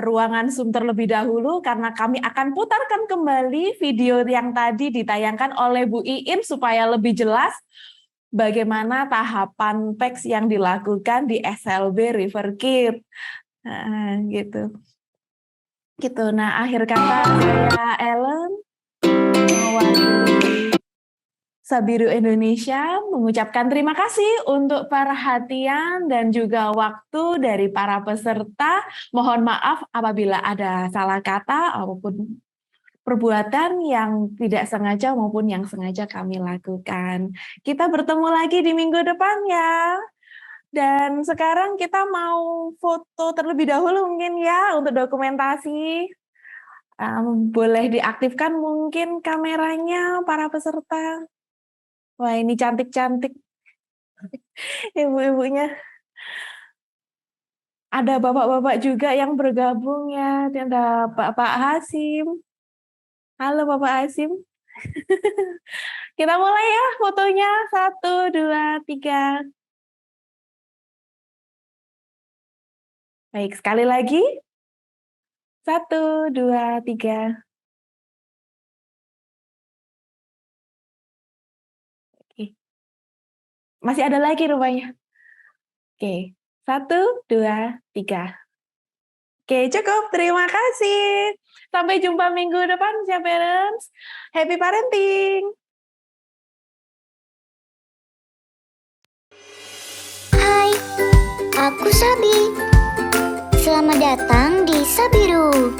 ruangan Zoom terlebih dahulu karena kami akan putarkan kembali video yang tadi ditayangkan oleh Bu Iin supaya lebih jelas bagaimana tahapan PEX yang dilakukan di SLB River Kit. Nah, gitu. Nah, akhir kata saya Ellen mewakili Sabiru Indonesia mengucapkan terima kasih untuk perhatian dan juga waktu dari para peserta. Mohon maaf apabila ada salah kata maupun perbuatan yang tidak sengaja maupun yang sengaja kami lakukan. Kita bertemu lagi di minggu depan ya. Dan sekarang kita mau foto terlebih dahulu mungkin ya untuk dokumentasi. Boleh diaktifkan mungkin kameranya para peserta. Wah, ini cantik-cantik ibu-ibunya. Ada bapak-bapak juga yang bergabung ya. Ada Pak Hasim. Halo Bapak Hasim. Kita mulai ya fotonya. 1, 2, 3. Baik, sekali lagi. 1, 2, 3. Masih ada lagi rupanya. Oke, 1, 2, 3. Oke, cukup. Terima kasih. Sampai jumpa minggu depan, ya parents. Happy parenting. Hai, aku Sabi. Selamat datang di Sabiru.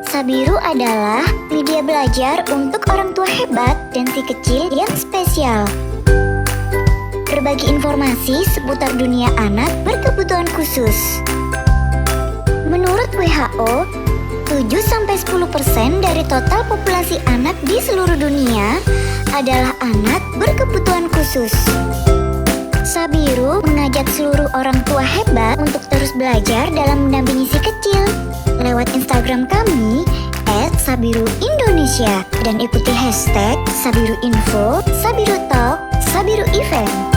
Sabiru adalah media belajar untuk orang tua hebat dan si kecil yang spesial. Berbagi informasi seputar dunia anak berkebutuhan khusus. Menurut WHO, 7-10% dari total populasi anak di seluruh dunia adalah anak berkebutuhan khusus. Sabiru mengajak seluruh orang tua hebat untuk terus belajar dalam mendampingi si kecil. Lewat Instagram kami @sabiruindonesia dan ikuti hashtag Sabiru Info, Sabiru Talk, Sabiru Event.